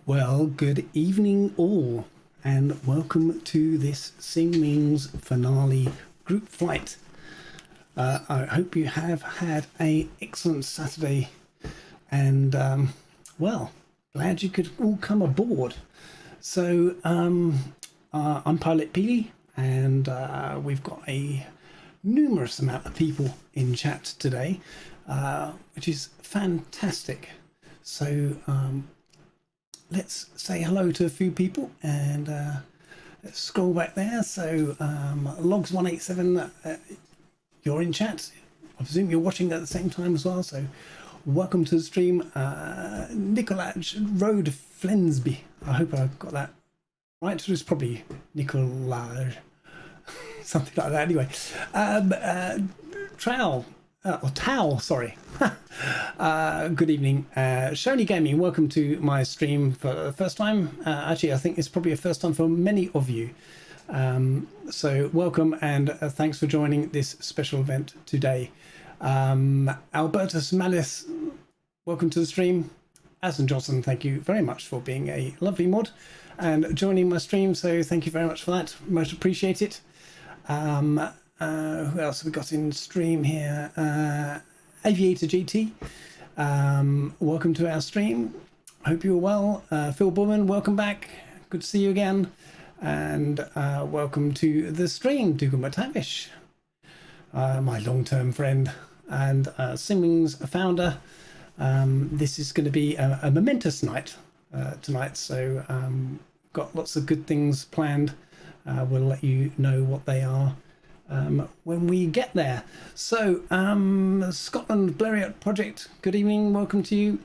Well, good evening all, and welcome to this Simwings finale group flight. I hope you have had an excellent Saturday, and well, glad you could all come aboard. So I'm Pilot Peely, and we've got numerous amount of people in chat today, which is fantastic. So let's say hello to a few people, and let's scroll back there. So Logs187, you're in chat. I presume you're watching at the same time as well, so welcome to the stream. Nicolaj Road Flensby, I hope I got that right. It was probably Nicolaj, something like that. Anyway, Tao, sorry. Good evening. Shoni Gaming, welcome to my stream for the first time. Actually, I think it's probably a first time for many of you. So welcome, and thanks for joining this special event today. Albertus Malice, welcome to the stream. Aston Johnson, thank you very much for being a lovely mod and joining my stream, so thank you very much for that, most appreciate it. Who else have we got in stream here? Aviator GT, welcome to our stream, hope you're well. Phil Borman, welcome back, good to see you again. And welcome to the stream, Dougal McTavish, my long-term friend and Simwings founder. This is going to be a momentous night tonight, so got lots of good things planned. We'll let you know what they are when we get there. So Scotland Blériot Project, good evening, welcome to you.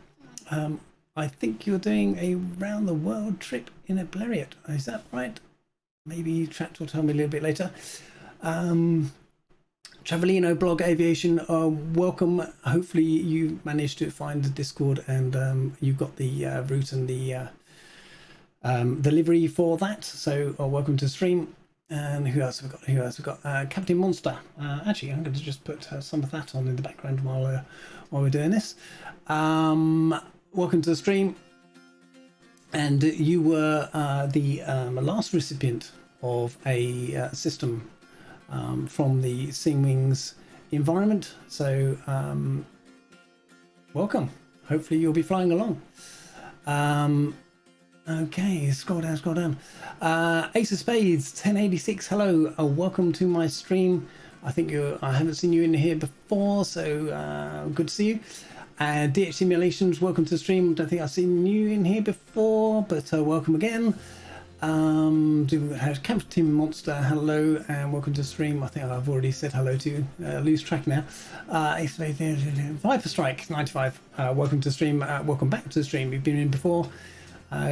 I think you're doing a round the world trip in a Blériot, is that right? Maybe chat will tell me a little bit later. Travelino Blog Aviation, welcome. Hopefully you managed to find the Discord, and you got the route and the livery for that. So welcome to the stream. And who else have we got? Captain Monster. Actually, I'm going to just put some of that on in the background while we're doing this. Welcome to the stream. And you were the last recipient of a system from the Simwings environment. So welcome. Hopefully you'll be flying along. Okay, scroll down. Ace of Spades 1086. Hello, welcome to my stream. I haven't seen you in here before, so good to see you. DH Simulations, welcome to the stream. Don't think I've seen you in here before, but welcome again. Captain Monster, hello, and welcome to the stream. I think I've already said hello to you. Lose track now. Viper Strike 95, welcome to the stream. Welcome back to the stream. You've been in before.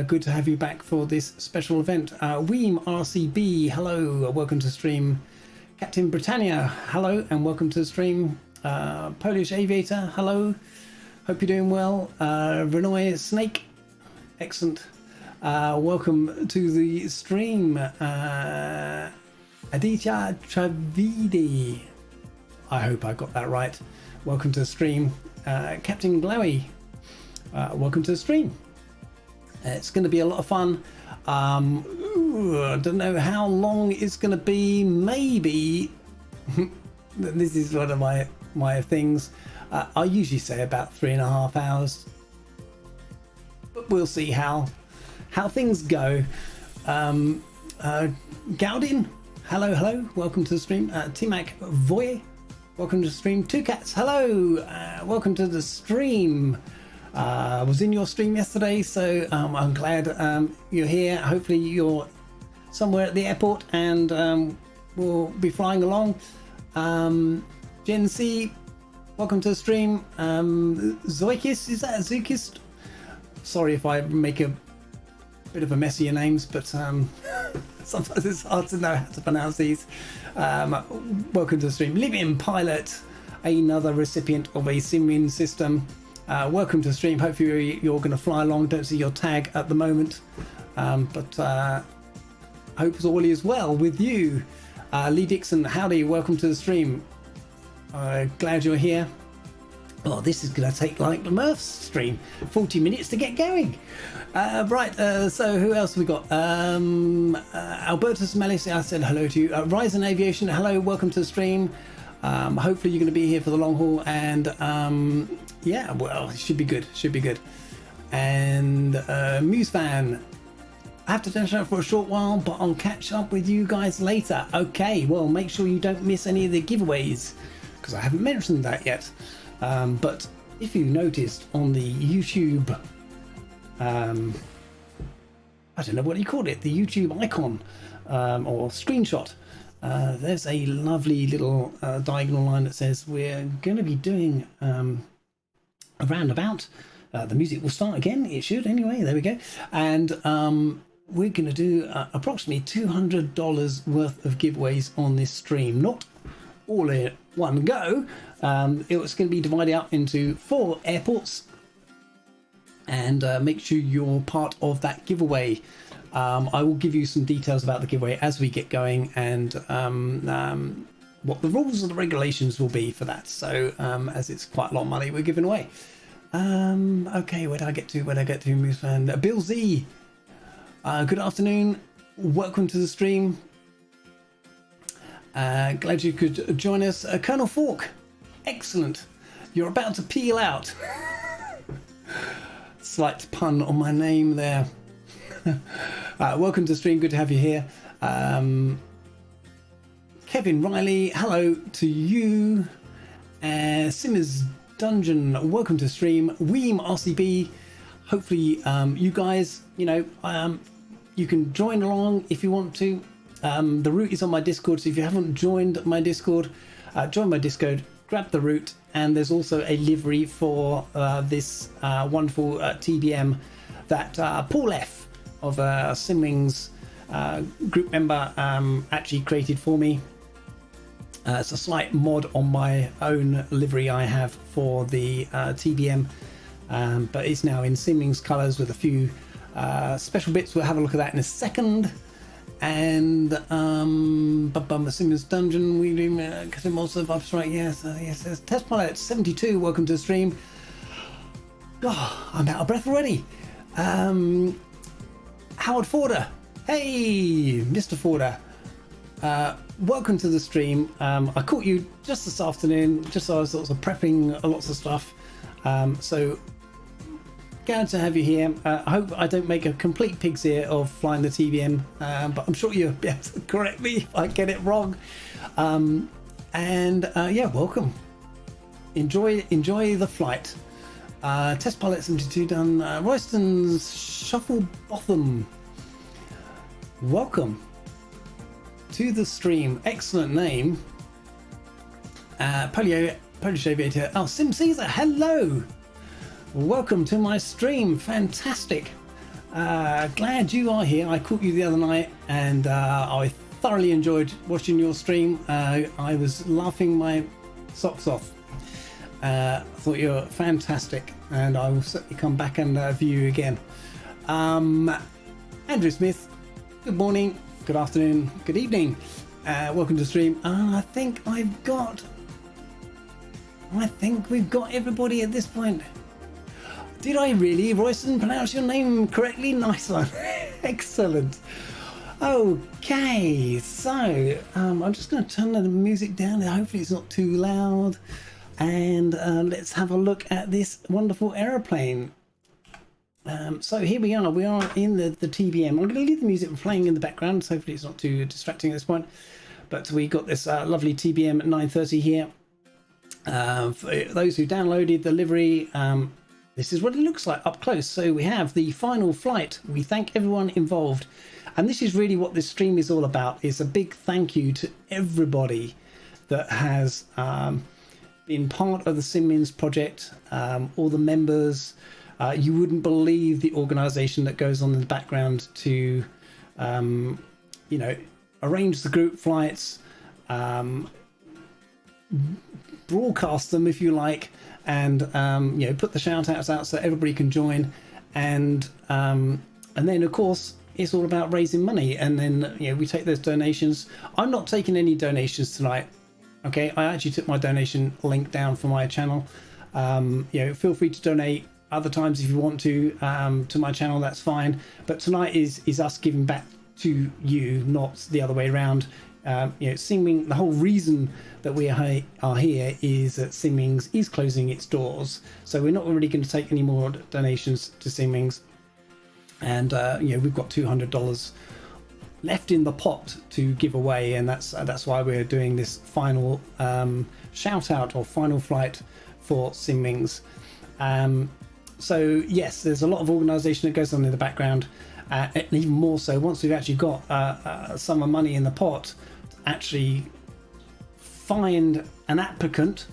Good to have you back for this special event. Weem RCB, hello, welcome to the stream. Captain Britannia, hello, and welcome to the stream. Polish Aviator, hello. Hope you're doing well. Renoy Snake, excellent. Welcome to the stream. Aditya Travidi, I hope I got that right. Welcome to the stream. Captain Glowy, welcome to the stream. It's going to be a lot of fun. I don't know how long it's going to be. Maybe this is one of my things. I usually say about 3.5 hours, but we'll see how things go. Gaudin, hello, welcome to the stream. Timac Voy, welcome to the stream. Two Cats, hello, welcome to the stream. I was in your stream yesterday, so I'm glad you're here. Hopefully you're somewhere at the airport, and we'll be flying along. Gen C, welcome to the stream. Zoikis, is that Zoukist? Sorry if I make a bit of a mess of your names, but sometimes it's hard to know how to pronounce these. Welcome to the stream. Libyan Pilot, another recipient of a Simwings system. Welcome to the stream. Hopefully you're going to fly along. Don't see your tag at the moment, but hope all is well with you. Lee Dixon, howdy, welcome to the stream. Glad you're here. Oh, this is going to take like the Murph's stream, 40 minutes to get going. Right, so who else have we got? Albertus Melis, I said hello to you. Ryzen Aviation, hello, welcome to the stream. Hopefully you're going to be here for the long haul, and yeah, well, it should be good. And Muse Fan, I have to dash out for a short while, but I'll catch up with you guys later. Okay, well, make sure you don't miss any of the giveaways, because I haven't mentioned that yet. But if you noticed on the YouTube, I don't know what you call it, the YouTube icon or screenshot, there's a lovely little diagonal line that says we're going to be doing a roundabout. The music will start again. It should anyway. There we go. And we're going to do approximately $200 worth of giveaways on this stream. Not all in one go. It's going to be divided up into 4 airports. And make sure you're part of that giveaway. I will give you some details about the giveaway as we get going, and what the rules and the regulations will be for that. So as it's quite a lot of money we're giving away. Okay, where did I get to? Bill Z, good afternoon, welcome to the stream. Glad you could join us. Colonel Falk, excellent, you're about to peel out. Slight pun on my name there. Welcome to the stream, good to have you here. Kevin Riley, hello to you. Simmers Dungeon, welcome to the stream. Weem RCB, hopefully you guys, you can join along if you want to. The route is on my Discord, so if you haven't joined my Discord, join my Discord, grab the route, and there's also a livery for this wonderful TBM that Paul F of Simwings group member actually created for me. It's a slight mod on my own livery I have for the TBM, but it's now in Simwings colours with a few special bits. We'll have a look at that in a second. And Simwings Dungeon, we do also vibes, right? Yes, yes. Test Pilot 72, welcome to the stream. Oh, I'm out of breath already. Howard Forder, hey, Mr. Forder. Welcome to the stream. I caught you just this afternoon, just so I was sort of prepping lots of stuff. So glad to have you here. I hope I don't make a complete pig's ear of flying the TBM, but I'm sure you'll be able to correct me if I get it wrong. Yeah, welcome. Enjoy the flight. Test Pilot 72 done. Royston's Shuffle Botham, welcome to the stream. Excellent name. Polish Aviator. Oh, Sim Caesar, hello. Welcome to my stream. Fantastic. Glad you are here. I caught you the other night, and I thoroughly enjoyed watching your stream. I was laughing my socks off. I thought you were fantastic, and I will certainly come back and view you again. Andrew Smith, good morning, good afternoon, good evening. Welcome to the stream. I think we've got everybody at this point. Did I really, Royston, pronounce your name correctly? Nice one. Excellent. Okay, so I'm just going to turn the music down. Hopefully it's not too loud. And let's have a look at this wonderful aeroplane. So here we are. We are in the TBM. I'm going to leave the music playing in the background, so hopefully it's not too distracting at this point. But we got this lovely TBM930 here. For those who downloaded the livery, this is what it looks like up close. So we have the final flight. We thank everyone involved. And this is really what this stream is all about. It's a big thank you to everybody that has been part of the Simwings project, all the members. You wouldn't believe the organisation that goes on in the background to, arrange the group flights, broadcast them if you like, and put the shout outs out so everybody can join, and then of course it's all about raising money, and then we take those donations. I'm not taking any donations tonight. Okay, I actually took my donation link down for my channel. Feel free to donate other times if you want to my channel, that's fine, but tonight is us giving back to you, not the other way around. Simwings, the whole reason that we are here is that Simwings is closing its doors, so we're not really going to take any more donations to Simwings. and we've got $200 left in the pot to give away, and that's why we're doing this final shout out or final flight for Simwings. So yes, there's a lot of organisation that goes on in the background, and even more so once we've actually got a sum of money in the pot to actually find an applicant.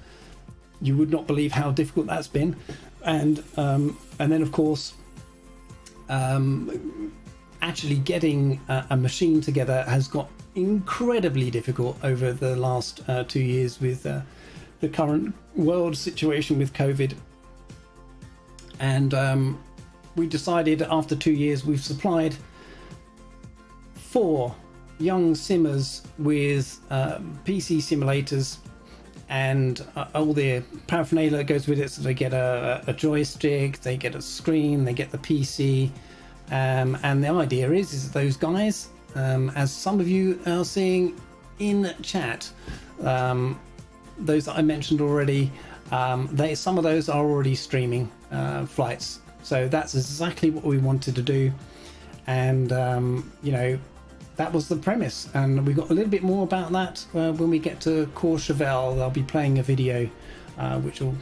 You would not believe how difficult that's been, and then of course actually getting a machine together has got incredibly difficult over the last 2 years with the current world situation with COVID. And we decided after 2 years, we've supplied 4 young simmers with PC simulators and all the paraphernalia that goes with it. So they get a joystick, they get a screen, they get the PC. And the idea is that those guys, as some of you are seeing in chat, those that I mentioned already, some of those are already streaming flights. So that's exactly what we wanted to do. And, that was the premise. And we got a little bit more about that when we get to Courchevel. I'll be playing a video which will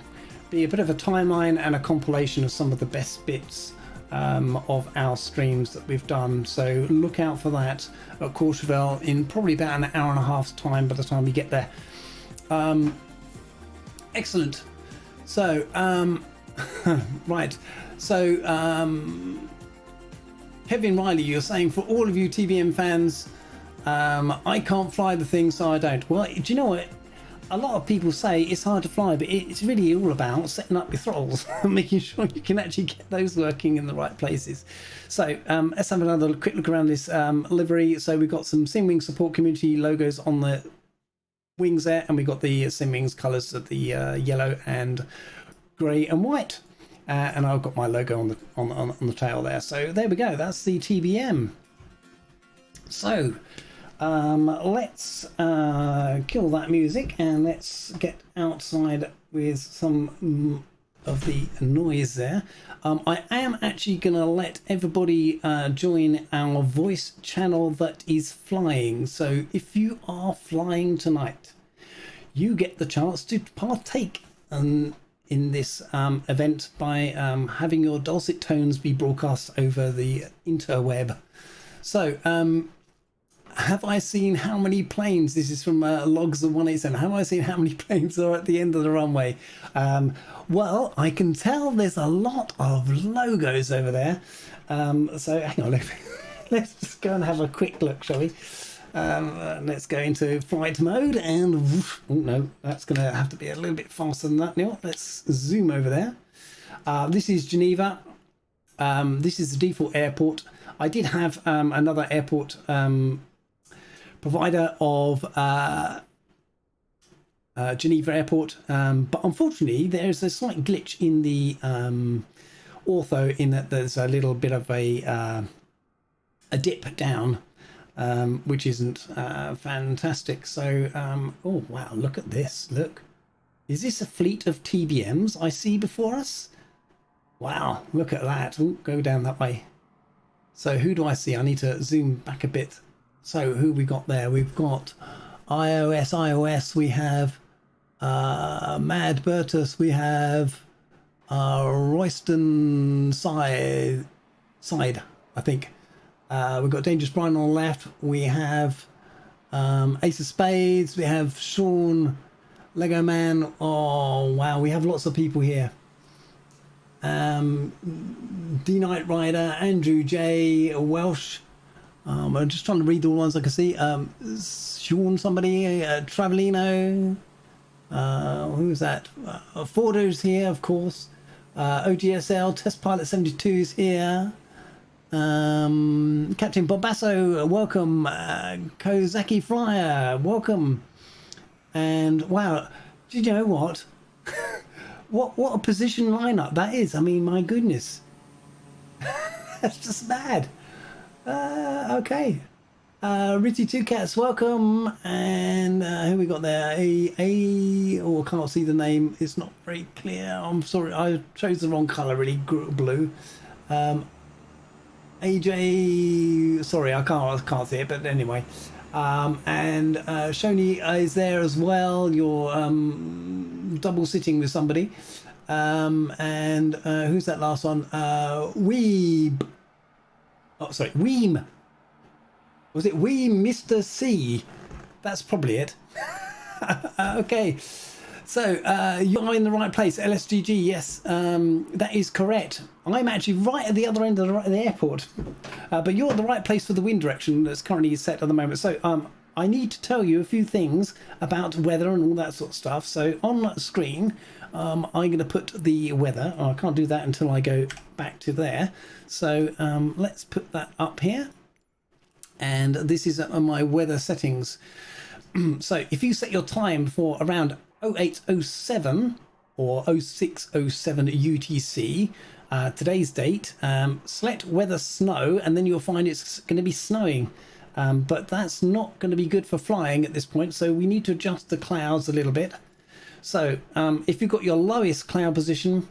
be a bit of a timeline and a compilation of some of the best bits of our streams that we've done. So look out for that at Courchevel in probably about an hour and a half's time by the time we get there. Excellent. So right, so Kevin Riley, you're saying for all of you TBM fans, I can't fly the thing, so I don't. Well, do you know what? A lot of people say it's hard to fly, but it's really all about setting up your throttles and making sure you can actually get those working in the right places. So let's have another quick look around this livery. So we've got some Simwings Support Community logos on the wings there, and we've got the Simwings colours of the yellow and grey and white. And I've got my logo on the tail there. So there we go. That's the TBM. So let's kill that music and let's get outside with some of the noise there. I am actually going to let everybody join our voice channel that is flying. So if you are flying tonight, you get the chance to partake in this event by having your dulcet tones be broadcast over the interweb. So have I seen how many planes? This is from Logs of 187. Have I seen how many planes are at the end of the runway? Well, I can tell there's a lot of logos over there. So hang on, let's just go and have a quick look, shall we? Let's go into flight mode and oh no, that's going to have to be a little bit faster than that now. Let's zoom over there. This is Geneva. This is the default airport. I did have another airport provider of Geneva Airport, but unfortunately there's a slight glitch in the ortho in that there's a little bit of a dip down, which isn't fantastic. So oh wow, look at this. Look, is this a fleet of TBMs I see before us? Wow, look at that. Ooh, go down that way. So who do I see? I need to zoom back a bit. So who we got there? We've got iOS, we have Mad Bertus, we have Royston Side, I think. We've got Dangerous Brian on the left. We have Ace of Spades. We have Sean, Lego Man. Oh wow, we have lots of people here. D Knight Rider, Andrew J, Welsh. I'm just trying to read the ones I can see. Sean, somebody, Travelino. Who's that? Fordo's here, of course. OGSL, Test Pilot 72 is here. Captain Bombasso, welcome. Kozaki Flyer, welcome. And wow, do you know what? What a position lineup that is. I mean, my goodness. That's just bad. Okay. Ritzy Two Cats, welcome. And who we got there? I can't see the name. It's not very clear. I'm sorry. I chose the wrong colour, really. Blue. AJ, sorry, I can't see it, but anyway. And Shoni is there as well. You're double sitting with somebody. And who's that last one? Weeb. Oh, sorry, Weem. Was it Weem Mr. C? That's probably it. Okay. So you are in the right place, LSGG. Yes, that is correct. I'm actually right at the other end of the airport, but you're at the right place for the wind direction that's currently set at the moment. So I need to tell you a few things about weather and all that sort of stuff. So on screen, I'm going to put the weather. Oh, I can't do that until I go back to there. So let's put that up here. And this is my weather settings. So if you set your time for around 0807 or 0607 UTC, today's date, select weather snow, and then you'll find it's going to be snowing. But that's not going to be good for flying at this point, so we need to adjust the clouds a little bit. So if you've got your lowest cloud position,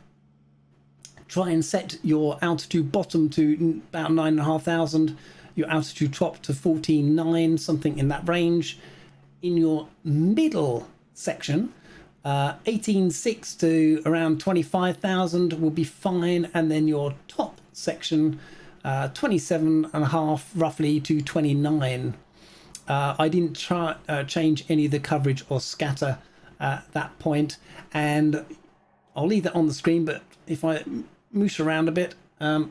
try and set your altitude bottom to about 9,500, your altitude top to 14,900, something in that range. In your middle section, 18,600 to around 25,000 will be fine, and then your top section, 27.5 roughly to 29. I didn't change any of the coverage or scatter at that point, and I'll leave that on the screen, but if I moosh around a bit,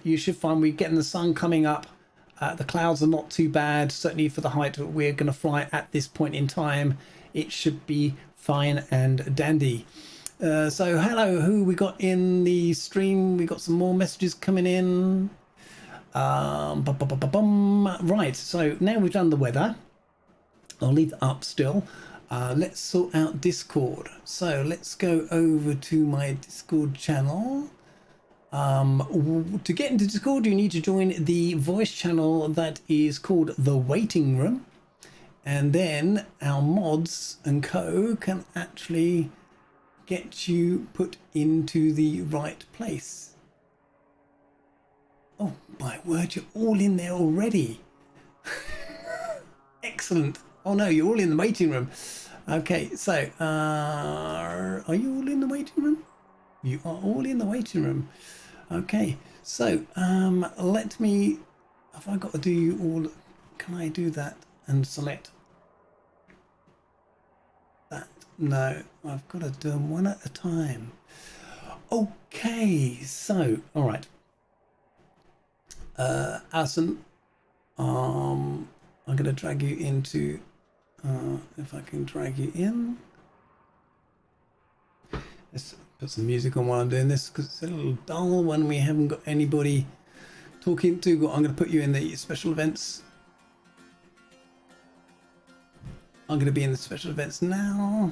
you should find we're getting the sun coming up. The clouds are not too bad, certainly for the height we're going to fly at this point in time. It should be fine and dandy. So hello, who we got in the stream? We got some more messages coming in. Right, so now we've done the weather. I'll leave that up still. Let's sort out Discord. So let's go over to my Discord channel. To get into Discord, you need to join the voice channel that is called The Waiting Room, and then our mods and co can actually get you put into the right place. Oh my word, you're all in there already. Excellent. Oh no, you're all in the waiting room. Okay, so are you all in the waiting room? You are all in the waiting room. Okay, so let me, have I got to do all, can I do that and select that? No, I've got to do them one at a time. Okay, so, all right. Alison, I'm going to drag you into, if I can drag you in. Let's put some music on while I'm doing this, because it's a little dull when we haven't got anybody talking to. I'm going to put you in the special events. I'm going to be in the special events now.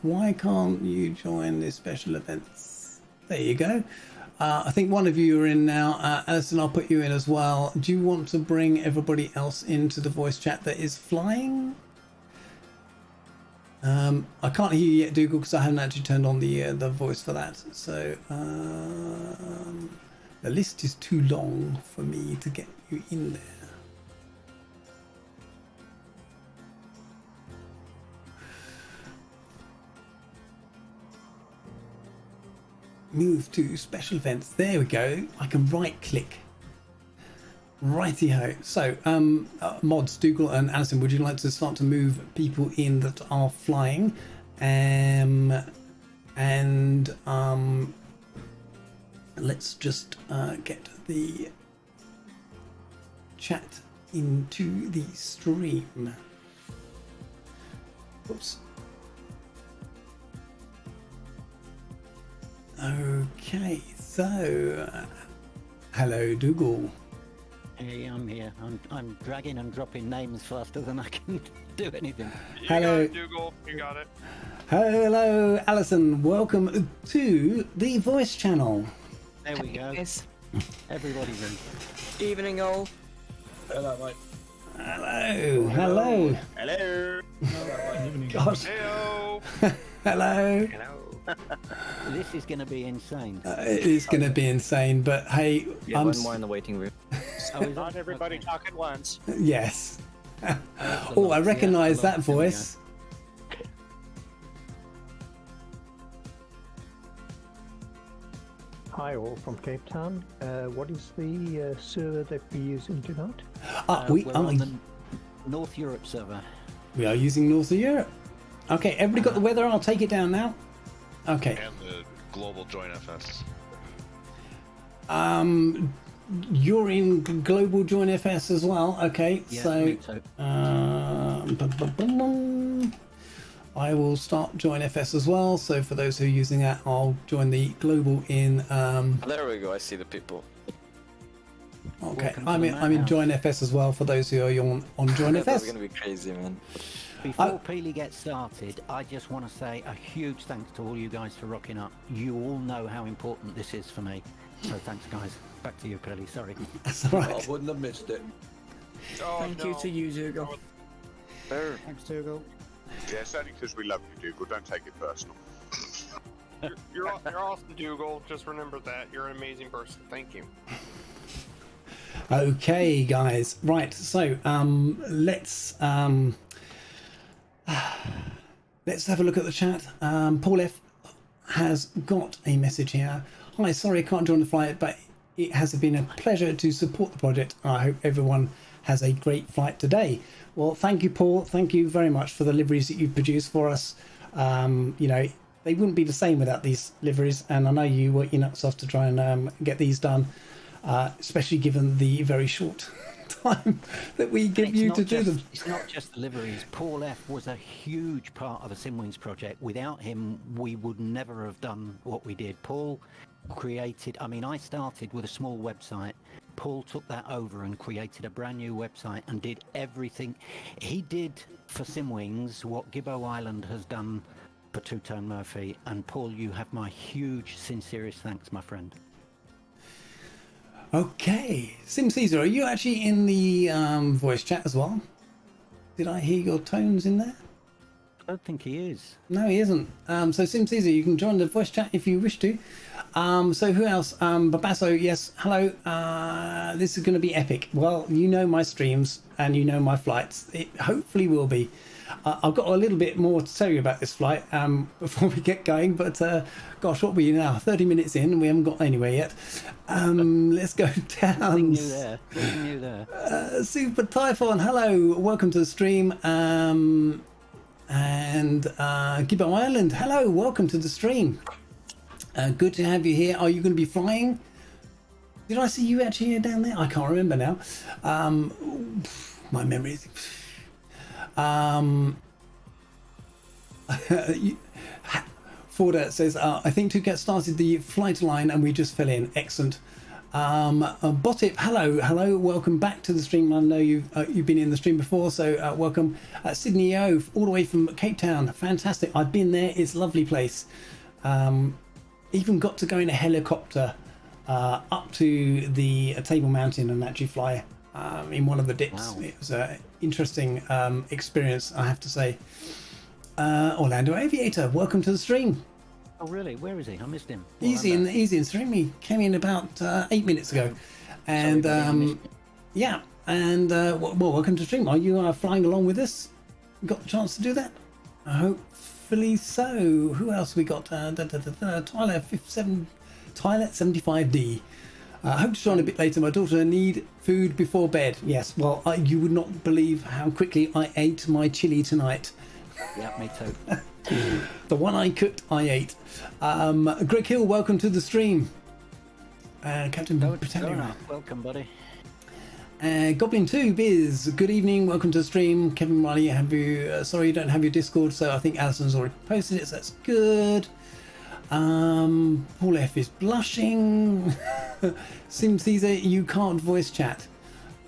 Why can't you join the special events? There you go. I think one of you are in now. Alison, I'll put you in as well. Do you want to bring everybody else into the voice chat that is flying? I can't hear you yet, Dougal, because I haven't actually turned on the voice for that. So the list is too long for me to get you in there. Move to special events. There we go. I can right click. Righty-ho. So, mods, Dougal and Alison, would you like to start to move people in that are flying? Let's just get the chat into the stream. Oops. Okay, so hello, Dougal. Hey, I'm here. I'm dragging and dropping names faster than I can do anything. Hello, Dougal. You got it. Hello, Alison. Welcome to the voice channel. There we go. Yes. Everybody's in. Evening all. Hello, mate. Hello, hello. Hello. Gosh. Heyo. Hello. Hello. This is going to be insane. It is going to be insane, but hey, Yeah, one more in the waiting room. Oh, is Not it? everybody Okay. talk at once. yes. That's a Oh, lot. I Yeah, recognise that's a that lot. There we go. voice. Hi all from Cape Town. What is the server that we're using tonight? We're on the North Europe server. We are using North of Europe. Okay, everybody got the weather? I'll take it down now. Okay. And the global joint FS. You're in Global Join FS as well. Okay, Yeah, so me too. I will start Join FS as well. So for those who are using that, I'll join the global in. There we go, I see the people. Okay, Welcome to I'm the in. I'm in madhouse. Join FS as well. For those who are on Join That's FS. gonna be crazy, man. Before Peely gets started, I just want to say a huge thanks to all you guys for rocking up. You all know how important this is for me. So thanks, guys. Back to you, Peely. Sorry. That's all right. I wouldn't have missed it. Oh, Thank you to you, Dougal. There. Thanks, Dougal. Yeah, it's only because we love you, Dougal. Don't take it personal. You're awesome, Dougal. Just remember that. You're an amazing person. Thank you. Okay, guys. Right. So let's have a look at the chat. Paul F has got a message here. Hi, sorry I can't join the flight, but it has been a pleasure to support the project. I hope everyone has a great flight today. Well, thank you, Paul. Thank you very much for the liveries that you've produced for us. You know, they wouldn't be the same without these liveries, and I know you work your nuts off to try and get these done, especially given the very short time that we give you to do them. It's not just the liveries. Paul F was a huge part of the Simwings project. Without him, we would never have done what we did. Paul created, I mean, I started with a small website. Paul took that over and created a brand new website and did everything. He did for Simwings what Gibbo Island has done for Two Tone Murphy. And Paul, you have my huge, sincerest thanks, my friend. Okay, Sim Caesar, are you actually in the voice chat as well? Did I hear your tones in there? I don't think he is. No, he isn't. So Sim Caesar, you can join the voice chat if you wish to. So who else? Babasso, yes, hello. This is going to be epic. Well, you know my streams and you know my flights. It hopefully will be. I've got a little bit more to tell you about this flight before we get going, but gosh, what were you now? 30 minutes in and we haven't got anywhere yet. Let's go down. Nothing new there. Nothing new there. Super Typhon, hello, welcome to the stream. And Gibbo Island, hello, welcome to the stream. Good to have you here. Are you going to be flying? Did I see you actually down there? I can't remember now. My memory is... Forda says, I think to get started the flight line and we just fell in. Excellent. Botip, hello, welcome back to the stream. I know you've been in the stream before, so welcome. Sydney O, all the way from Cape Town. Fantastic. I've been there. It's a lovely place. Even got to go in a helicopter up to the Table Mountain and actually fly in one of the dips. Wow. It was an interesting experience, I have to say. Orlando Aviator, welcome to the stream. Oh really? Where is he? I missed him. He's in stream. He came in about 8 minutes ago, and yeah, and well, welcome to stream. Are you flying along with us? Got the chance to do that? Hopefully so. Who else we got? Tyler 75D. I hope to join a bit later. My daughter need food before bed. Yes, well, you would not believe how quickly I ate my chili tonight. Yeah, me too. The one I cooked, I ate. Greg Hill, welcome to the stream. Captain Britannia. Welcome, buddy. Goblin 2, Biz, good evening, welcome to the stream. Kevin Riley, have you... sorry you don't have your Discord, so I think Alison's already posted it, so that's good. Paul F is blushing. Sim Caesar, you can't voice chat.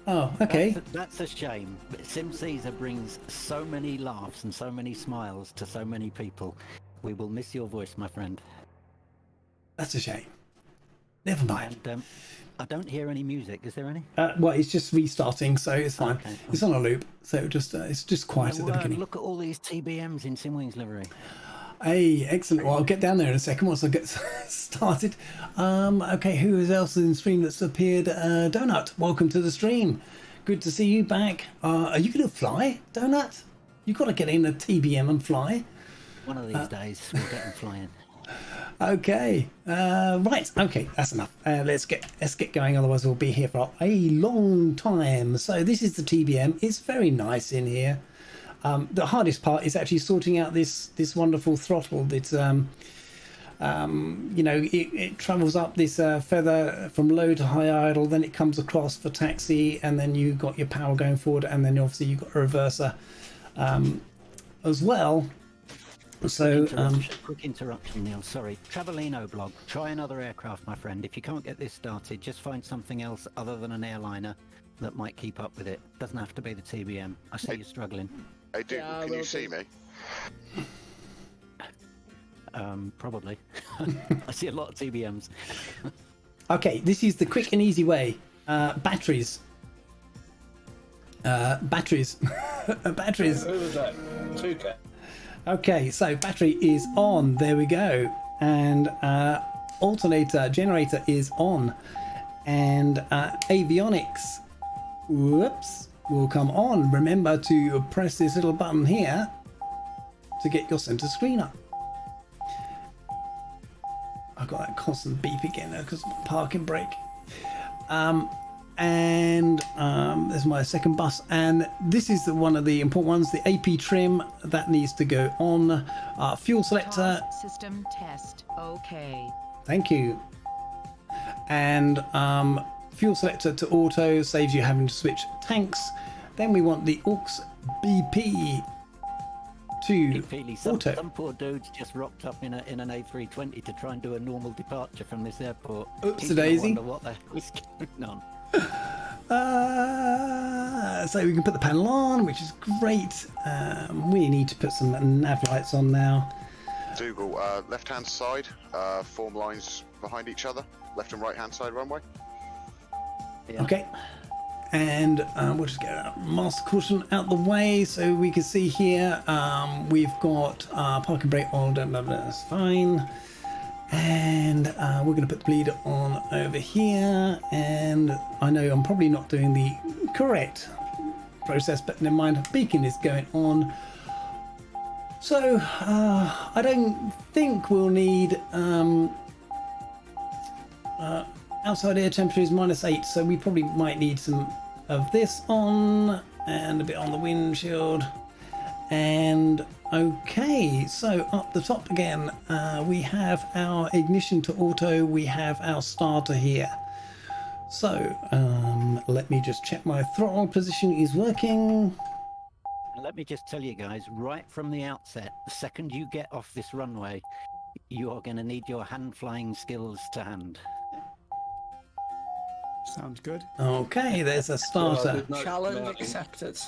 Oh, okay. That's a shame. Sim Caesar brings so many laughs and so many smiles to so many people. We will miss your voice, my friend. That's a shame. Never mind. And I don't hear any music. Is there any? Well, it's just restarting, so it's fine. Okay. It's on a loop, so just it's just quiet at the beginning. Look at all these TBMs in Simwings Livery. Hey, excellent. Well, I'll get down there in a second once I get started. Okay, who else in the stream that's appeared? Donut, welcome to the stream. Good to see you back. Are you going to fly, Donut? You've got to get in a TBM and fly. One of these days, we'll get them flying. Okay, right. Okay, that's enough. Let's get going. Otherwise, we'll be here for a long time. So this is the TBM. It's very nice in here. The hardest part is actually sorting out this wonderful throttle. It's you know, it travels up this feather from low to high idle, then it comes across for taxi, and then you got your power going forward, and then obviously you've got a reverser as well. So quick interruption, Neil, sorry. Travelino blog, try another aircraft, my friend. If you can't get this started, just find something else other than an airliner that might keep up with it. Doesn't have to be the TBM. I see you're struggling. Hey, Duke, can you see me? Probably. I see a lot of TBMs. okay, this is the quick and easy way. Batteries. Batteries. Batteries. Who was that? 2K. Okay, so battery is on. There we go. And alternator generator is on. And avionics, whoops, will come on. Remember to press this little button here to get your center screen up. I've got that constant beep again because of my parking brake. There's my second bus, and this is one of the important ones, the AP trim that needs to go on. Fuel selector system test. Okay, thank you. And fuel selector to auto saves you having to switch tanks. Then we want the aux BP to auto. Some poor dude's just rocked up in an A320 to try and do a normal departure from this airport. Oopsie daisy. Wonder what the hell is going on. So we can put the panel on, which is great. We need to put some nav lights on now. Dougal, left hand side, form lines behind each other. Left and right hand side runway. Yeah. Okay. And we'll just get our master caution out the way so we can see here. We've got parking brake on, that's fine. And we're going to put the bleeder on over here. And I know I'm probably not doing the correct process, but never mind. Beacon is going on. So I don't think we'll need outside air temperature is -8, so we probably might need some of this on and a bit on the windshield. And okay, so up the top again, we have our ignition to auto, we have our starter here. So let me just check my throttle position is working. Let me just tell you guys, right from the outset, the second you get off this runway, you are going to need your hand flying skills to hand. Sounds good. Okay, there's a starter. Challenge accepted.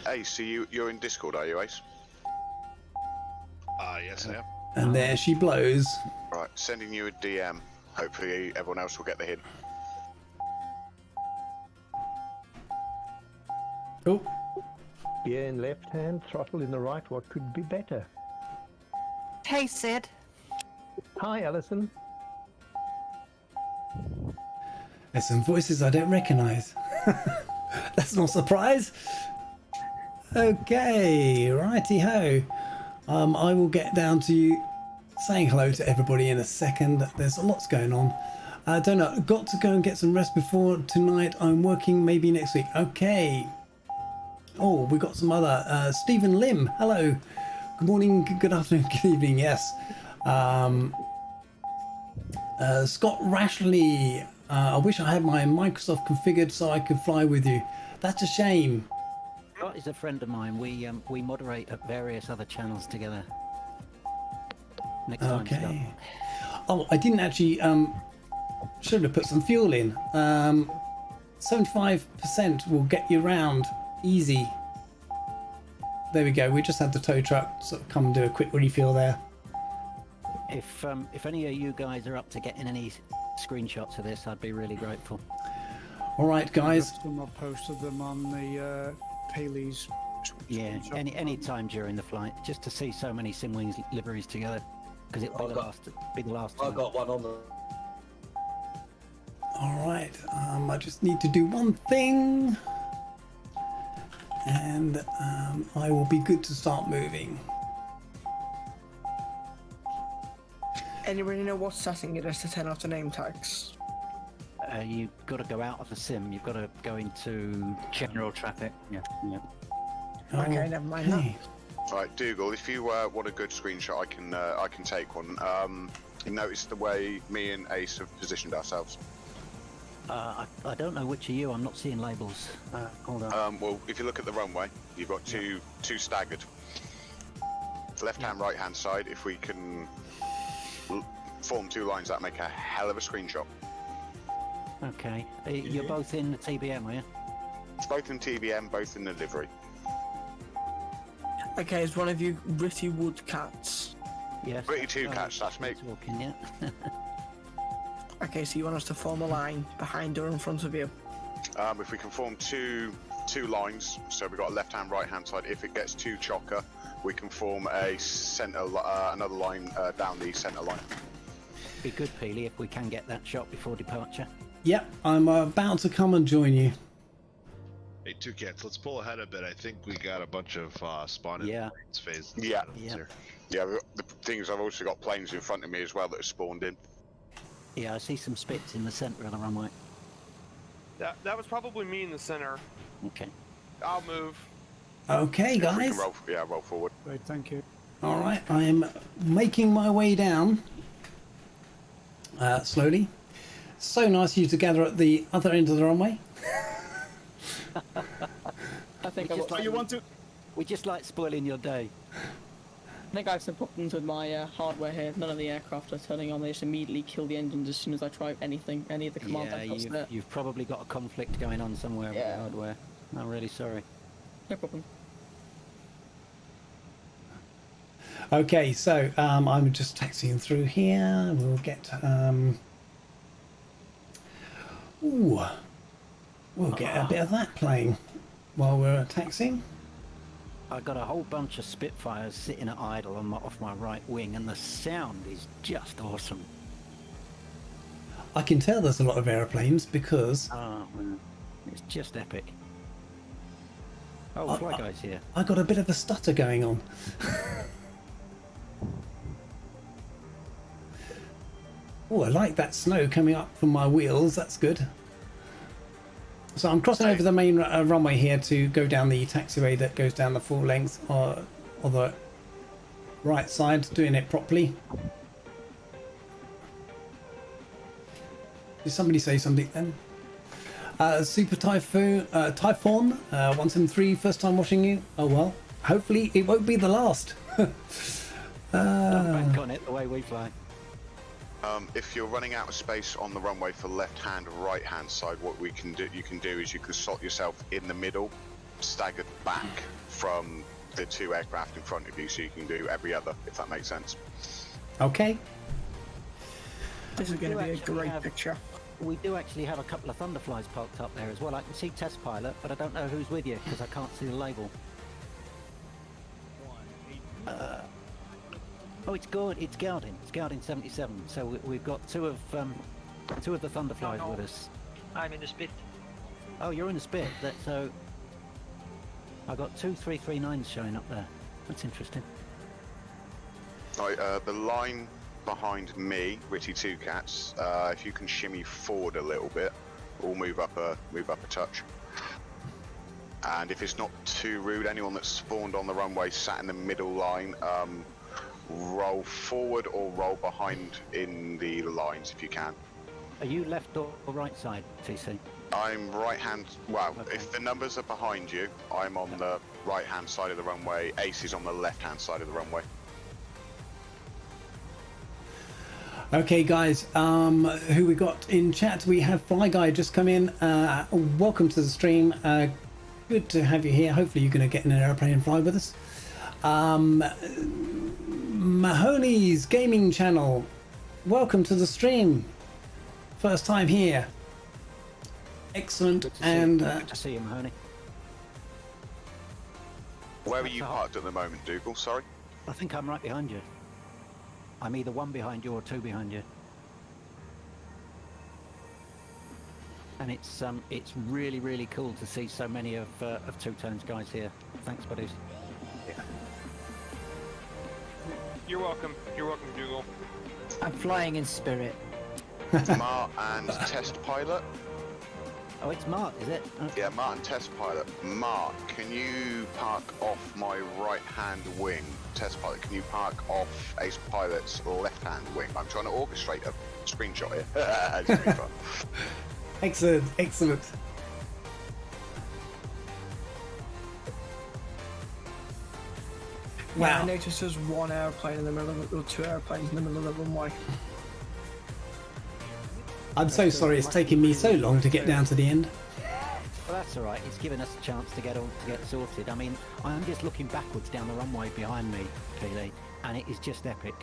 Ace, so you're in Discord, are you, Ace? Yes, I am. And there she blows. Right, sending you a DM. Hopefully everyone else will get the hint. Oh. Gear in left hand, throttle in the right. What could be better? hey Sid. Hi, Alison. There's some voices I don't recognise. That's not a surprise. Okay, righty ho. I will get down to you saying hello to everybody in a second. There's lots going on. I don't know. Got to go and get some rest before tonight. I'm working maybe next week. Okay. Oh, we got some other. Stephen Lim. Hello. Good morning. Good afternoon. Good evening. Yes. Scott Rashley. I wish I had my Microsoft configured so I could fly with you. That's a shame. Scott is a friend of mine. We moderate at various other channels together. Next time, Okay. Scott. Oh, I didn't actually. Should have put some fuel in. 75% will get you round easy. There we go. We just had the tow truck sort of come and do a quick refuel there. If any of you guys are up to getting any screenshots of this, I'd be really grateful. All right, guys. I've posted them on the Paley's Yeah, any time during the flight, just to see so many Simwings liveries together, because it'll be the last time. I got one on the. All right, I just need to do one thing, and I will be good to start moving. Anybody know what setting it is to turn off the name tags? You've got to go out of the sim. You've got to go into General traffic. yeah. Okay, never mind that. Okay. Right, Dougal, if you want a good screenshot, I can take one. You notice the way me and Ace have positioned ourselves. I don't know which are you. I'm not seeing labels. Hold on. Well, if you look at the runway, you've got two staggered. Left hand, right hand side. If we can form two lines, that make a hell of a screenshot. Okay. You're both in the TBM, are you? Both in TBM, both in the livery. Okay, is one of you Gritty Wood Cats? Yes. Pretty two cats, that's me. He's walking, yeah. Okay, so you want us to form a line behind or in front of you? If we can form two lines, so we've got a left hand, right hand side. If it gets too chocker, we can form a centre, another line down the centre line. Be good, Peely, if we can get that shot before departure. Yep, I'm about to come and join you. Hey, two cats, let's pull ahead a bit. I think we got a bunch of spawned planes phased. Yeah. Here. Yeah, the thing is, I've also got planes in front of me as well that are spawned in. Yeah, I see some spits in the centre of the runway. That was probably me in the center. Okay. I'll move. Okay, If we guys. can roll forward. Great, thank you. All right, I am making my way down slowly. So nice of you to gather at the other end of the runway. I think We just like spoiling your day. I think I have some problems with my hardware here. None of the aircraft are turning on. They just immediately kill the engines as soon as I try any of the command outputs there. You've probably got a conflict going on somewhere with the hardware. I'm really sorry. No problem. Okay, so I'm just taxiing through here. We'll get we'll get a bit of that playing while we're taxiing. I got a whole bunch of Spitfires sitting at idle on off my right wing, and the sound is just awesome. I can tell there's a lot of aeroplanes because It's just epic. Oh, Fly Guy's here. I got a bit of a stutter going on. Oh, I like that snow coming up from my wheels. That's good. So I'm crossing over the main runway here to go down the taxiway that goes down the full length or the right side, doing it properly. Did somebody say something then? Super Typhoon 173, first time watching you. Oh well, hopefully it won't be the last. Don't bank on it the way we fly. If you're running out of space on the runway for left hand or right hand side, what you can do is you can slot yourself in the middle, staggered back from the two aircraft in front of you, so you can do every other, if that makes sense. Okay. This is going to be a great picture. We do actually have a couple of Thunderflies parked up there as well. I can see Test Pilot, but I don't know who's with you because I can't see the label. Oh, it's good. It's Gowdin. It's Gowdin 77. So we've got two of the Thunderflies with us. I'm in the spit. Oh, you're in the spit. So I got 2 339s showing up there. That's interesting. Right, the line behind me, Ritty Two Cats. If you can shimmy forward a little bit, we'll move up a touch. And if it's not too rude, anyone that's spawned on the runway, sat in the middle line, roll forward or roll behind in the lines if you can. Are you left or right side, TC? I'm right hand. Well, okay. If the numbers are behind you, I'm on the right hand side of the runway. Ace is on the left hand side of the runway. Okay, guys, who we got in chat? We have Fly Guy just come in. Welcome to the stream. Good to have you here. Hopefully you're going to get in an airplane and fly with us. Mahoney's Gaming Channel, welcome to the stream. First time here. Excellent. Good to see you, Mahoney. Where are you parked at the moment, Dougal? Sorry. I think I'm right behind you. I'm either one behind you or two behind you. And it's really, really cool to see so many of Two Tones guys here. Thanks, buddies. You're welcome. You're welcome, Dougal. I'm flying in spirit. Mart and test pilot. Oh, it's Mark, is it? Okay. Yeah, Mart and test pilot. Mart, can you park off my right-hand wing? Test pilot, can you park off Ace Pilot's left-hand wing? I'm trying to orchestrate a screenshot here. It's gonna be fun. Excellent, excellent. Yeah, I Wow. noticed there's one airplane in the middle of it, or two airplanes in the middle of the runway. I'm so sorry it's taken me so long to get down to the end. Well, that's all right. It's given us a chance to get sorted. I mean, I'm just looking backwards down the runway behind me, Keely, and it is just epic.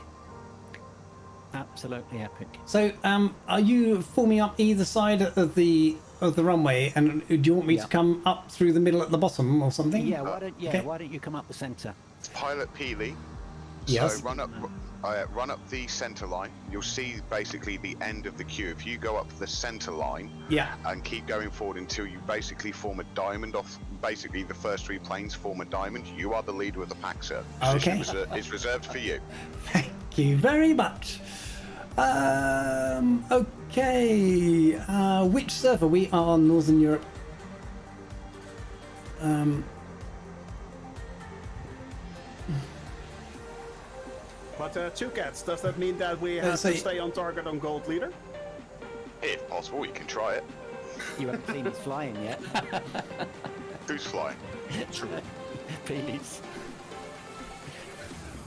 Absolutely epic. So, are you forming up either side of the runway, and do you want me to come up through the middle at the bottom or something? Yeah. Why don't you come up the centre? Pilot Peely. Yes. So run up the centre line. You'll see basically the end of the queue. If you go up the centre line, Yeah. and keep going forward until you basically form a diamond off. Basically, the first three planes form a diamond. You are the leader of the pack, sir. Okay. It's reserved for you. Thank you very much. Okay. Which server? We are Northern Europe. But Two Cats, does that mean that we have to stay on target on Gold Leader? If possible, you can try it. You haven't seen us flying yet. Who's flying? Peely's.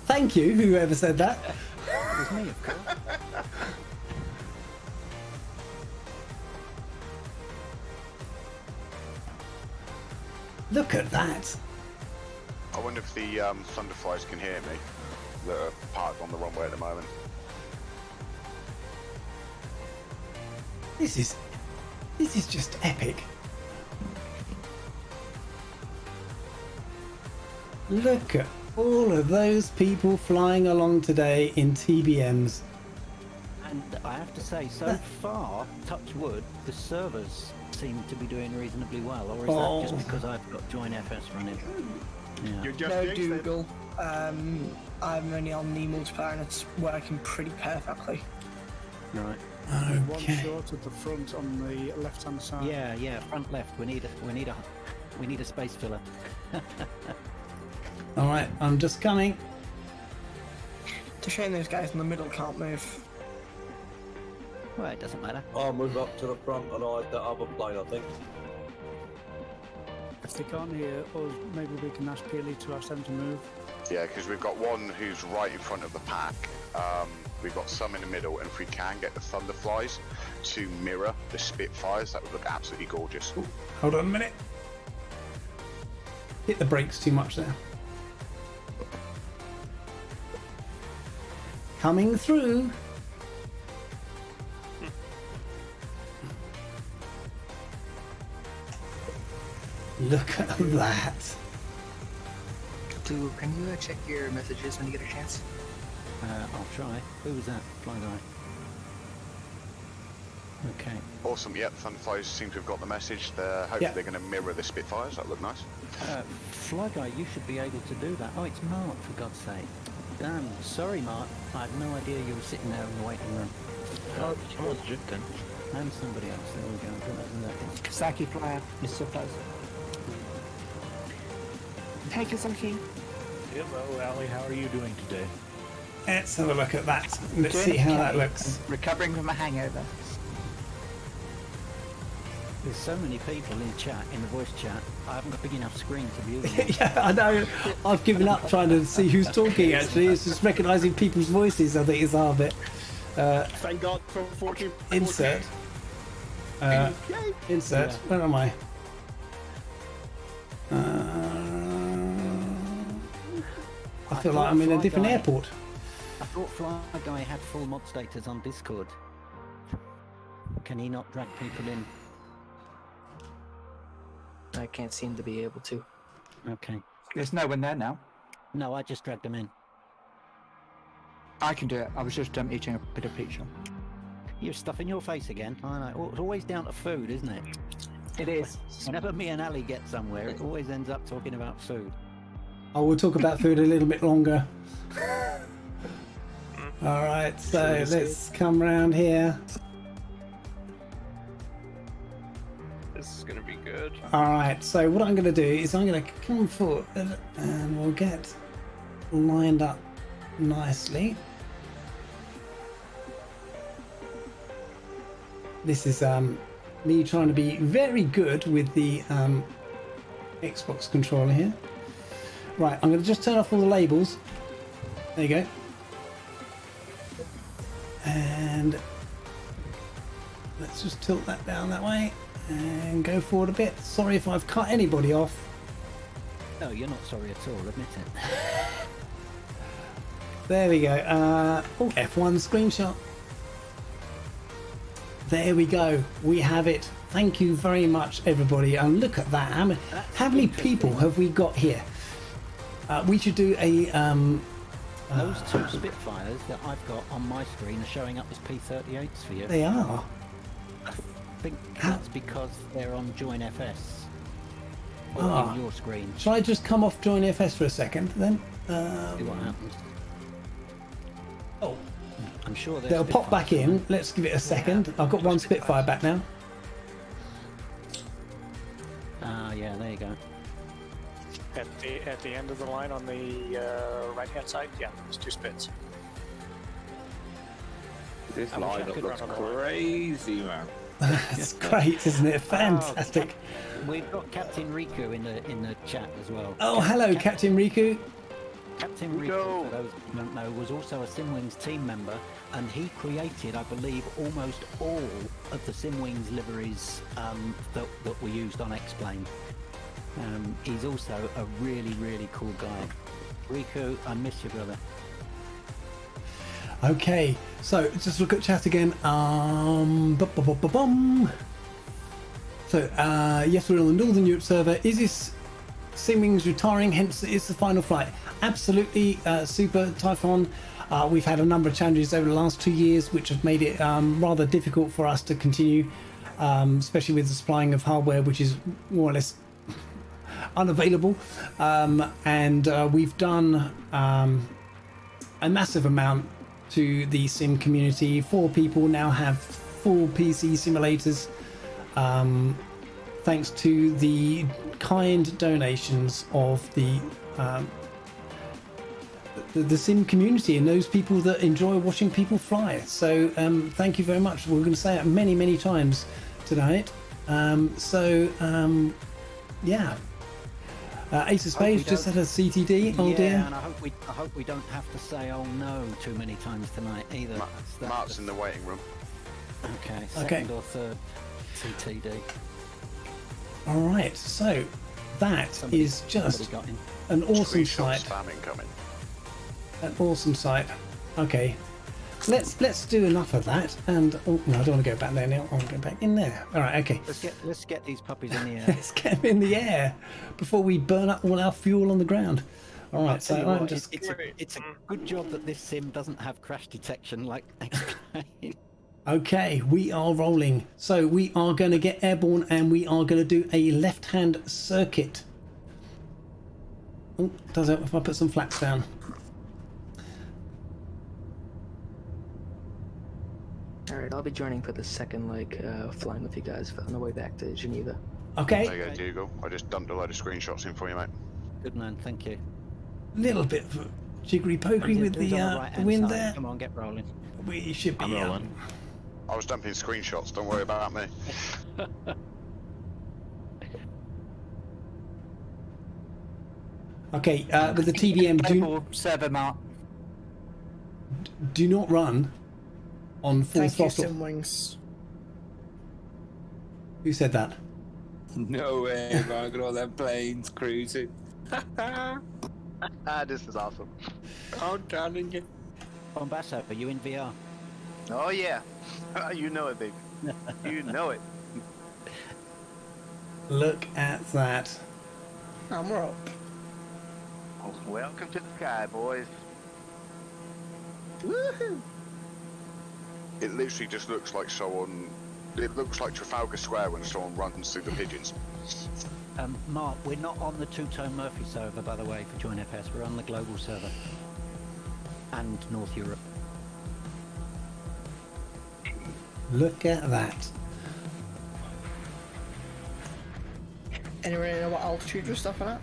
Thank you, whoever said that. It was me, of course. Look at that. I wonder if the Thunderflies can hear me. That are parked on the runway at the moment. This is just epic. Look at all of those people flying along today in TBMs. And I have to say, so far, touch wood, the servers seem to be doing reasonably well. Or is that just because I've got Join FS running? Yeah. You're just No, Dougal. I'm only on the multiplayer and it's working pretty perfectly. Right. One short at the front on the left-hand side. Yeah, front left. We need a space filler. All right, I'm just coming. It's a shame those guys in the middle can't move. Well, it doesn't matter. I'll move up to the front and I'll hit the other plane, I think. If they can't hear us, maybe we can ask Peely to ask them to move. Yeah, because we've got one who's right in front of the pack. We've got some in the middle, and if we can get the Thunderflies to mirror the Spitfires, that would look absolutely gorgeous. Ooh, hold on a minute. Hit the brakes too much there. Coming through. Look at that. Can you check your messages when you get a chance? I'll try. Who was that? Fly guy. Okay. Awesome. Yep, Thunderflies seem to have got the message. Hopefully they're going to mirror the Spitfires. That look nice. Fly guy, you should be able to do that. Oh, it's Mark, for God's sake. Damn. Sorry, Mark. I had no idea you were sitting there in the waiting room. Oh, I was joking. And somebody else. There we go. Kasaki flyer, Mr. Close. Hey, Kasaki. Hello, Ali. How are you doing today? Let's have a look at that. Let's see how that looks. Recovering from a hangover. There's so many people in chat, in the voice chat. I haven't got a big enough screen to view them. Yeah, I know. I've given up trying to see who's talking, actually. It's just recognising people's voices, I think, is our bit. Thank God for 14. Insert. Insert. Yeah. Where am I? I feel like I'm in a different airport. I thought Fly Guy had full mod status on Discord. Can he not drag people in? I can't seem to be able to. Okay. There's no one there now. No, I just dragged them in. I can do it. I was just eating a bit of pizza. You're stuffing your face again. I know. It's always down to food, isn't it? It is. Whenever me and Ali get somewhere, it always ends up talking about food. I will talk about food a little bit longer. All right, so let's come round here. This is gonna be good. All right, so what I'm going to do is I'm going to come forward and we'll get lined up nicely. This is me trying to be very good with the Xbox controller here. Right, I'm going to just turn off all the labels. There you go. And let's just tilt that down that way and go forward a bit. Sorry if I've cut anybody off. No, you're not sorry at all, admit it. There we go. F1 screenshot. There we go. We have it. Thank you very much, everybody. And look at that. How many people have we got here? We should do a... Those two Spitfires that I've got on my screen are showing up as P-38s for you. They are. I think that's because they're on Join FS. Or Ah. on your screen. Shall I just come off Join FS for a second then? See what happens. Oh. I'm sure they'll pop back in. Let's give it a second. I've got one Spitfire back now. Yeah, there you go. At the end of the line on the right hand side, yeah, there's two spits. This lineup looks crazy, man. That's great, isn't it? Fantastic. We've got Captain Riku in the chat as well. Oh, hello, Captain Riku. Captain Riku, for those who don't know, was also a Simwings team member, and he created, I believe, almost all of the Simwings liveries that were used on X-Plane. He's also a really, really cool guy. Riku, I miss you, brother. Okay, so just look at chat again. So, yes, we're on the Northern Europe server. Is this Simwings retiring? Hence, it's the final flight. Absolutely, super Typhon. We've had a number of challenges over the last 2 years, which have made it rather difficult for us to continue, especially with the supplying of hardware, which is more or less unavailable. And we've done a massive amount to the sim community. 4 people now have full PC simulators, thanks to the kind donations of the sim community and those people that enjoy watching people fly. So thank you very much. We're going to say it many, many times tonight. Yeah. Ace of Spades just had a CTD. Oh dear. And I hope we don't have to say "oh no" too many times tonight either. Mark's in the waiting room. Okay. Second or third CTD. All right. So that is just an awesome sight. An awesome sight. Okay. Let's do enough of that. And oh no, I don't want to go back there now. I want to go back in there. All right. Okay. Let's get these puppies in the air. Let's get them in the air before we burn up all our fuel on the ground. All right. So I'm just. It's a good job that this sim doesn't have crash detection like X-Plane. Okay, we are rolling. So we are going to get airborne and we are going to do a left-hand circuit. Oh, does it if I put some flaps down? Alright, I'll be joining for the second flying with you guys on the way back to Geneva. Okay. There you go, Dougal. I just dumped a load of screenshots in for you, mate. Good man, thank you. Little bit of jiggery pokery with the wind there. Come on, get rolling. We should be rolling. I was dumping screenshots, don't worry about me. Okay, with the TBM, server mark. Do not run on full throttle. Simwings. Who said that? No way, man. Got all them planes cruising. This is awesome. I'm telling you. Bombasso, are you in VR? Oh yeah. You know it, baby. You know it. Look at that. I'm up. Welcome to the sky, boys. Woohoo! It literally just looks like someone. It looks like Trafalgar Square when someone runs through the pigeons. Mark, we're not on the two-tone Murphy server, by the way, for Join FS. We're on the global server. And North Europe. Look at that. Anyone know what altitude we're stopping at?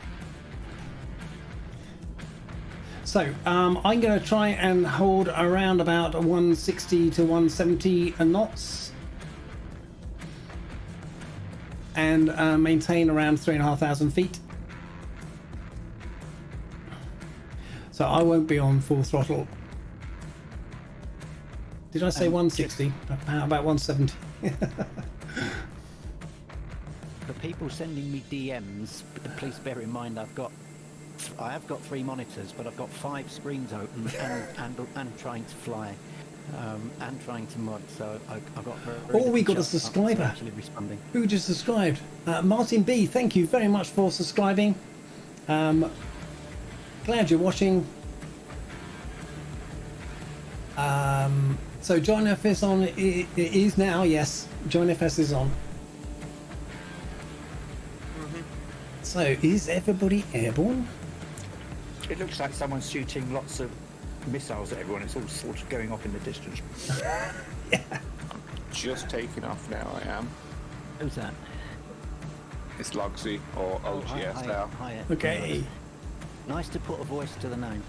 So I'm going to try and hold around about 160 to 170 knots and maintain around 3,500 feet. So I won't be on full throttle. Did I say 160? How about 170? For people sending me DMs, please bear in mind I have got 3 monitors, but I've got 5 screens open and trying to fly, and trying to mod. So I've got. Oh, we got a subscriber. Actually responding. Who just subscribed? Martin B. Thank you very much for subscribing. Glad you're watching. So Join FS on. It is now. Yes, Join FS is on. So is everybody airborne? It looks like someone's shooting lots of missiles at everyone. It's all sort of going off in the distance. I'm just taking off now, I am. Who's that? It's Logsy or OGS now. Hi. Okay. Nice to put a voice to the name.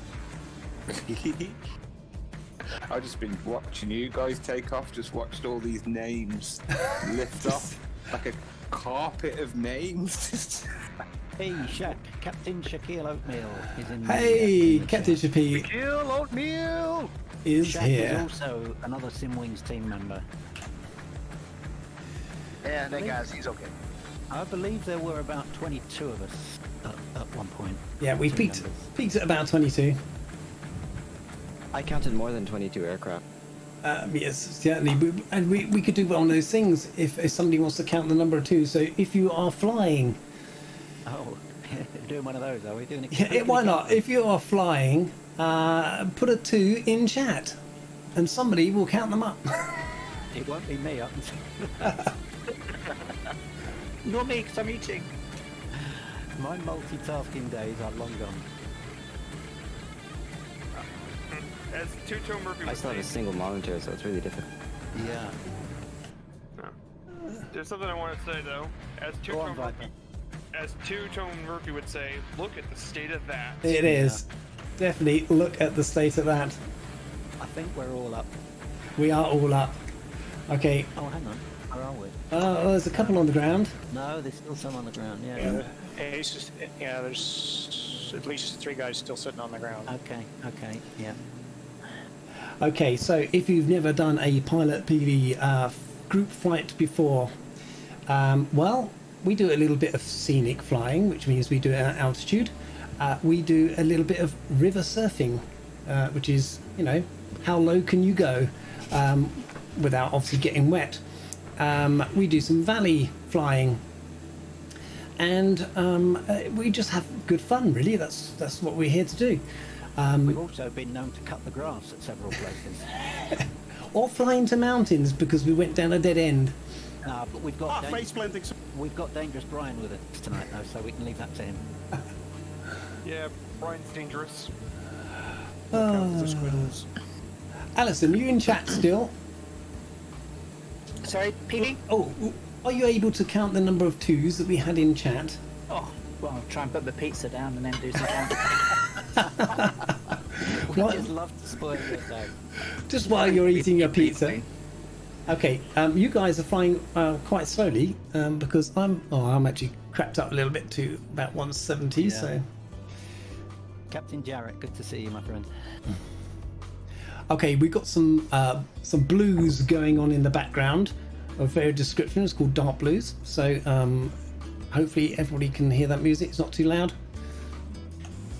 I've just been watching you guys take off, just watched all these names lift off like a carpet of names. Hey, Captain Shaquille Oatmeal is in. Hey, Captain Shaquille Oatmeal is Shaq here. is also another Simwings team member. Yeah, that guy's he's okay. I believe there were about 22 of us at one point. Yeah, we peaked at about 22. I counted more than 22 aircraft. Yes, certainly. And we could do one of those things if somebody wants to count the number of 2. So if you are flying. Oh, doing one of those, are we? Doing it? Yeah, why not? If you are flying, put a 2 in chat and somebody will count them up. It won't be me up until. Not me, because I'm eating. My multitasking days are long gone. As Two-Tone Murphy I would still have a say, single monitor, so it's really difficult. Yeah. there's something I want to say though. As Two-Tone Murphy would say, look at the state of that. It is. Definitely look at the state of that. I think we're all up. We are all up. Okay. Oh, hang on. Where are we? There's a couple on the ground. No, there's still some on the ground, yeah. There's at least 3 guys still sitting on the ground. Okay, yeah. Okay, so if you've never done a pilot PV group flight before, well, we do a little bit of scenic flying, which means we do it at altitude. We do a little bit of river surfing, which is, how low can you go without obviously getting wet. We do some valley flying, and we just have good fun, really. That's what we're here to do. We've also been known to cut the grass at several places. Or fly into mountains because we went down a dead end. But we've got Dangerous Brian with us tonight, though, so we can leave that to him. Yeah, Brian's dangerous. Alison, you in chat still? Sorry, PV? Oh, are you able to count the number of 2s that we had in chat? Oh, well, I'll try and put the pizza down and then do some counting. We just love to spoil it, though. Just while you're eating your pizza. Okay, you guys are flying quite slowly because I'm actually crapped up a little bit to about 170. Yeah. So. Captain Jarrett, good to see you, my friend. Okay, we've got some blues going on in the background of various descriptions called dark blues. So hopefully everybody can hear that music. It's not too loud.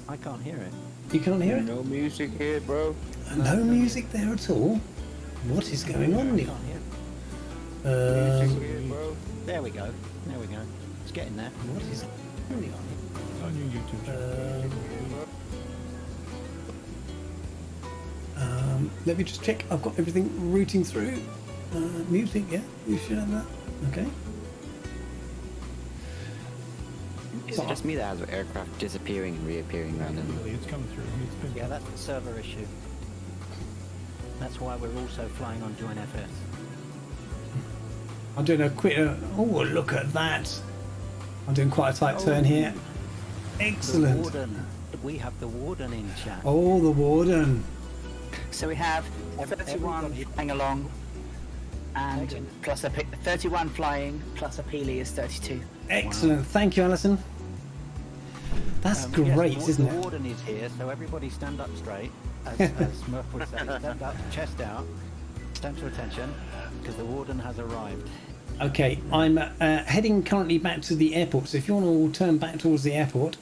I can't hear it. You can't hear it? No music here, bro. No music there at all? What is going on here? There we go. It's getting there. What is going on? On your YouTube channel. Let me just check. I've got everything routing through. Music, yeah, we should have that. Okay. Is it just me that has aircraft disappearing and reappearing randomly? It's come through. Yeah, that's a server issue. That's why we're also flying on Join FS. I'm doing a quick. Oh, look at that! I'm doing quite a tight turn here. Excellent. The warden. We have the warden in chat. Oh, the warden. So we have 31 flying along, and plus a 31 flying plus a Peely is 32. Excellent. Wow. Thank you, Alison. That's great, yes, isn't it? The warden is here, so everybody stand up straight. As Murph would say, stand up, chest out, stand to attention, because the warden has arrived. Okay, I'm heading currently back to the airport, so if you want to all turn back towards the airport,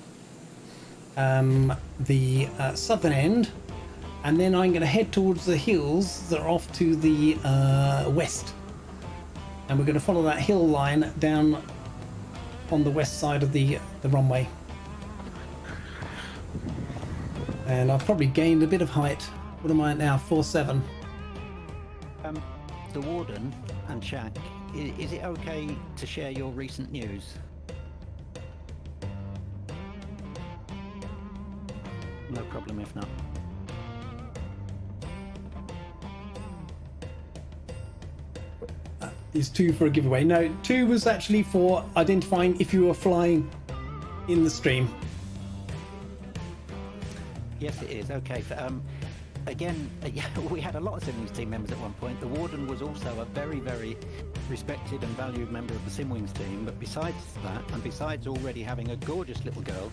the southern end, and then I'm going to head towards the hills that are off to the west. And we're going to follow that hill line down on the west side of the runway. And I've probably gained a bit of height. What am I at now? 4.7. The warden and Shaq, is it okay to share your recent news? No problem if not. Is 2 for a giveaway? No, 2 was actually for identifying if you were flying in the stream. Yes, it is. Okay. Again, we had a lot of Simwings team members at one point. The warden was also a very, very respected and valued member of the Simwings team. But besides that, and besides already having a gorgeous little girl,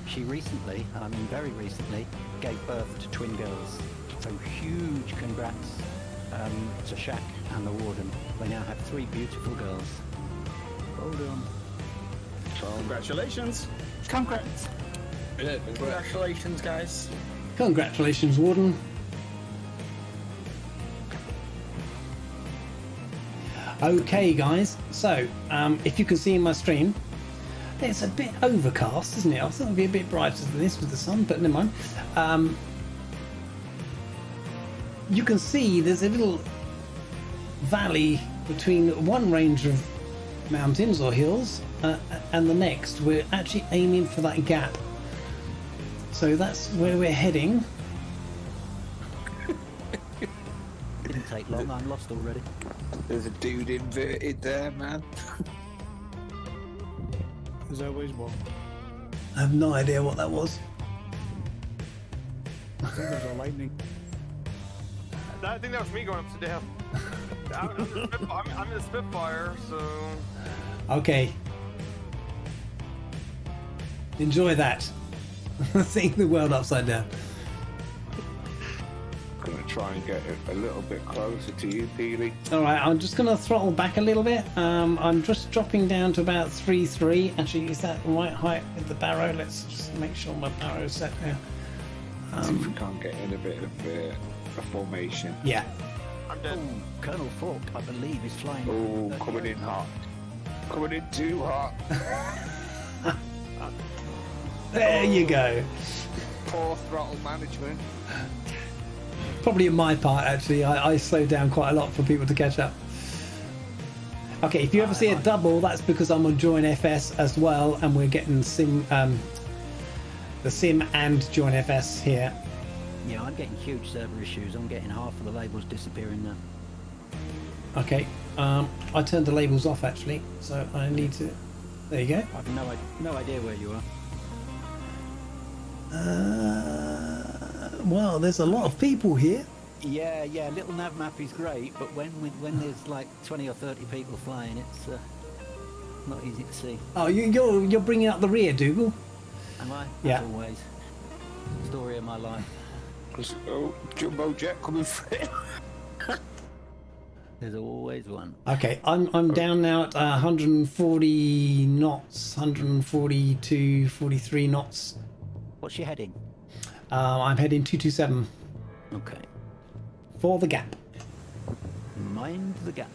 she recently, and I mean very recently, gave birth to twin girls. So huge congrats to Shaq and the warden. They now have 3 beautiful girls. Well done. Congratulations. Congrats. Yeah, Congratulations, guys. Congratulations, warden. Okay, guys. So, if you can see in my stream, it's a bit overcast, isn't it? I thought it'd be a bit brighter than this with the sun, but never mind. You can see there's a little valley between one range of mountains or hills and the next. We're actually aiming for that gap. So that's where we're heading. Didn't take long, I'm lost already. There's a dude inverted there, man. There's always one. I have no idea what that was. I think there's a lightning. I think that was me going upside down. I'm in the Spitfire, so... Okay. Enjoy that. Seeing the world upside down. Gonna try and get a little bit closer to you, Peely. Alright, I'm just gonna throttle back a little bit. I'm just dropping down to about 3.3. Actually, is that the right height with the barrow? Let's just make sure my barrow's set there. See if we can't get in a bit of a formation. Yeah. I'm dead. Ooh, Colonel Falk, I believe, is flying. Oh, coming in hot. Coming in too hot. There you go. Poor throttle management. Probably in my part, actually. I slowed down quite a lot for people to catch up. Okay, if you ever see a double, that's because I'm on Join FS as well, and we're getting the Sim and Join FS here. Yeah, I'm getting huge server issues. I'm getting half of the labels disappearing now. Okay, I turned the labels off actually, so I need to. There you go. I've no idea where you are. Well, there's a lot of people here. Yeah, little nav map is great, but when there's like 20 or 30 people flying, it's not easy to see. Oh, you're bringing up the rear, Dougal? Am I? Yeah. As always. Story of my life. Oh, jumbo jet coming through. There's always one. Okay, I'm down now at 140 knots, 142, 43 knots. What's your heading? I'm heading 227. Okay. For the gap. Mind the gap.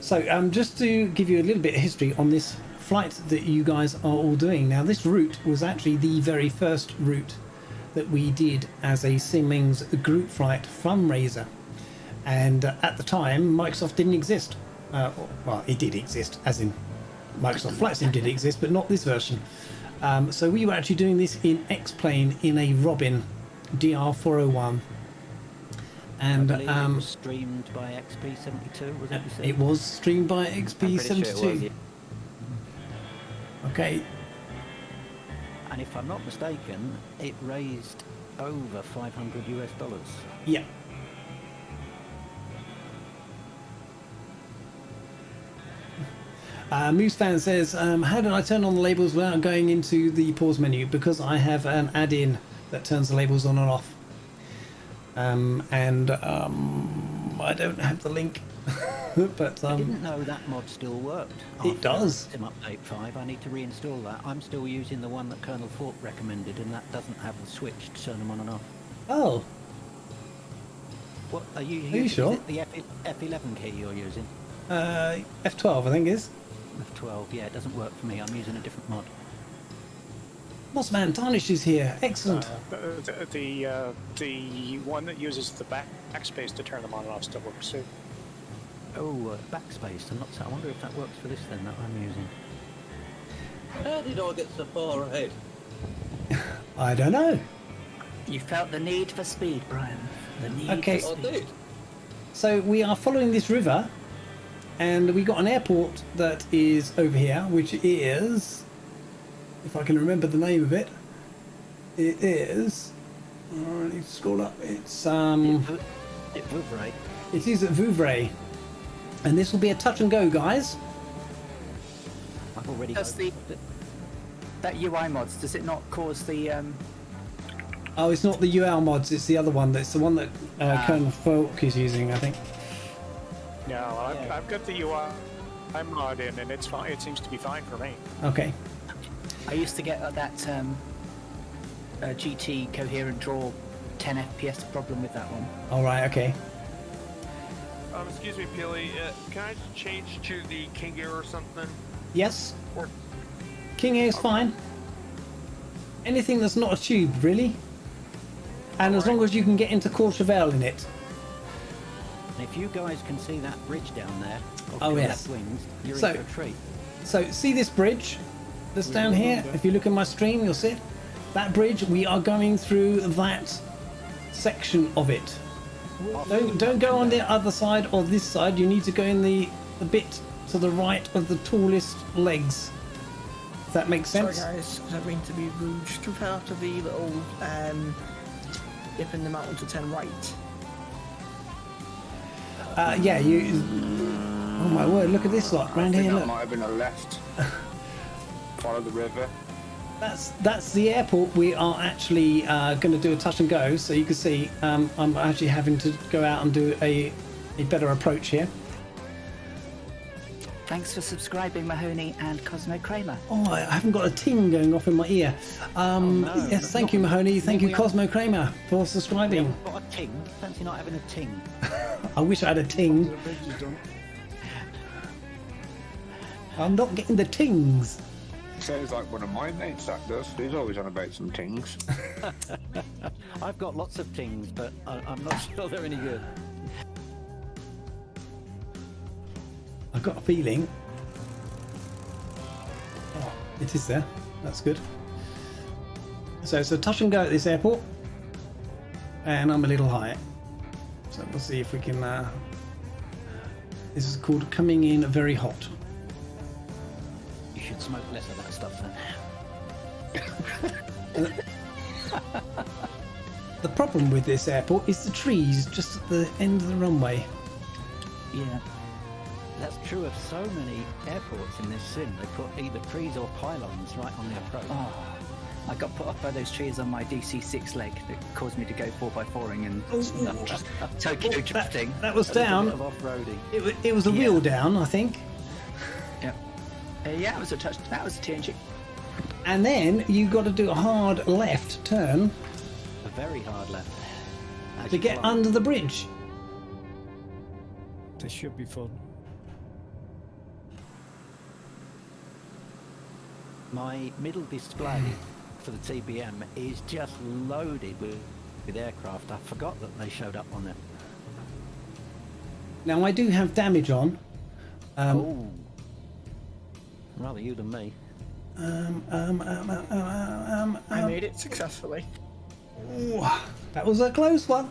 So, just to give you a little bit of history on this flight that you guys are all doing. Now, this route was actually the very first route that we did as a Simwings group flight fundraiser. And at the time, Microsoft didn't exist. Well, it did exist, as in Microsoft Flight Sim did exist, but not this version. So we were actually doing this in X-Plane in a Robin DR401. And I believe it was streamed by XP72, was it? You said? It was streamed by XP72. Sure it was, yeah. Okay. And if I'm not mistaken, it raised over $500 US. Yeah. Moose Fan says, how did I turn on the labels without going into the pause menu? Because I have an add-in that turns the labels on and off. I don't have the link. But I didn't know that mod still worked. It does. Sim Update 5. I need to reinstall that. I'm still using the one that Colonel Fort recommended, and that doesn't have the switch to turn them on and off. Oh. What are you using? Are you sure? Is it the F11 key you're using? F12, I think it is. F12, yeah, it doesn't work for me. I'm using a different mod. Mossman Tarnish is here. Excellent. The one that uses the backspace to turn them on and off still works too. Oh, backspace. I wonder if that works for this then that I'm using. How did I get so far ahead? I don't know. You felt the need for speed, Brian. The need Okay. for speed. I did. So we are following this river, and we got an airport that is over here, which is, if I can remember the name of it, it is. I need to scroll up. It's Vouvray. It is at Vouvray, and this will be a touch and go, guys. I've already. That UI mods, does it not cause the? Oh, it's not the UL mods. It's the other one. That's the one that Colonel Folk is using, I think. No, I've got the UI mod in, and it's fine. It seems to be fine for me. Okay. I used to get that GT coherent draw 10 FPS problem with that one. All right. Okay. Excuse me, Peely. Can I change to the King Air or something? Yes. Or King Air is fine. Anything that's not a tube, really. And as long as you can get into Courchevel in it. If you guys can see that bridge down there, Oh, your yes. left wings, you're So- in for a treat. So see this bridge that's down here? If you look at my stream, you'll see it. That bridge, we are going through that section of it. Don't go on the other side or this side. You need to go in the bit to the right of the tallest legs. If that makes sense. Sorry guys, I don't mean to be rude. Just come out of the little dip in the mountain to turn right. Yeah, you. Oh my word! Look at this lot round I here. think that Look. might have been a left. Follow the river. That's the airport. We are actually going to do a touch and go, so you can see I'm actually having to go out and do a better approach here. Thanks for subscribing, Mahoney and Cosmo Kramer. Oh, I haven't got a ting going off in my ear. Yes, thank you, Mahoney. Thank you, Cosmo Kramer, for subscribing. Got a ting? Fancy not having a ting? I wish I had a ting. I'm not getting the tings. Sounds like one of my mates that does. He's always on about some things. I've got lots of tings, but I'm not sure they're any good. I've got a feeling. Oh, it is there. That's good. So it's a touch and go at this airport, and I'm a little high. So we'll see if we can. This is called coming in very hot. You should smoke less of that stuff then. The problem with this airport is the trees just at the end of the runway. Yeah. That's true of so many airports in this sim. They put either trees or pylons right on the approach. Oh, I got put off by those trees on my DC6 leg that caused me to go 4x4ing and Tokyo drifting. That was down. Off-roading. It was a wheel down, I think. Yeah. Yeah, it was a touch. That was a TNG. And then you got to do a hard left turn. A very hard left. To get under the bridge. This should be fun. My middle display for the TBM is just loaded with aircraft. I forgot that they showed up on it. Now I do have damage on. Oh, rather you than me. I made it successfully. Ooh, that was a close one.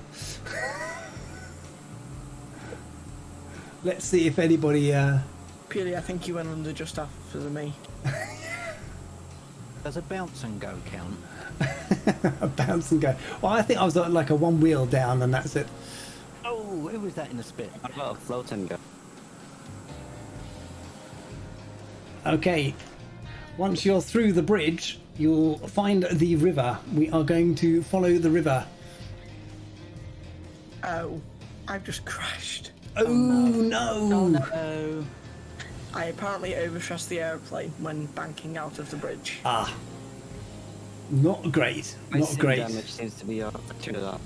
Let's see if anybody. Purely, I think you went under just after me. Does a bounce and go count? A bounce and go. Well, I think I was like a one wheel down, and that's it. Oh, who was that in the spit? What about a float and go? Okay. Once you're through the bridge, you'll find the river. We are going to follow the river. Oh, I've just crashed. Oh no! Oh no! I apparently overstressed the airplane when banking out of the bridge. Ah. Not great. My Not sim great. damage seems to be off. Turn it off.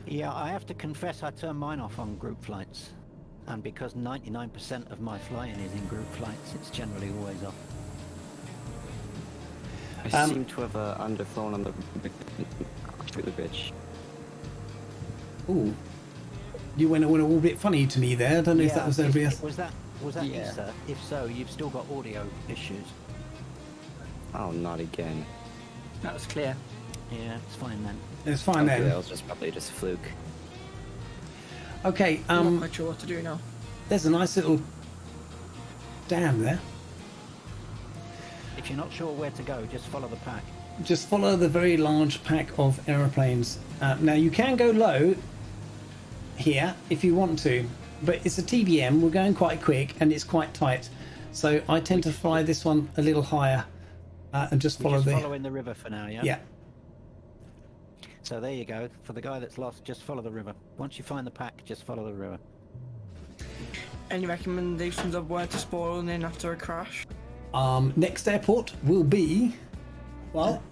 Yeah, I have to confess I turn mine off on group flights. And because 99% of my flying is in group flights, it's generally always off. I seem to have underflown on the bridge. Ooh. You went a little bit funny to me there. I don't know if that was everybody else. Was that you, sir? If so, you've still got audio issues. Oh, not again. That was clear. Yeah, it's fine then. It's fine then. That was just probably just a fluke. Okay, I'm not quite sure what to do now. There's a nice little dam there. If you're not sure where to go, just follow the pack. Just follow the very large pack of aeroplanes. Now you can go low here if you want to, but it's a TBM. We're going quite quick and it's quite tight, so I tend to fly this one a little higher and just follow following the river for now. Yeah. Yeah. So there you go. For the guy that's lost, just follow the river. Once you find the pack, just follow the river. Any recommendations of where to spawn in after a crash? Next airport will be, well,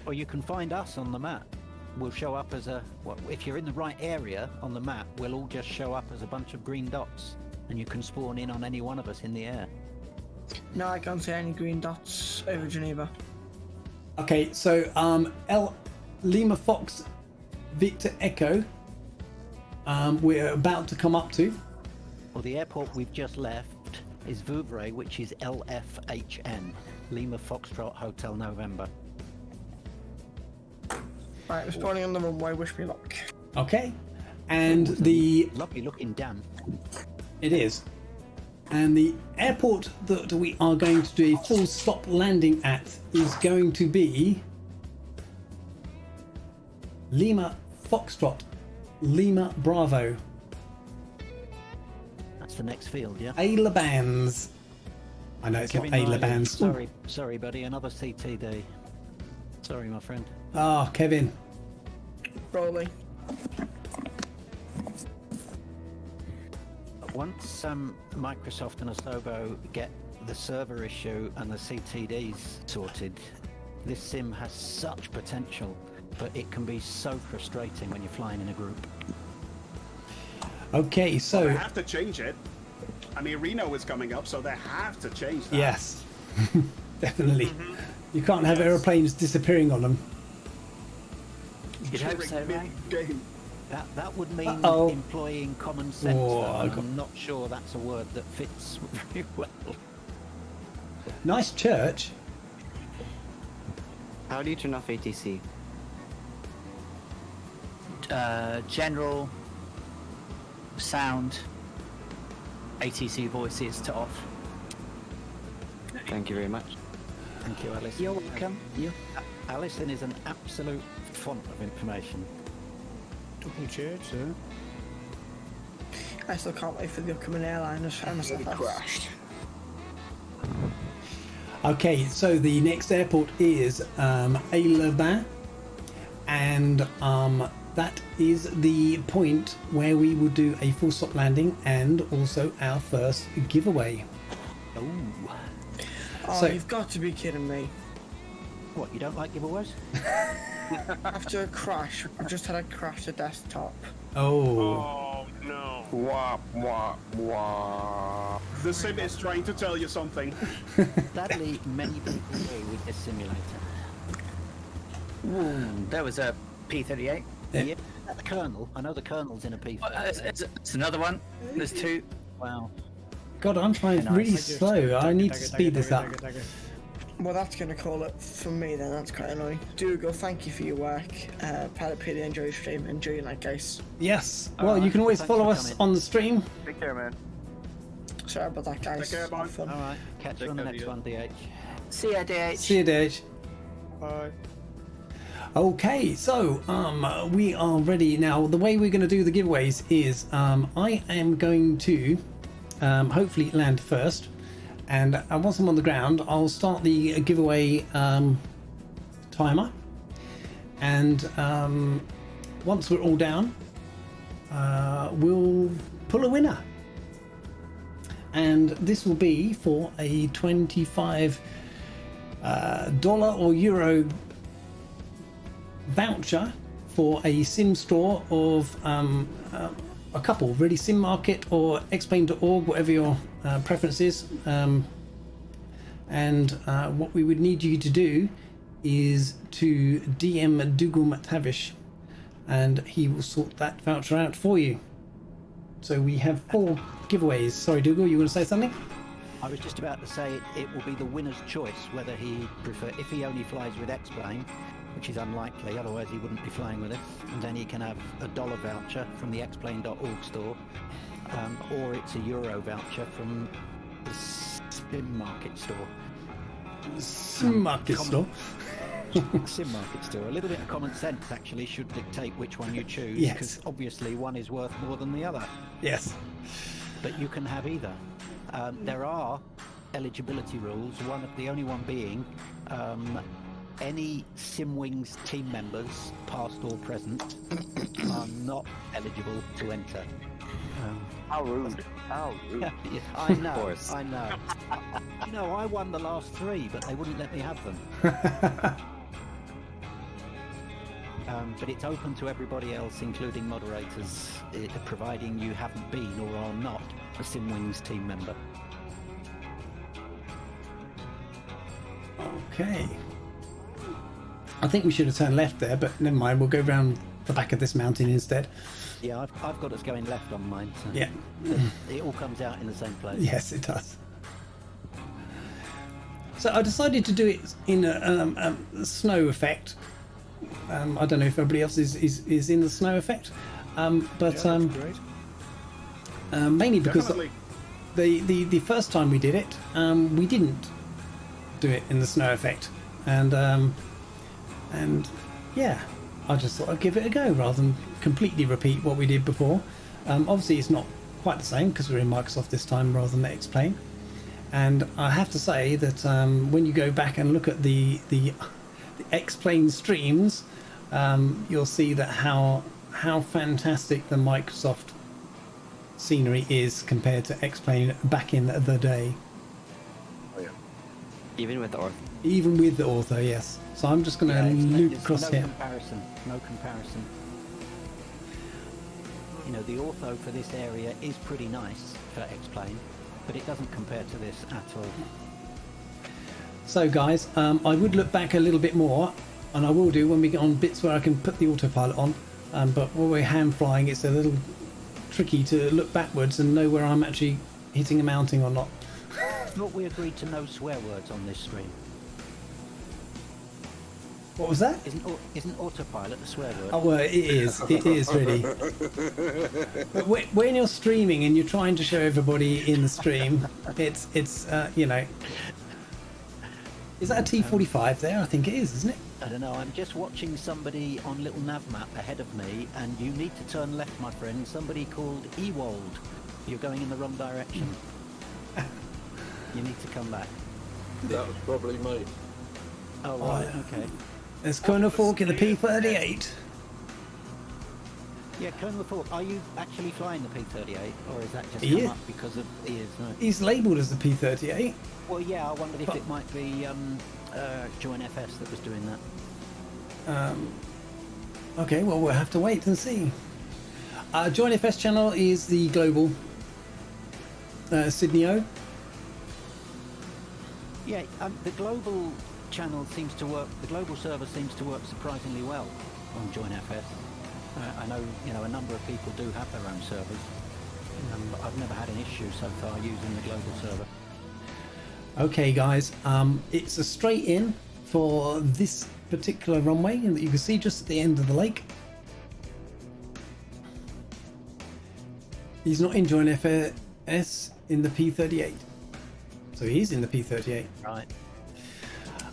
or you can find us on the map. We'll show up as a, if you're in the right area on the map, we'll all just show up as a bunch of green dots, and you can spawn in on any one of us in the air. No, I can't see any green dots over Geneva. Okay, so Lima Fox Victor Echo, we're about to come up to. Well, the airport we've just left is Vouvray, which is LFHM, Lima Foxtrot Hotel November. Right, we're spawning on the runway, wish me luck. Okay, and the... Lovely looking dam. It is. And the airport that we are going to do a full stop landing at is going to be Lima Foxtrot, Lima Bravo. That's the next field, yeah? Aix Les Bains. I know it's Kevin not Aix Les Riley. Bains. Sorry, buddy, another CTD. Sorry, my friend. Ah, Kevin. Rolling. Once Microsoft and Asobo get the server issue and the CTDs sorted, this sim has such potential, but it can be so frustrating when you're flying in a group. Okay, so... Well, they have to change it. I mean, Reno is coming up, so they have to change that. Yes, definitely. You can't have aeroplanes disappearing on them. You'd hope so, right? That would mean employing common sense, though, and I'm not sure that's a word that fits very well. Nice church. How do you turn off ATC? General sound ATC voices to off. Thank you very much. Thank you, Alice. You're welcome. Alison is an absolute font of information. Double church, sir. I still can't wait for the upcoming airliners. I must have crashed. Okay, so the next airport is Aix Les Bains, and that is the point where we will do a full stop landing and also our first giveaway. Oh, So- you've got to be kidding me. What, you don't like giveaways? After a crash, I just had a crash the desktop. Oh. No. Wah, wah, wah. The sim is trying to tell you something. Sadly, many people do with this simulator. Ooh, there was a P38. Yeah. The Colonel. I know the Colonel's in a P38. It's another one. There's two. Wow. God, I'm trying really slow. I need to speed this up. Well, that's going to call it for me then. That's quite annoying. Dougal, thank you for your work. Pretty enjoy your stream. Enjoy your night, guys. Yes. Well, you can always follow us on the stream. Take care, man. Sorry about that, guys. Take care, bye. Have fun. All right. Catch you on the next one, DH. See ya, DH. See you, DH. Bye. Okay, so we are ready now. The way we're going to do the giveaways is I am going to hopefully land first, and once I'm on the ground, I'll start the giveaway timer, and once we're all down, we'll pull a winner, and this will be for a $25 or euro voucher for a sim store of a couple, really, Sim Market or Explain.org, whatever your preference is. And what we would need you to do is to DM Dougal McTavish, and he will sort that voucher out for you. So we have 4 giveaways. Sorry, Dougal, you want to say something? I was just about to say it will be the winner's choice whether he if he only flies with Explain, which is unlikely, otherwise he wouldn't be flying with us, and then he can have a $1 voucher from the Explain.org store, or it's a euro voucher from the Sim Market store. Sim Market store? Sim Market store. A little bit of common sense actually should dictate which one you choose, Yes. because obviously one is worth more than the other. Yes. But you can have either. There are eligibility rules, the only one being any Simwings team members, past or present, are not eligible to enter. How rude. How rude. Yeah, I know, I know. You know, I won the last 3, but they wouldn't let me have them. But it's open to everybody else, including moderators, providing you haven't been or are not a Simwings team member. Okay. I think we should have turned left there, but never mind. We'll go round the back of this mountain instead. Yeah, I've got us going left on mine. So yeah. It all comes out in the same place. Yes, it does. So I decided to do it in a snow effect. I don't know if everybody else is in the snow effect, but mainly because the first time we did it, we didn't do it in the snow effect, and yeah, I just thought I'd give it a go rather than completely repeat what we did before. Obviously, it's not quite the same because we're in Microsoft this time rather than Explain, and I have to say that when you go back and look at the Explain streams, you'll see that how fantastic the Microsoft scenery is compared to Explain back in the day. Oh yeah. Even with the ortho. Even with the ortho, yes. So I'm just going to loop across here. No comparison. You know, the ortho for this area is pretty nice for Explain, but it doesn't compare to this at all. So guys, I would look back a little bit more, and I will do when we get on bits where I can put the autopilot on, but when we're hand flying it's a little tricky to look backwards and know where I'm actually hitting a mounting or not. I thought we agreed to no swear words on this stream. What was that? Isn't autopilot a swear word? Oh well, it is really. But when you're streaming and you're trying to show everybody in the stream, it's you know. Is that a T45 there? I think it is, isn't it? I don't know, I'm just watching somebody on little nav map ahead of me, and you need to turn left, my friend. Somebody called Ewald. You're going in the wrong direction. You need to come back. That was probably me. Oh, right, okay. There's Colonel Falk in the P38. Yeah, Colonel Falk, are you actually flying the P38, or is that just He come is. up because of ears? No. He's labelled as the P38. Well, yeah, I wondered if it might be Join FS that was doing that. Okay, well, we'll have to wait and see. Join FS channel is the global Sydney O. Yeah, the global channel seems to work. The global server seems to work surprisingly well on Join FS. I know, a number of people do have their own servers. I've never had an issue so far using the global server. Okay, guys, it's a straight in for this particular runway that you can see just at the end of the lake. He's not in Join FS in the P38. So he is in the P38. Right.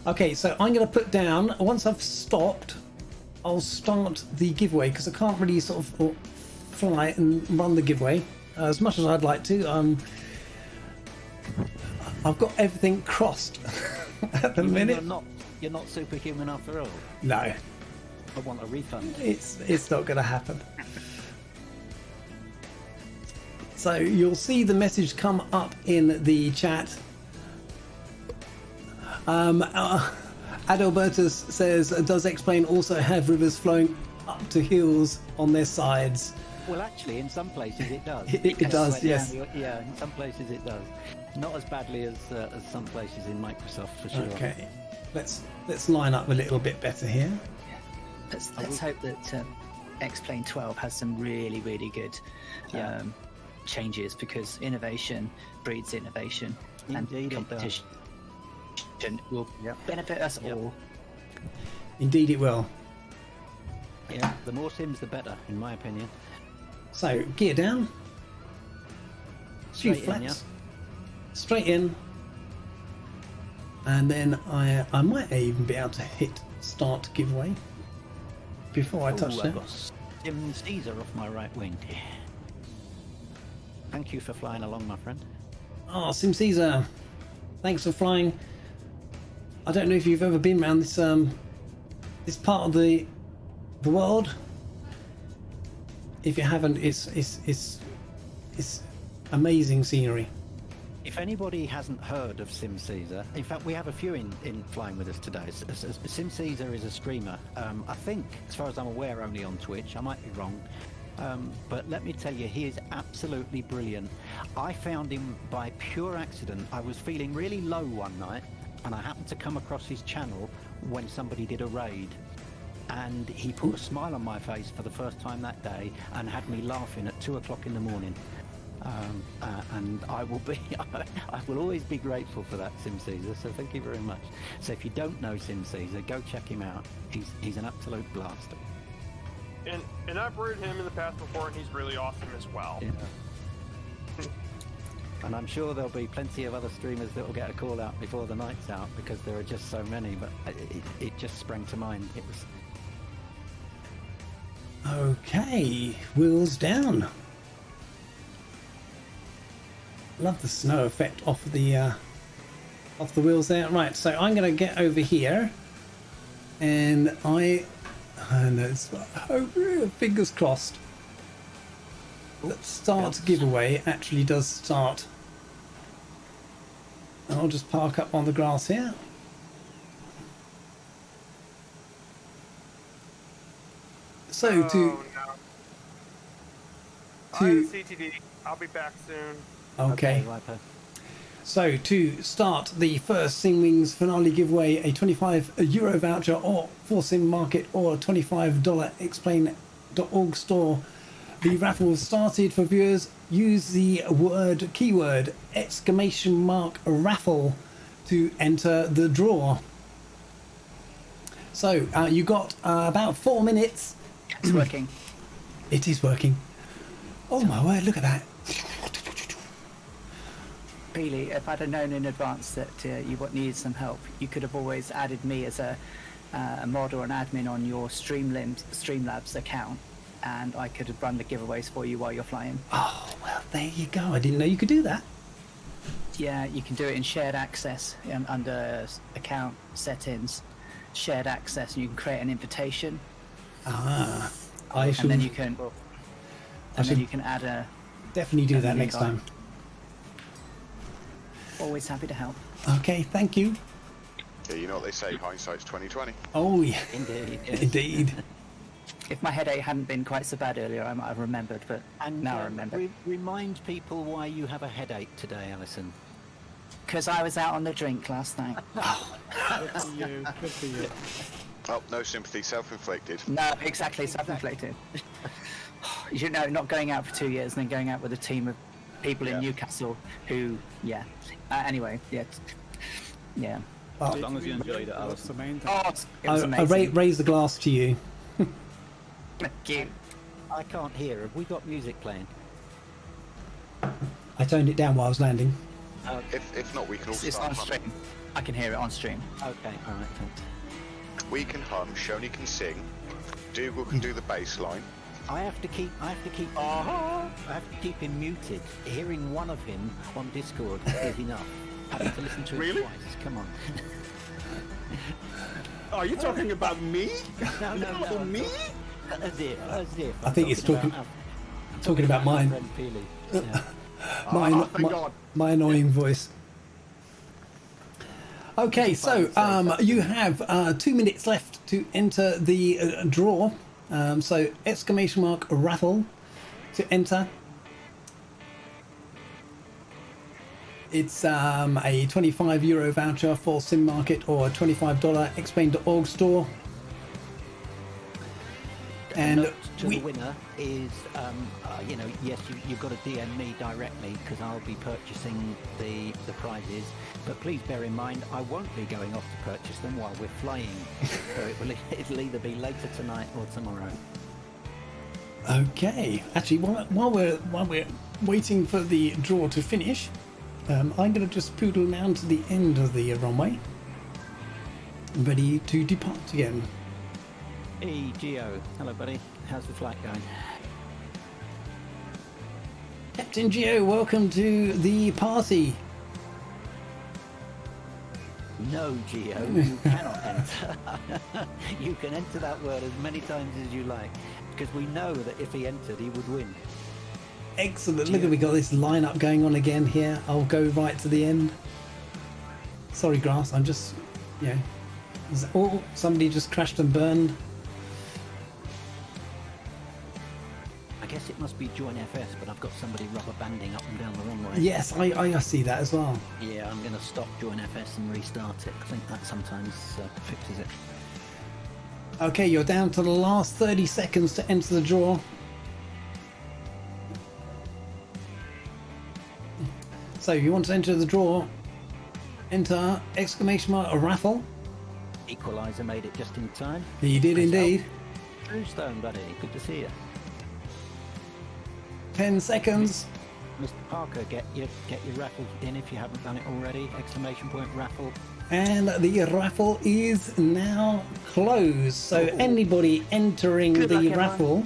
Okay, so I'm going to put down, once I've stopped, I'll start the giveaway because I can't really sort of fly and run the giveaway as much as I'd like to. I've got everything crossed at the minute. You're not superhuman after all? No. I want a refund. It's not going to happen. So you'll see the message come up in the chat. Adalbertus says, does X-Plane also have rivers flowing up to hills on their sides? Well, actually, in some places it does. It does, yes. Yeah, in some places it does. Not as badly as some places in Microsoft, for sure. Okay, let's line up a little bit better here. Let's hope that X-Plane 12 has some really, really good changes, because innovation breeds innovation. Indeed, and competition will benefit us all. Indeed it will. Yeah, the more sims the better, in my opinion. So, gear down. Few Straight in, flaps. Straight in. And then I might even be able to hit start giveaway before I touch down. I've got Sim Caesar off my right wing. Thank you for flying along, my friend. Oh, Sim Caesar, thanks for flying. I don't know if you've ever been around this this part of the world. If you haven't, it's amazing scenery. If anybody hasn't heard of Sim Caesar, in fact, we have a few in flying with us today. Sim Caesar is a streamer. I think, as far as I'm aware, only on Twitch. I might be wrong. But let me tell you, he is absolutely brilliant. I found him by pure accident. I was feeling really low one night, and I happened to come across his channel when somebody did a raid. And he put a smile on my face for the first time that day and had me laughing at 2 o'clock in the morning. And I will always be grateful for that, Sim Caesar, so thank you very much. So if you don't know Sim Caesar, go check him out. He's an absolute blast. And I've rated him in the past before, and he's really awesome as well. Yeah. And I'm sure there'll be plenty of other streamers that will get a call out before the night's out, because there are just so many, but it just sprang to mind. It was... Okay, wheels down. Love the snow effect off the wheels there. Right, so I'm going to get over here, and fingers crossed. That start giveaway actually does start. I'll just park up on the grass here. So I have CTD. I'll be back soon. Okay. So to start the first Simwings finale giveaway, a €25 voucher or for Sim Market or a $25 Explain.org store. The raffle started for viewers. Use the keyword !raffle to enter the draw. So you got about 4 minutes. It's working. It is working. Oh my word, look at that. Really, if I'd have known in advance that you needed some help, you could have always added me as a mod or an admin on your Streamlabs account, and I could have run the giveaways for you while you're flying. Oh, well, there you go. I didn't know you could do that. Yeah, you can do it in shared access under account settings, shared access, and you can create an invitation. Ah, and then you can add a... Definitely do that next time. Always happy to help. Okay, thank you. Yeah, you know what they say, hindsight's 20/20. Oh yeah, indeed. Indeed. If my headache hadn't been quite so bad earlier, I might have remembered, but now I remember. Remind people why you have a headache today, Alison. Because I was out on the drink last night. Good for you. Good for you. Oh, no sympathy, self-inflicted. No, exactly, self-inflicted. You know, not going out for 2 years and then going out with a team of people in Newcastle who, anyway, yeah. As long as you enjoyed it, Alison. That's the main thing. Oh, it was amazing. I raise the glass to you. Thank you. I can't hear. Have we got music playing? I toned it down while I was landing. If not, we can all It's start on humming. stream. I can hear it on stream. Okay, alright, thanks. We can hum, Shoni can sing, Dougal can do the bass line. I have to keep him muted. Hearing one of him on Discord is enough. Having to listen to it Really? twice. Come on. Are you talking about me? No. Me? As if. I think he's talking about mine. Yeah. My annoying voice. Okay, so you have 2 minutes left to enter the draw. So exclamation mark raffle to enter. It's a €25 voucher for Sim Market or a $25 explain.org store. And the winner is, yes, you've got to DM me directly because I'll be purchasing the prizes. But please bear in mind, I won't be going off to purchase them while we're flying. So it'll either be later tonight or tomorrow. Okay, actually, while we're waiting for the draw to finish, I'm going to just poodle down to the end of the runway, ready to depart again. Hey, Gio. Hello, buddy. How's the flight going? Captain Gio, welcome to the party. No, Gio, you cannot enter. You can enter that word as many times as you like, because we know that if he entered, he would win. Excellent. Look at, we got this lineup going on again here. I'll go right to the end. Sorry, Grass. I'm just, somebody just crashed and burned. I guess it must be Join FS, but I've got somebody rubber banding up and down the runway. Yes, I see that as well. Yeah, I'm going to stop Join FS and restart it. I think that sometimes fixes it. Okay, you're down to the last 30 seconds to enter the draw. So if you want to enter the draw, enter exclamation mark raffle. Equalizer made it just in time. You did indeed. True Stone, buddy. Good to see you. 10 seconds. Mr. Parker, get your raffle in if you haven't done it already. Exclamation point raffle. And the raffle is now closed. So anybody entering the raffle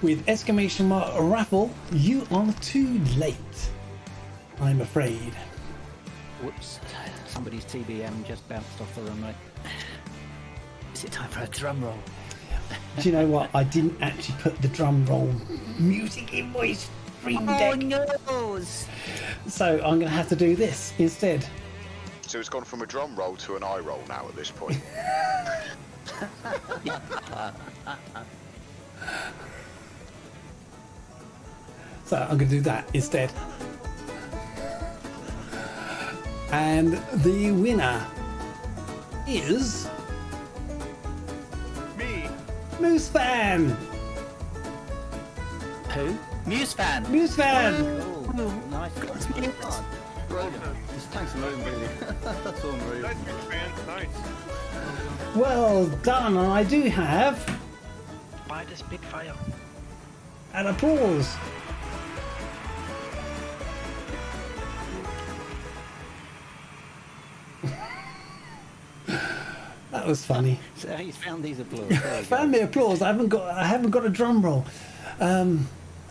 with exclamation mark raffle, you are too late, I'm afraid. Whoops. Somebody's TBM just bounced off the runway. Is it time for a drum roll? Do you know what? I didn't actually put the drum roll music in my stream deck. Oh no! So I'm going to have to do this instead. So it's gone from a drum roll to an eye roll now at this point. So I'm going to do that instead. And the winner is Me. Moose Fan. Who? Muse Fan. Muse Fan. Oh, nice. Brilliant. Just thanks a million, really. That's all, Maria. Nice, man. Nice. Well done. And I do have Buy the Spitfire. an applause. That was funny. So he's found these applause. Found me applause. I haven't got a drum roll.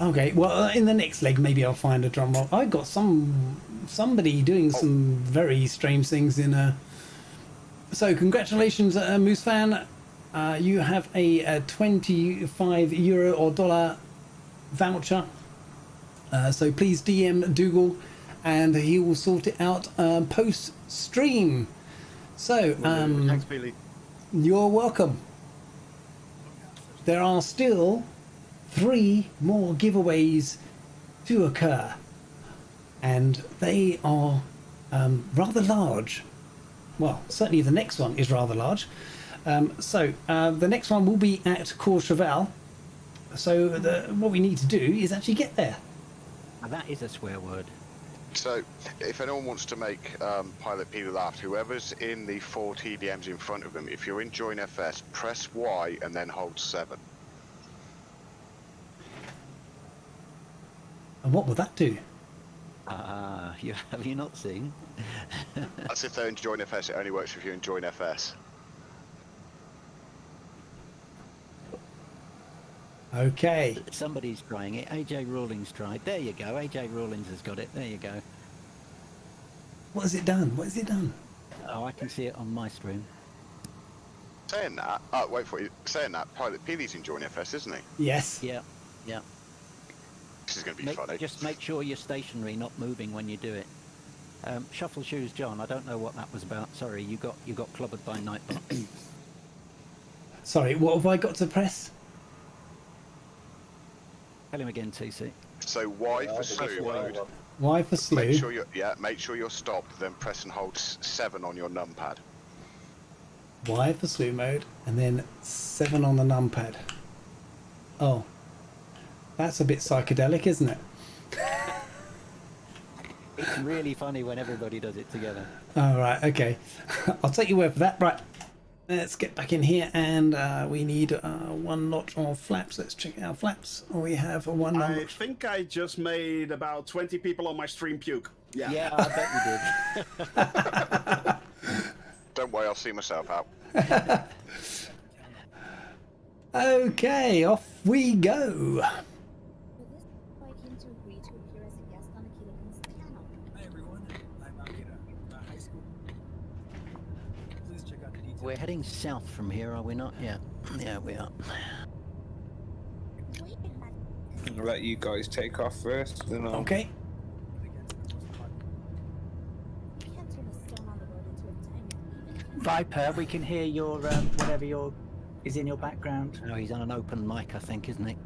Okay, well, in the next leg maybe I'll find a drum roll. I got somebody doing some very strange things in So congratulations, Moose Fan. You have a €25 or dollar voucher. So please DM Dougal and he will sort it out post stream. So Thanks, Billy. you're welcome. there are still 3 more giveaways to occur, and they are rather large. Well, certainly the next one is rather large. So the next one will be at Courchevel. So what we need to do is actually get there. Now that is a swear word. So, if anyone wants to make Pilot Peter laugh, whoever's in the 4 TBMs in front of them, if you're in Join FS, press Y and then hold 7. And what will that do? Have you not seen? That's if they're in Join FS. It only works if you're in Join FS. Okay. Somebody's trying it. AJ Rawlings tried. There you go. AJ Rawlings has got it. There you go. What has it done? What has it done? Oh, I can see it on my screen. Saying that, wait for it. Saying that, Pilot Peely's in Join FS, isn't he? Yes. Yeah. Yeah. This is going to be funny. Just make sure you're stationary, not moving when you do it. Shuffle shoes, John. I don't know what that was about. Sorry, you got clobbered by Nightbot. Sorry, what have I got to press? Tell him again, TC. So Y for slew mode. Y for slew. Make sure you're stopped. Then press and hold 7 on your numpad. Y for slew mode, and then 7 on the numpad. Oh, that's a bit psychedelic, isn't it? It's really funny when everybody does it together. All right, okay. I'll take your word for that. Right, let's get back in here, and we need 1 notch of flaps. Let's check our flaps. We have a 1 notch. I think I just made about 20 people on my stream puke. Yeah, I bet you did. Don't worry, I'll see myself out. Okay, off we go. We're heading south from here, are we not? Yeah. Yeah, we are. I'll let you guys take off first, then I'll... Okay. Viper, we can hear your whatever is in your background. Oh, he's on an open mic, I think, isn't he?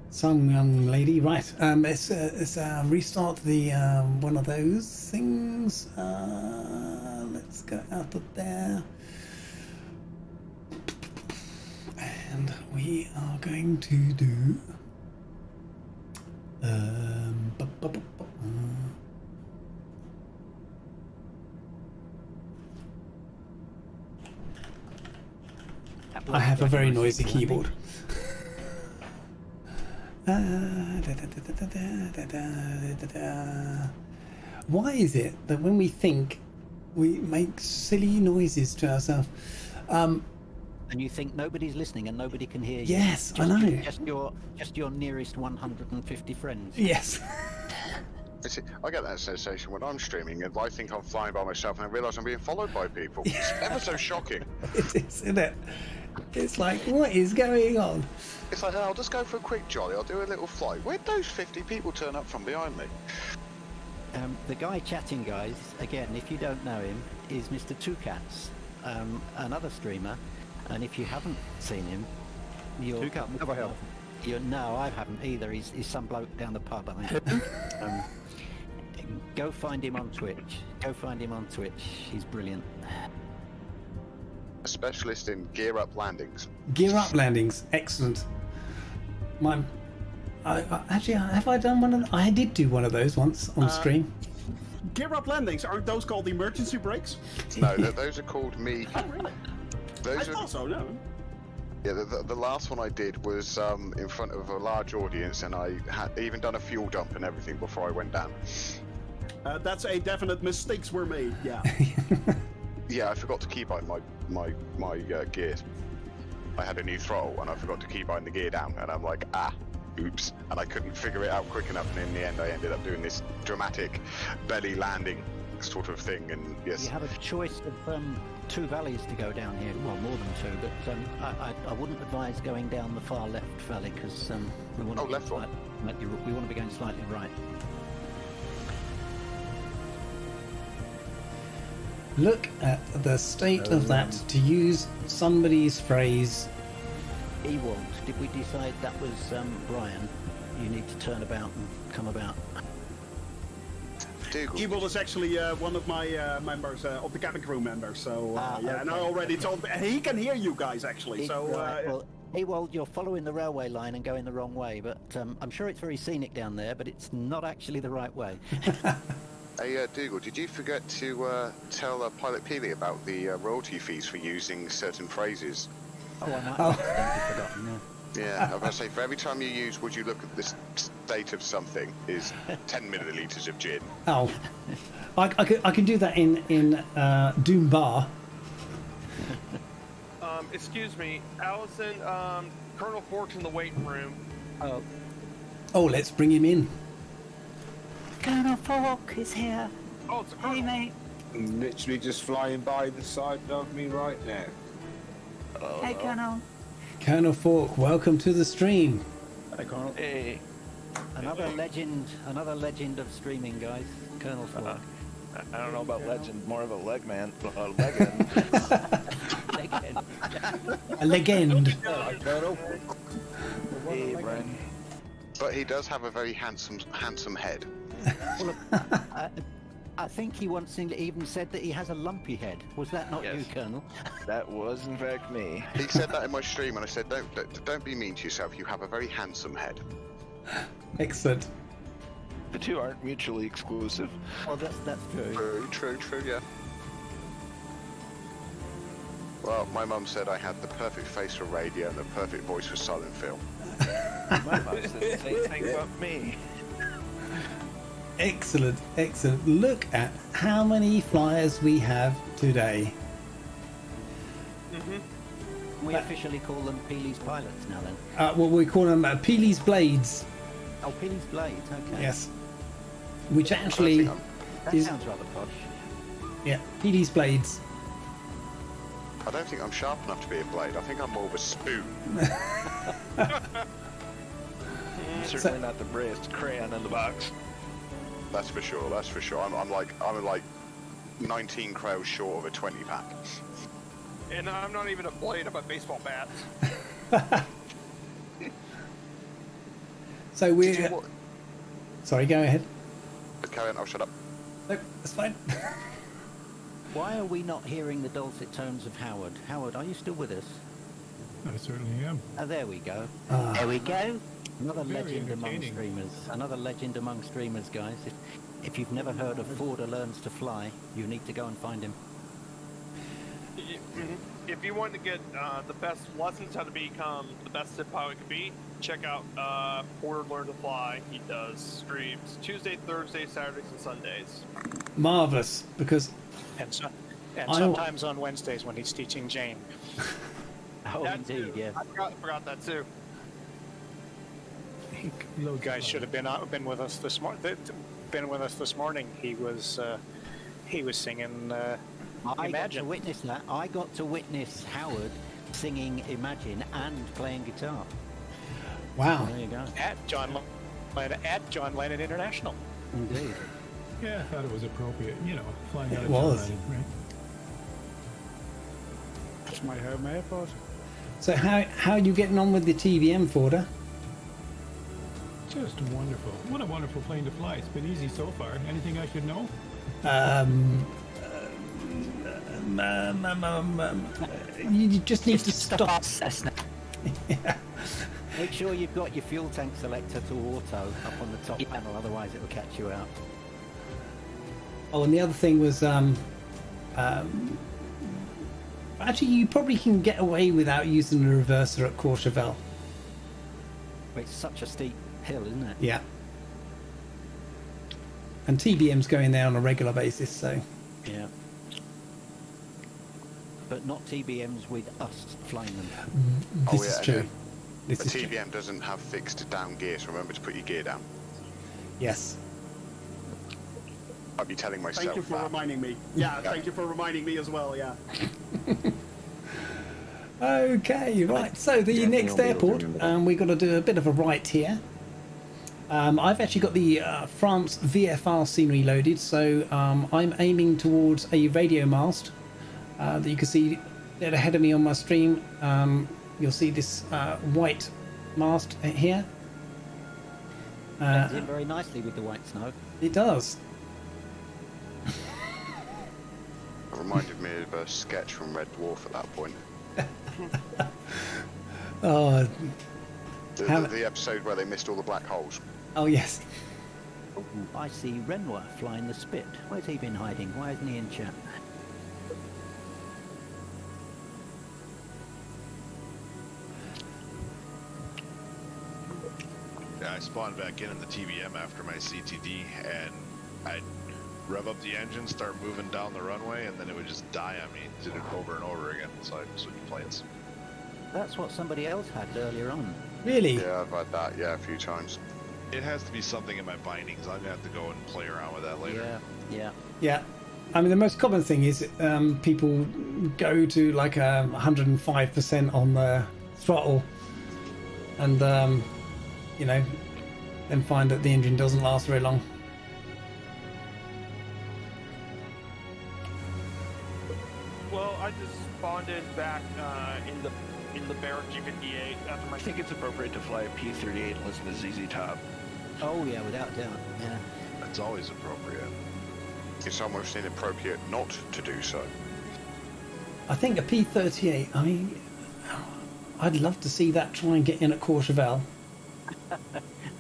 Some young lady, right? Let's restart the one of those things. Let's go out of there, and we are going to do. I have a very noisy keyboard. Why is it that when we think, we make silly noises to ourselves? And you think nobody's listening and nobody can hear you. Yes, I know. Just your nearest 150 friends. Yes. I get that sensation when I'm streaming, and I think I'm flying by myself, and I realise I'm being followed by people. It's ever so shocking. It is, isn't it? It's like, what is going on? It's like, I'll just go for a quick jolly, I'll do a little flight. Where'd those 50 people turn up from behind me? The guy chatting, guys, again, if you don't know him, is Mr. Two Cats, another streamer, and if you haven't seen him, you're... Two Cats, never have. No, I haven't either. He's some bloke down the pub, I think. Go find him on Twitch. Go find him on Twitch. He's brilliant. A specialist in gear up landings. Gear up landings, excellent. Actually, have I done one of? I did do one of those once on stream. Gear up landings, aren't those called emergency brakes? No, those are called me. Oh, really? I thought so, no. Yeah, the last one I did was in front of a large audience, and I had even done a fuel dump and everything before I went down. That's a definite mistakes were made, yeah. Yeah, I forgot to keybind my gears. I had a new throttle, and I forgot to keybind the gear down, and I'm like, oops, and I couldn't figure it out quick enough, and in the end I ended up doing this dramatic belly landing sort of thing, and yes. You have a choice of 2 valleys to go down here, well, more than 2, but I wouldn't advise going down the far left valley, because we want to we want to be going slightly right. Look at the state of that, to use somebody's phrase. Ewald, did we decide that was Brian? You need to turn about and come about. Ewald is actually one of my members of the cabin crew members. So yeah, and I already told he can hear you guys actually. So well, Ewald, you're following the railway line and going the wrong way, but I'm sure it's very scenic down there, but it's not actually the right way. Hey, Dougal, did you forget to tell Pilot Peely about the royalty fees for using certain phrases? Oh, I might have accidentally forgotten, Yeah, I was going to say, for every time you use "would you look at the state of something" is 10 millilitres of gin. Oh, I can do that in Doom Bar. Excuse me, Allison, Colonel Fork's in the waiting room. Oh, let's bring him in. Colonel Fork is here. Oh, it's a Colonel. Hey, mate. I'm literally just flying by the side of me right now. Hey, Colonel. Colonel Fork, welcome to the stream. Hi, Colonel. Hey. Another legend of streaming, guys. Colonel Fork. I don't know about legend, more of a leg man. Legend. A legend. Hey, Brian. But he does have a very handsome head. Well, look, I think he once even said that he has a lumpy head. Was that not you, Colonel? That was in fact me. He said that in my stream, and I said, "Don't be mean to yourself. You have a very handsome head." Excellent. The two aren't mutually exclusive. Oh, that's true. True, yeah. Well, my mum said I had the perfect face for radio and the perfect voice for silent film. My mum said the same thing about me. Excellent, excellent. Look at how many flyers we have today. We officially call them Peely's pilots now then? Well, we call them Peely's Blades. Oh, Peely's Blades, okay. Yes. Which actually That is... sounds rather posh. Yeah, Peely's Blades. I don't think I'm sharp enough to be a blade. I think I'm more of a spoon. Certainly not the brightest crayon in the box. That's for sure. That's for sure. I'm like 19 crows short of a 20 pack. And I'm not even a blade. I'm a baseball bat. So we're... Sorry, go ahead. Carry on, I'll shut up. No, that's fine. Why are we not hearing the dulcet tones of Howard? Howard, are you still with us? I certainly am. Oh, there we go. Ah. There we go. Another Very legend among entertaining. streamers. Another legend among streamers, guys. If you've never heard of Forder Learns to Fly, you need to go and find him. If you want to get the best lessons how to become the best sim pilot could be, check out Porter Learn to Fly. He does streams Tuesday, Thursday, Saturdays, and Sundays. Marvellous, because... And sometimes on Wednesdays when he's teaching Jane. Oh, That indeed, too. yeah. I forgot that too. You guys should have been with us this morning. He was singing I got Imagine. to witness that. I got to witness Howard singing Imagine and playing guitar. Wow. There you go. At John Lennon International. Indeed. Yeah, I thought it was appropriate, flying out It of was. John Lennon, right? That's my home airport. So how are you getting on with the TBM, Forder? Just wonderful. What a wonderful plane to fly. It's been easy so far. Anything I should know? You just need to stop. Yeah. Make sure you've got your fuel tank selector to auto up on the top panel, otherwise it will catch you out. Oh, and the other thing was, actually, you probably can get away without using the reverser at Courchevel. It's such a steep hill, isn't it? Yeah. And TBM's going there on a regular basis, so... Yeah. But not TBMs with us flying them. This is true. A TBM doesn't have fixed down gear, so remember to put your gear down. Yes. I'll be telling myself Thank you for reminding me. Yeah, thank you for reminding me as well, yeah. Okay, right. So the next airport, we've got to do a bit of a right here. I've actually got the France VFR scenery loaded, so I'm aiming towards a radio mast that you can see dead ahead of me on my stream. You'll see this white mast here. Blends in very nicely with the white snow. It does. It reminded me of a sketch from Red Dwarf at that point. Oh, the episode where they missed all the black holes. Oh yes. Ooh, I see Renoir flying the Spit. Where's he been hiding? Why isn't he in chat? Yeah, I spawned back in the TBM after my CTD, and I'd rev up the engine, start moving down the runway, and then it would just die on me. Did it over and over again, so I switched planes. That's what somebody else had earlier on. Really? Yeah, I've had that, a few times. It has to be something in my bindings. I'm gonna have to go and play around with that later. Yeah. I mean, the most common thing is people go to like 105% on the throttle, and you know, then find that the engine doesn't last very long. Well, I just spawned back in the Barrack G58 after my. I think it's appropriate to fly a P-38 and listen to ZZ Top. Oh yeah, without a doubt. Yeah. That's always appropriate. It's almost inappropriate not to do so. I think a P-38. I mean, I'd love to see that try and get in at Courchevel.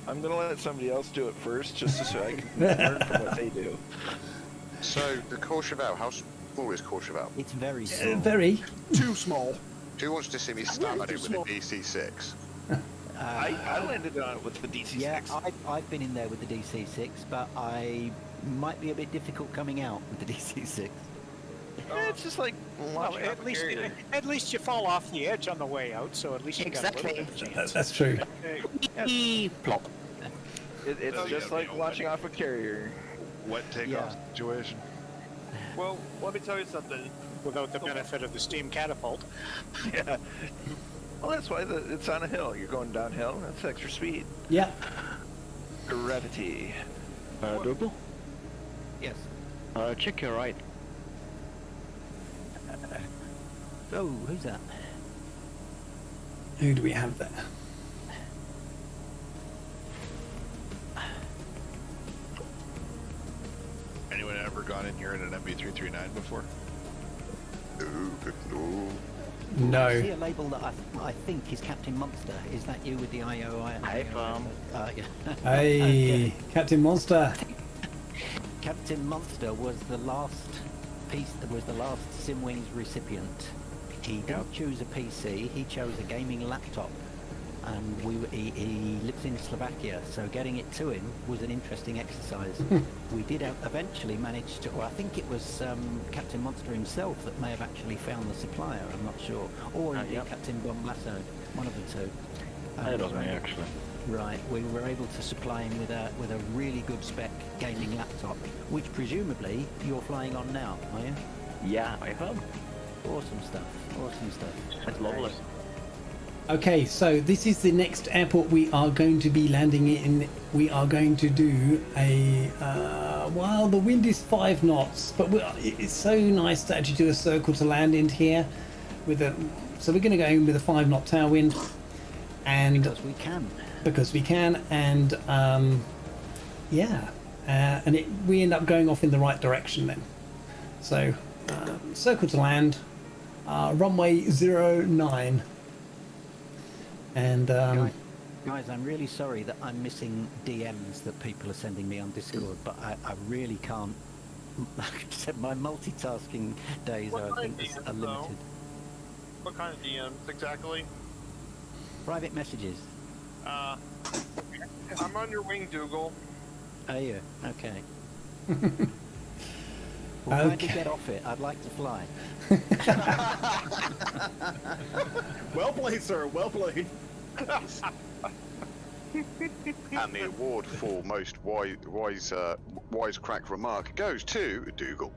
I'm gonna let somebody else do it first, just so I can learn from what they do. So the Courchevel, how small is Courchevel? It's very small. Very. Too small. Who wants to see me stand on it with a DC-6? I landed on it with the DC-6. Yeah, I've been in there with the DC-6, but I might be a bit difficult coming out with the DC-6. It's just like launching off a carrier. At least you fall off the edge on the way out, so at least you got a little bit of a chance. That's true. Plop. It's just like launching off a carrier. Wet takeoff situation. Well, let me tell you something. Without the benefit of the steam catapult. Yeah. Well, that's why it's on a hill. You're going downhill. That's extra speed. Yeah. Gravity. Double? Yes. Check your right. Oh, who's that? Who do we have there? Anyone ever gone in here in an MB339 before? No. I see a label that I think is Captain Monster. Is that you with the IOI? Hi, Farm. Yeah. Hey, Okay. Captain Monster. Captain Monster was the last Simwings recipient. He didn't choose a PC, he chose a gaming laptop, and he lives in Slovakia, so getting it to him was an interesting exercise. We did eventually manage to, well, I think it was Captain Monster himself that may have actually found the supplier, I'm not sure, or indeed Captain Bon Lasso, one of the two. That was me, actually. Right, we were able to supply him with a really good spec gaming laptop, which presumably you're flying on now, are you? Yeah, I am. Awesome stuff. Awesome stuff. That's lovely. Okay, so this is the next airport we are going to be landing in. We are going to do a well, the wind is 5 knots, but it's so nice to actually do a circle to land in here with a. So we're going to go in with a 5 knot tail wind, and because we can, and yeah, and we end up going off in the right direction then. So circle to land, runway 09. And guys, I'm really sorry that I'm missing DMs that people are sending me on Discord, but I really can't. My multitasking days are limited. What kind of DMs exactly? Private messages. I'm on your wing, Dougal. Are you? Okay. Well, why do you get off it? I'd like to fly. Well played, sir. Well played. And the award for most wisecrack remark goes to Dougal.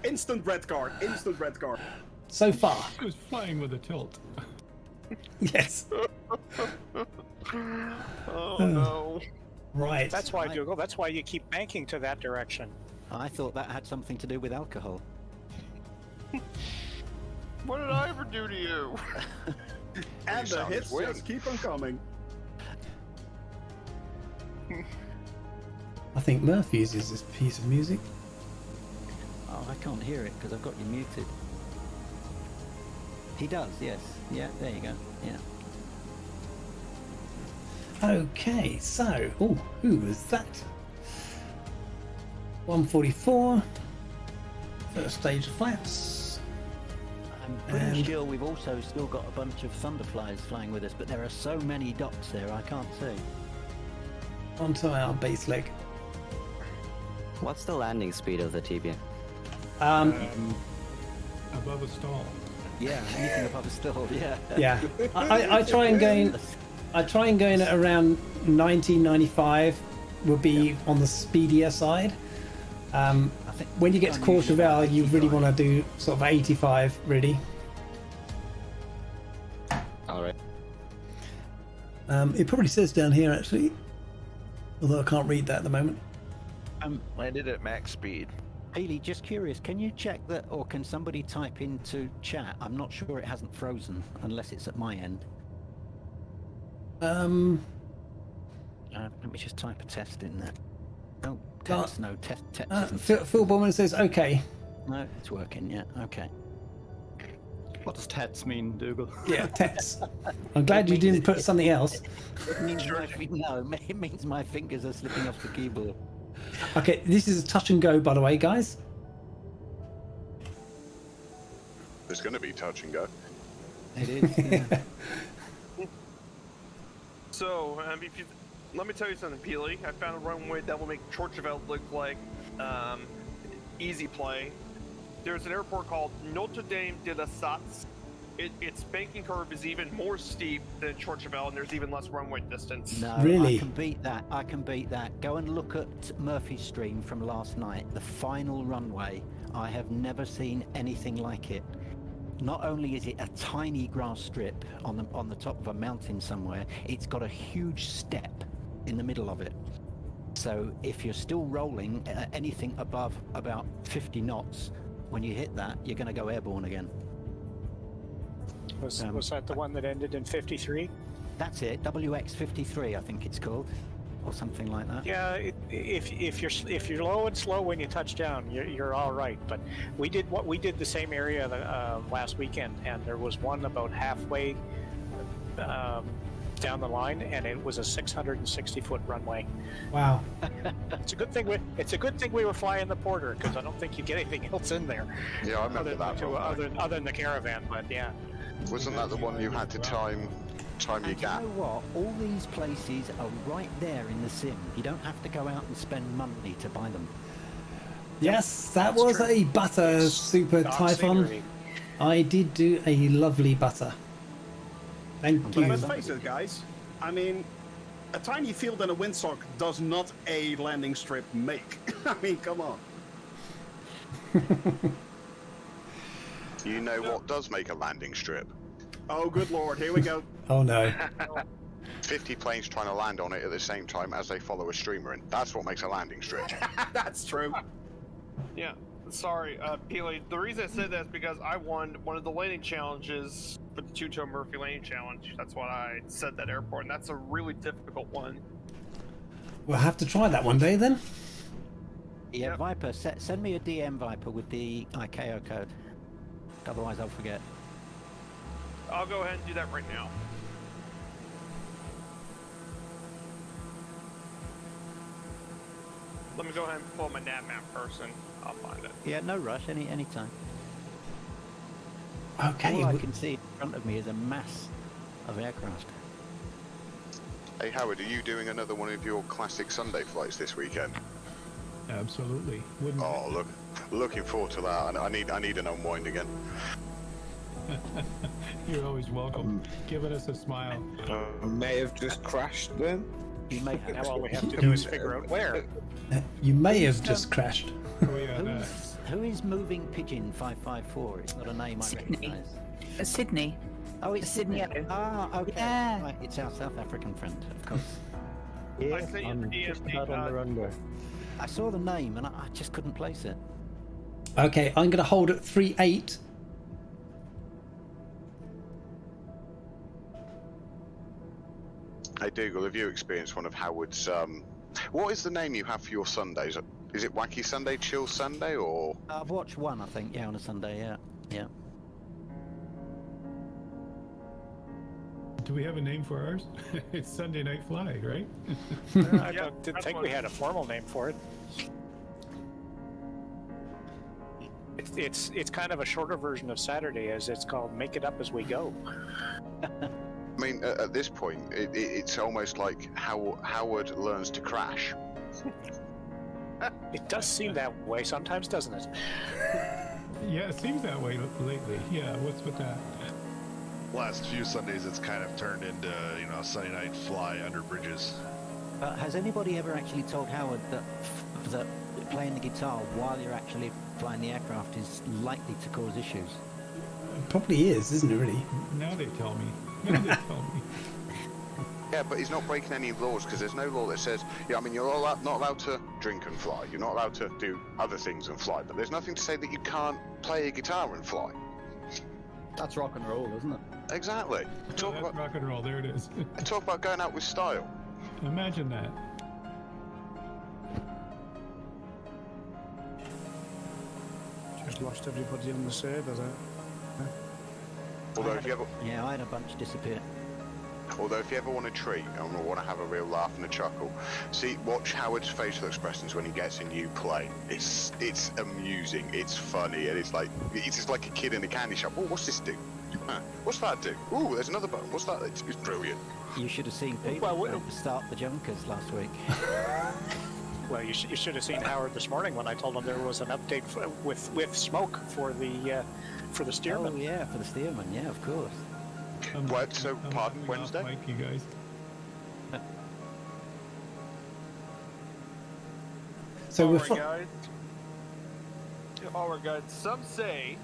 Instant red card. Instant red card. So far. He was flying with a tilt. Yes. Oh no. Right. That's why, Dougal. That's why you keep banking to that direction. I thought that had something to do with alcohol. What did I ever do to you? And the hits just keep on coming. I think Murph uses this piece of music. Oh, I can't hear it because I've got you muted. He does, yes. Yeah, there you go. Yeah. Okay, so, oh, who was that? 144. First stage of flaps. I'm pretty sure we've also still got a bunch of Thunderflies flying with us, but there are so many dots there, I can't see. Onto our base leg. What's the landing speed of the TBM? Above a stall. Yeah, anything above a stall, yeah. Yeah, I try and gain. I try and go in at around 90, 95 would be on the speedier side. When you get to Courchevel, you really want to do sort of 85, really. Alright. It probably says down here, actually. Although I can't read that at the moment. Landed at max speed. Healy, just curious, can you check that, or can somebody type into chat? I'm not sure it hasn't frozen, unless it's at my end. Uh, Let me just type a test in there. Oh, test, no, test. Phil Bowman says, okay. No, it's working, yeah, okay. What does TETS mean, Dougal? Yeah, TETS. I'm glad you didn't put something else. It means it means my fingers are slipping off the keyboard. Okay, this is a touch and go, by the way, guys. There's going to be touch and go. It is, yeah. So, let me tell you something, Peely. I found a runway that will make Courchevel look like easy play. There's an airport called Notre Dame de la Satz. Its banking curve is even more steep than Courchevel, and there's even less runway distance. No, really? I can beat that. I can beat that. Go and look at Murphy's stream from last night. The final runway. I have never seen anything like it. Not only is it a tiny grass strip on the top of a mountain somewhere, it's got a huge step in the middle of it. So if you're still rolling anything above about 50 knots, when you hit that, you're going to go airborne again. Was that the one that ended in 53? That's it, WX53 I think it's called, or something like that. Yeah, if you're low and slow when you touch down, you're all right. But we did the same area last weekend, and there was one about halfway down the line, and it was a 660-foot runway. Wow. It's a good thing we were flying the Porter, because I don't think you get anything else in there. Yeah, I remember other than the Caravan, but yeah. Wasn't that the one you had to time your gap? You know what? All these places are right there in the sim. You don't have to go out and spend money to buy them. Yes, that was a butter super Typhon. I did do a lovely butter. Thank you. Let's face it, guys. I mean, a tiny field and a windsock does not a landing strip make. I mean, come on. You know what does make a landing strip? Oh, good lord, here we go. Oh no. 50 planes trying to land on it at the same time as they follow a streamer in. That's what makes a landing strip. That's true. Yeah, sorry, Peely. The reason I said that is because I won one of the landing challenges for the Two-Toe Murphy Landing Challenge. That's why I said that airport, and that's a really difficult one. We'll have to try that one day then. Yeah, yep. Viper, send me a DM, Viper, with the ICAO code. Otherwise I'll forget. I'll go ahead and do that right now. Let me go ahead and pull my nav map first, and I'll find it. Yeah, no rush, anytime. Okay. All I can see in front of me is a mass of aircraft. Hey Howard, are you doing another one of your classic Sunday flights this weekend? Absolutely. Oh, looking forward to that. I need an unwind again. You're always welcome. Giving us a smile. May have just crashed then. You may have. Now all we have to do is figure out where. You may have just crashed. Who is Moving Pigeon 554? It's not a name I recognise. Sydney. Oh, it's Sydney. Sydney. Ah, okay. Yeah. Right, it's our South African friend, of course. Yeah, I sent you I'm the just DMD, about on the runway. I saw the name and I just couldn't place it. Okay, I'm going to hold at 3-8. Hey Dougal, have you experienced one of Howard's? What is the name you have for your Sundays? Is it Wacky Sunday, Chill Sunday, or? I've watched one, I think, yeah, on a Sunday, yeah. Do we have a name for ours? It's Sunday Night Fly, right? I didn't think we had a formal name for it. It's kind of a shorter version of Saturday, as it's called Make It Up As We Go. I mean, at this point, it's almost like how Howard learns to crash. It does seem that way sometimes, doesn't it? Yeah, it seems that way lately. Yeah, what's with that? Last few Sundays, it's kind of turned into, Sunday Night Fly under bridges. Has anybody ever actually told Howard that playing the guitar while you're actually flying the aircraft is likely to cause issues? It probably is, isn't it, really? Now they tell me. Now they tell me. Yeah, but he's not breaking any laws because there's no law that says, you're not allowed to drink and fly. You're not allowed to do other things and fly. But there's nothing to say that you can't play a guitar and fly. That's rock and roll, isn't it? Exactly. That's rock and roll. There it is. Talk about going out with style. Imagine that. Just lost everybody on the server there. Although if you ever, Yeah, I had a bunch disappear. although if you ever want a treat and want to have a real laugh and a chuckle, watch Howard's facial expressions when he gets a new plane. It's amusing, it's funny, and it's just like a kid in a candy shop. Oh, what's this do? What's that do? Ooh, there's another button. What's that? It's brilliant. You should have seen people start the junkers last week. Well, you should have seen Howard this morning when I told him there was an update with smoke for the steerman. Oh yeah, for the steerman. Yeah, of course. Pardon, Wednesday? Mike, you guys. So Alright guys, some say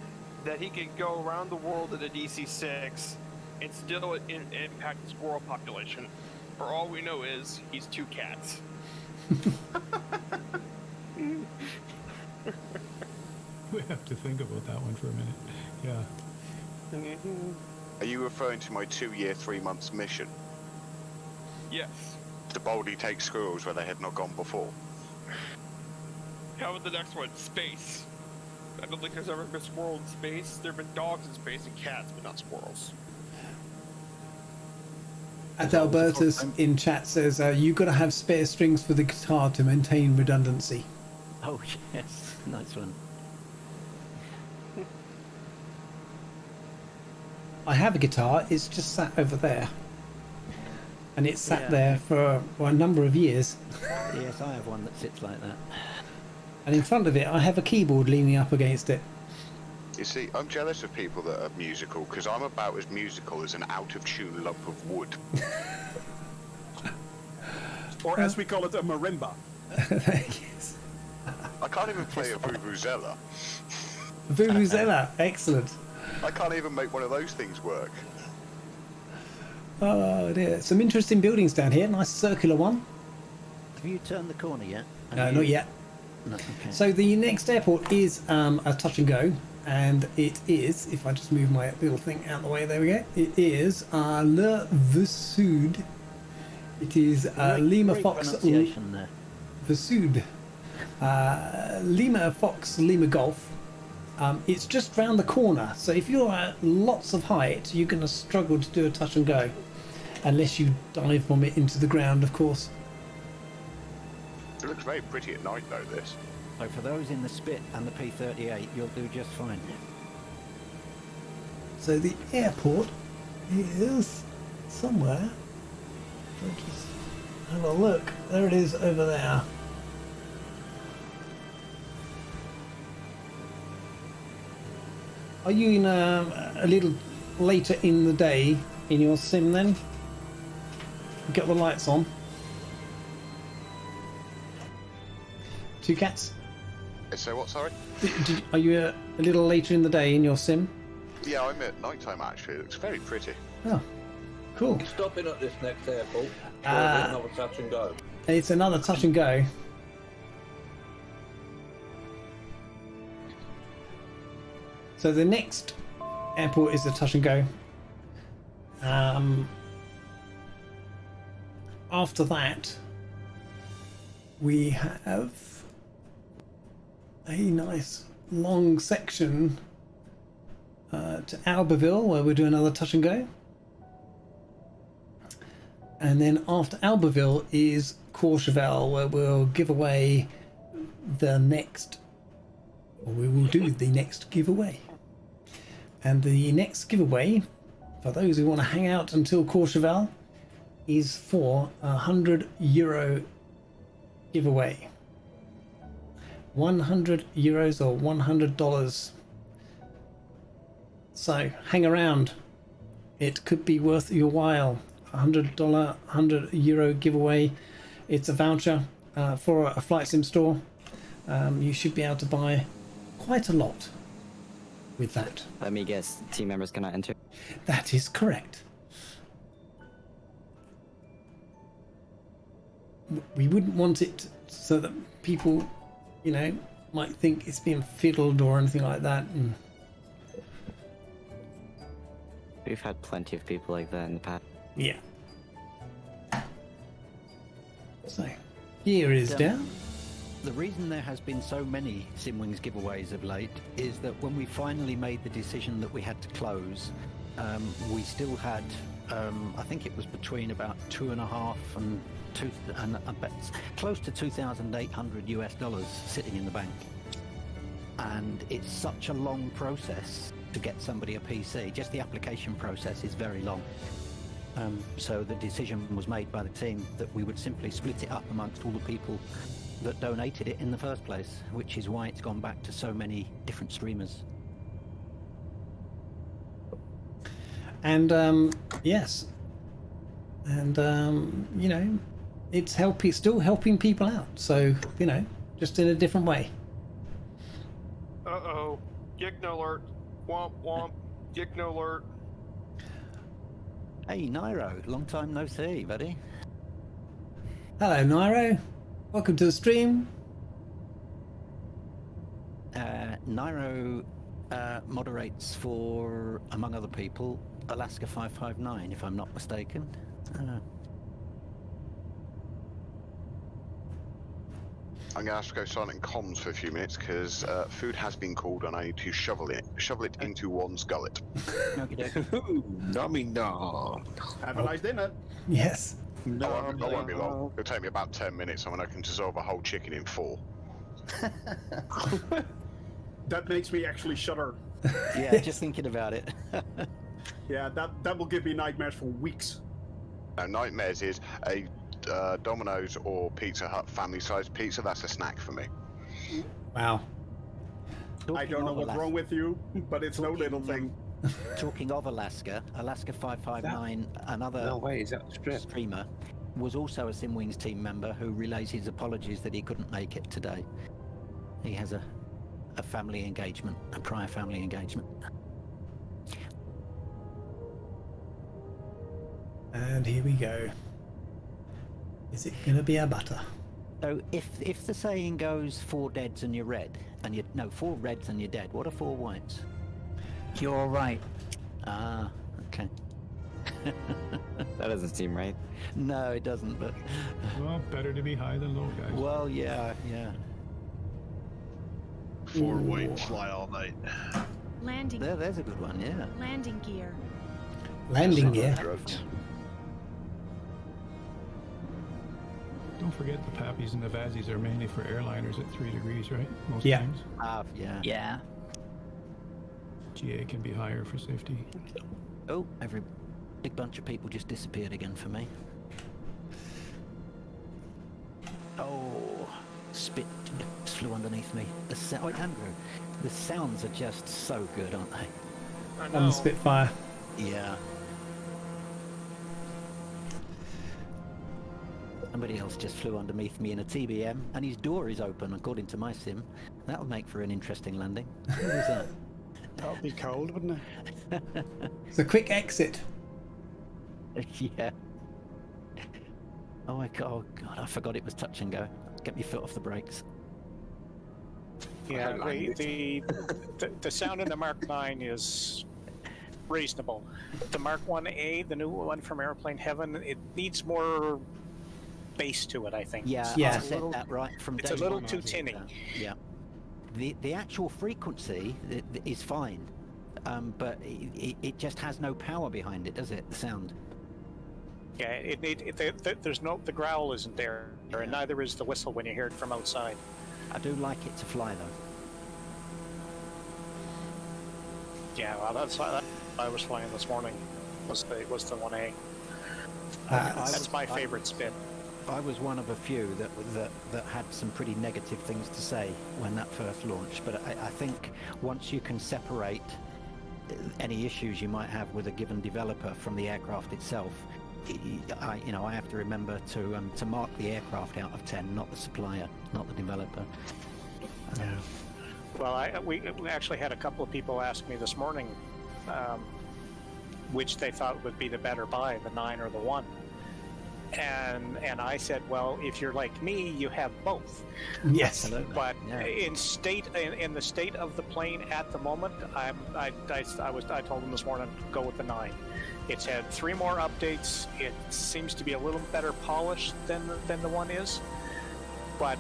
that he could go around the world in a DC-6 and still impact the squirrel population. For all we know is, he's 2 cats. We have to think about that one for a minute. Yeah. Are you referring to my 2-year, 3 months mission? Yes. To boldly take squirrels where they had not gone before? How about the next one? Space. I don't think there's ever been squirrel in space. There have been dogs in space and cats, but not squirrels. Adalbertus in chat says, you got to have spare strings for the guitar to maintain redundancy. Oh yes, nice one. I have a guitar, it's just sat over there. And it's sat there for a number of years. Yes, I have one that sits like that. And in front of it, I have a keyboard leaning up against it. You see, I'm jealous of people that are musical, because I'm about as musical as an out-of-tune lump of wood. Or as we call it, a marimba. Yes. I can't even play a vuvuzela. Vuvuzela, excellent. I can't even make one of those things work. Oh dear, some interesting buildings down here, nice circular one. Have you turned the corner yet? No, not yet. No, okay. So the next airport is a touch and go, and it is, if I just move my little thing out of the way, there we go, it is Le Vesud. It is Lima Fox Vesud. Lima Fox Lima Golf. It's just round the corner, so if you're at lots of height, you're going to struggle to do a touch and go, unless you dive bomb it into the ground, of course. It looks very pretty at night, though, this. So for those in the Spit and the P38, you'll do just fine. So the airport is somewhere. I'll just have a look. There it is over there. Are you in a little later in the day in your sim then? Get the lights on. 2 cats? So what, sorry? Are you a little later in the day in your sim? Yeah, I'm at night time, actually. It looks very pretty. Oh. Cool. Stopping at this next airport. Or is it another touch and go? It's another touch and go. So the next airport is a touch and go. After that, we have a nice long section to Albertville, where we do another touch and go. And then after Albertville is Courchevel, where we'll give away the next, or we will do the next giveaway. And the next giveaway, for those who want to hang out until Courchevel, is for €100 giveaway. €100 or $100. So hang around. It could be worth your while. $100, €100 giveaway. It's a voucher for a flight sim store. You should be able to buy quite a lot with that. Let me guess, team members cannot enter? That is correct. We wouldn't want it so that people, you know, might think it's being fiddled or anything like that. And we've had plenty of people like that in the past. yeah. So, gear is down. The reason there has been so many Simwings giveaways of late is that when we finally made the decision that we had to close, we still had, I think it was between about $2.5 and close to $2,800 sitting in the bank. And it's such a long process to get somebody a PC. Just the application process is very long. So the decision was made by the team that we would simply split it up amongst all the people that donated it in the first place, which is why it's gone back to so many different streamers. And yes, and you know, it's still helping people out. So, you know, just in a different way. Uh-oh. Gigno alert. Womp womp. Gigno alert. Hey, Nairo, long time no see, buddy. Hello, Nairo. Welcome to the stream. Nairo moderates for, among other people, Alaska 559, if I'm not mistaken. I'm going to have to go silent in comms for a few minutes because food has been called and I need to shovel it into one's gullet. Nummy no. Have a nice dinner. Yes. No, I won't be long. It'll take me about 10 minutes and I can dissolve a whole chicken in 4. That makes me actually shudder. Yeah, just thinking about it. Yeah, that will give me nightmares for weeks. No, nightmares is a Domino's or Pizza Hut family-sized pizza. That's a snack for me. Wow. I don't know what's wrong with you, but it's no little thing. Talking of Alaska 559, another streamer, was also a Simwings team member who relays his apologies that he couldn't make it today. He has a family engagement, a prior family engagement. And here we go. Is it gonna be a butter? So if the saying goes 4 deads and you're red, and 4 reds and you're dead, what are 4 whites? You're right. Ah, okay. That doesn't seem right. No, it doesn't, but... Well, better to be high than low, guys. Well, yeah. 4 white, fly all night. Landing. There's a good one, yeah. Landing gear. Landing gear. Don't forget the Pappies and the Vazzies are mainly for airliners at 3 degrees, right? Most Yeah. times. Yeah. Yeah. GA can be higher for safety. Oh, every big bunch of people just disappeared again for me. Oh, spit just flew underneath me. Andrew, the sounds are just so good, aren't they? I On the Spitfire. Yeah. Somebody else just flew underneath me in a TBM, and his door is open, according to my sim. That'll make for an interesting landing. What was that? That would be cold, wouldn't it? It's a quick exit. Yeah. Oh God, I forgot it was touch and go. Get my foot off the brakes. Yeah, the sound in the Mark 9 is reasonable. The Mark 1A, the new one from Airplane Heaven, it needs more bass to it, I think. Yeah, Yeah. I said that right from It's day a little one, too I said tinny. that. Yeah. The actual frequency is fine, but it just has no power behind it, does it? The sound. Yeah, there's no, the growl isn't there, and neither is the whistle when you hear it from outside. I do like it to fly though. Yeah, well, that's I was flying this morning. Was the 1A. That's my favorite spin. I was one of a few that had some pretty negative things to say when that first launched, but I think once you can separate any issues you might have with a given developer from the aircraft itself, I have to remember to mark the aircraft out of 10, not the supplier, not the developer. Yeah. Well, we actually had a couple of people ask me this morning which they thought would be the better buy, the 9 or the 1. And I said, well, if you're like me, you have both. Yes. Absolutely. But Yeah. in the state of the plane at the moment, I told them this morning, go with the 9. It's had 3 more updates. It seems to be a little better polished than the 1 is, but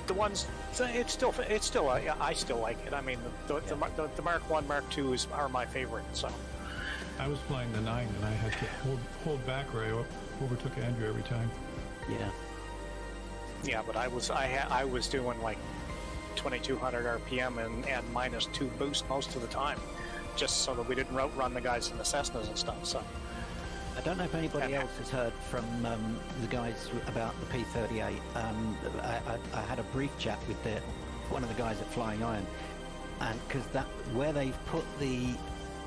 the one's I still like it. I mean, the Mark 1, Mark 2 are my favorite. So I was flying the 9 and I had to hold back or I overtook Andrew every time. Yeah. Yeah, but I was doing like 2200 RPM and -2 boost most of the time, just so that we didn't run the guys in the Cessnas and stuff. So I don't know if anybody else has heard from the guys about the P38. I had a brief chat with one of the guys at Flying Iron, and because where they've put the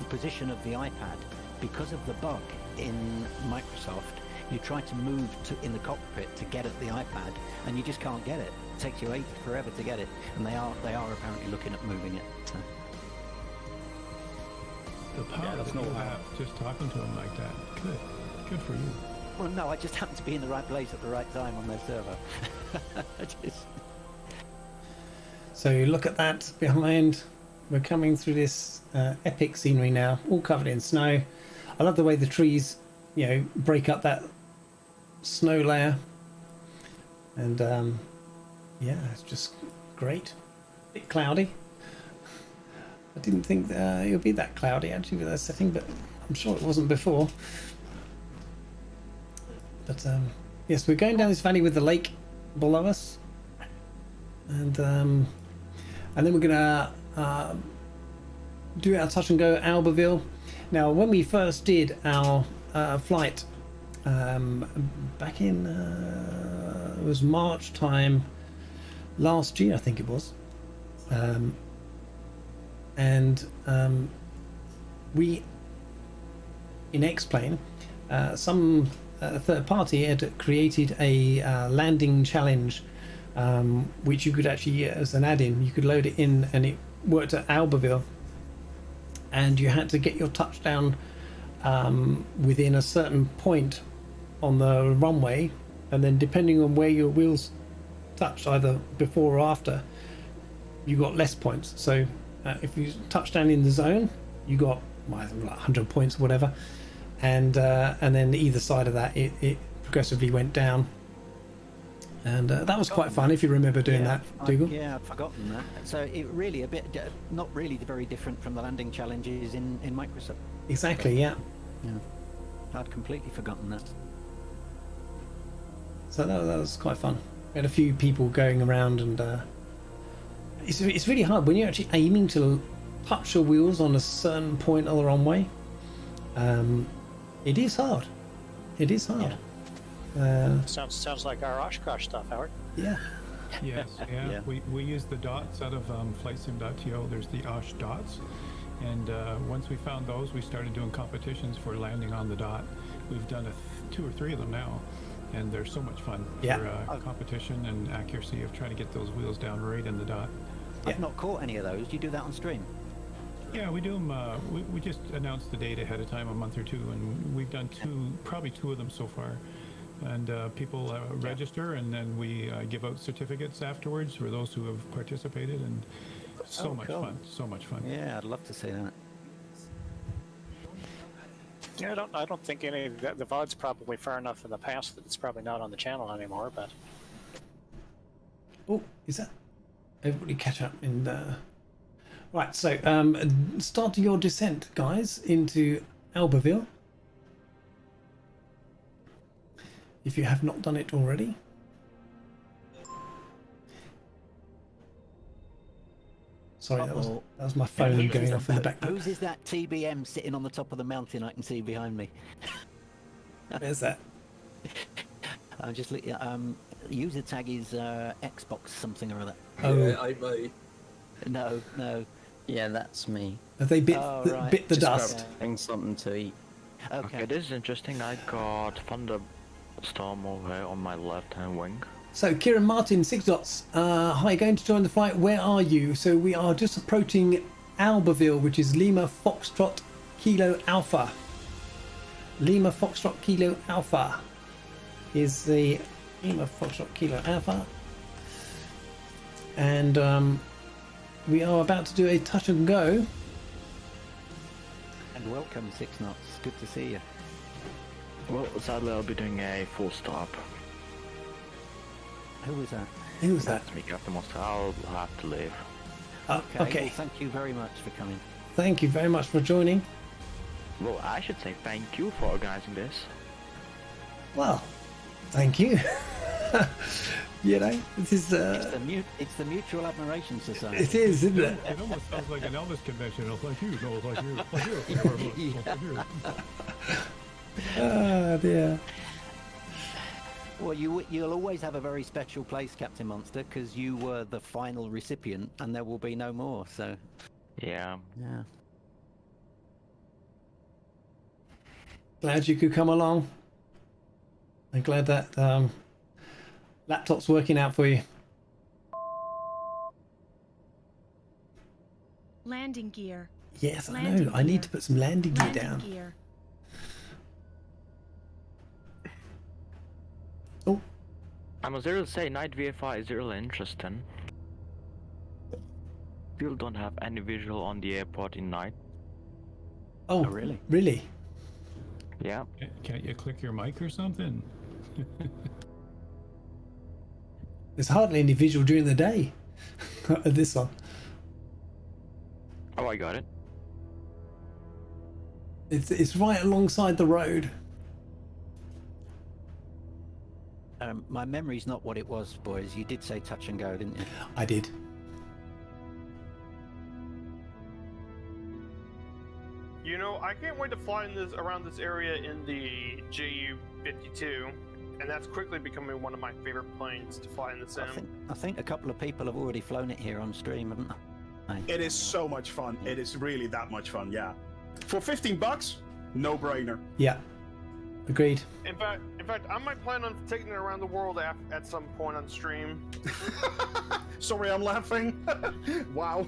position of the iPad, because of the bug in Microsoft, you try to move in the cockpit to get at the iPad, and you just can't get it. It takes you forever to get it, and they are apparently looking at moving it. So. The power that you have just talking to him like that. Good for you. Well, no, I just happened to be in the right place at the right time on their server. So look at that behind. We're coming through this epic scenery now, all covered in snow. I love the way the trees, break up that snow layer. And yeah, it's just great. A bit cloudy. I didn't think it would be that cloudy actually with that setting, but I'm sure it wasn't before. But yes, we're going down this valley with the lake below us, and then we're gonna do our touch and go at Albertville. Now, when we first did our flight back in it was March time last year, I think it was. And we in X-Plane, some third party had created a landing challenge, which you could actually, as an add-in, you could load it in, and it worked at Albertville, and you had to get your touchdown within a certain point on the runway, and then depending on where your wheels touched, either before or after, you got less points. So if you touch down in the zone, you got like 100 points or whatever, and then either side of that, it progressively went down, and that was quite fun if you remember doing that, Dougal. Yeah, I'd forgotten that. So it really not really very different from the landing challenges in Microsoft. Exactly, yeah. I'd completely forgotten that. So that was quite fun. We had a few people going around, and it's really hard when you're actually aiming to touch your wheels on a certain point on the runway. It is hard. It is hard. Yeah. Sounds like our Oshkosh stuff, Howard. Yeah. Yes, yeah. We use the dots out of flightsim.to. There's the OSH dots, and once we found those, we started doing competitions for landing on the dot. We've done 2 or 3 of them now, and they're so much fun for competition and accuracy of trying to get those wheels down right in the dot. I've not caught any of those. Do you do that on stream? Yeah, we do them. We just announced the date ahead of time, a month or two, and we've done probably two of them so far. And people register, and then we give out certificates afterwards for those who have participated, and so much fun. So much fun. Yeah, I'd love to see that. Yeah, I don't think any of the VOD's probably far enough in the past that it's probably not on the channel anymore. But oh, is that everybody catch up in the right? So start your descent, guys, into Albertville. If you have not done it already. Sorry, that was my phone going off in the background. Whose is that TBM sitting on the top of the mountain I can see behind me? Where's that? I'm just looking. User tag is Xbox something or other. Oh, Yeah, I may. No. Yeah, that's me. Have they bit bit the Just dust? grabbing something to eat. Okay, this is interesting. I got thunderstorm over on my left-hand wing. So, Kieran Martin, 6 dots. Hi, going to join the flight. Where are you? So, we are just approaching Albertville, which is Lima Foxtrot Kilo Alpha. Lima Foxtrot Kilo Alpha is the Lima Foxtrot Kilo Alpha. And we are about to do a touch and go. And welcome, 6 knots. Good to see you. Well, sadly, I'll be doing a full stop. Who was that? Who was that? That's me, Captain Monster. I'll have to leave. Okay. Well, thank you very much for coming. Thank you very much for joining. Well, I should say thank you for organizing this. Well, thank you. You know, this is... It's the Mutual Admiration Society. It is, isn't it? It almost sounds like an Elvis convention. Oh, thank you. No, thank you. Oh, dear. Well, you'll always have a very special place, Captain Monster, because you were the final recipient, and there will be no more. So, yeah. Glad you could come along. I'm glad that laptop's working out for you. Landing gear. Yes, I know. I need to put some landing gear down. Gear. Oh. I'm a zero to say night VFI is really interesting. Still don't have any visual on the airport in night. Oh, really? Really? Yeah. Can't you click your mic or something? There's hardly any visual during the day. This one. Oh, I got it. It's right alongside the road. My memory's not what it was, boys. You did say touch and go, didn't you? I did. You know, I can't wait to fly around this area in the JU-52, and that's quickly becoming one of my favorite planes to fly in the sim. I think a couple of people have already flown it here on stream, haven't they? It is so much fun. It is really that much fun, yeah. For $15, no brainer. Yeah. Agreed. In fact, I might plan on taking it around the world at some point on stream. Sorry, I'm laughing. Wow.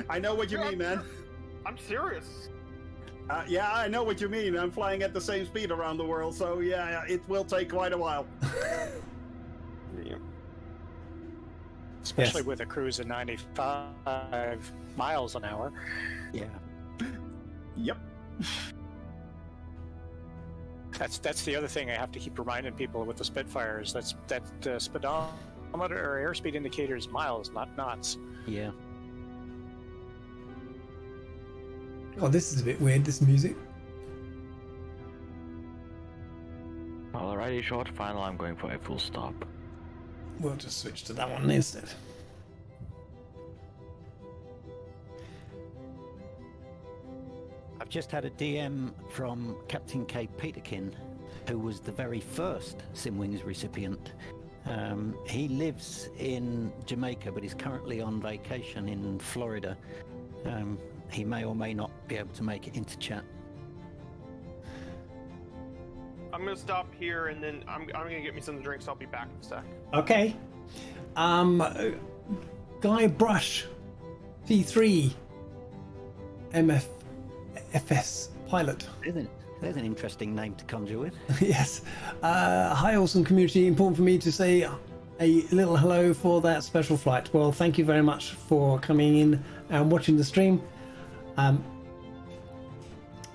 I know what you mean, man. I'm serious. Yeah, I know what you mean. I'm flying at the same speed around the world, so yeah, it will take quite a while. Yeah. Especially with a cruise of 95 miles an hour. Yeah. Yep. That's the other thing I have to keep reminding people with the Spitfires. That speedometer or airspeed indicator is miles, not knots. Yeah. Oh, this is a bit weird, this music. Alrighty, short final, I'm going for a full stop. We'll just switch to that one instead. I've just had a DM from Captain K. Peterkin, who was the very first Simwings recipient. He lives in Jamaica, but is currently on vacation in Florida. He may or may not be able to make it into chat. I'm gonna stop here, and then I'm gonna get me some drinks. I'll be back in a sec. Okay. Guy Brush, P3. MFS pilot. There's an interesting name to conjure with. Yes. Hi, awesome community. Important for me to say a little hello for that special flight. Well, thank you very much for coming in and watching the stream.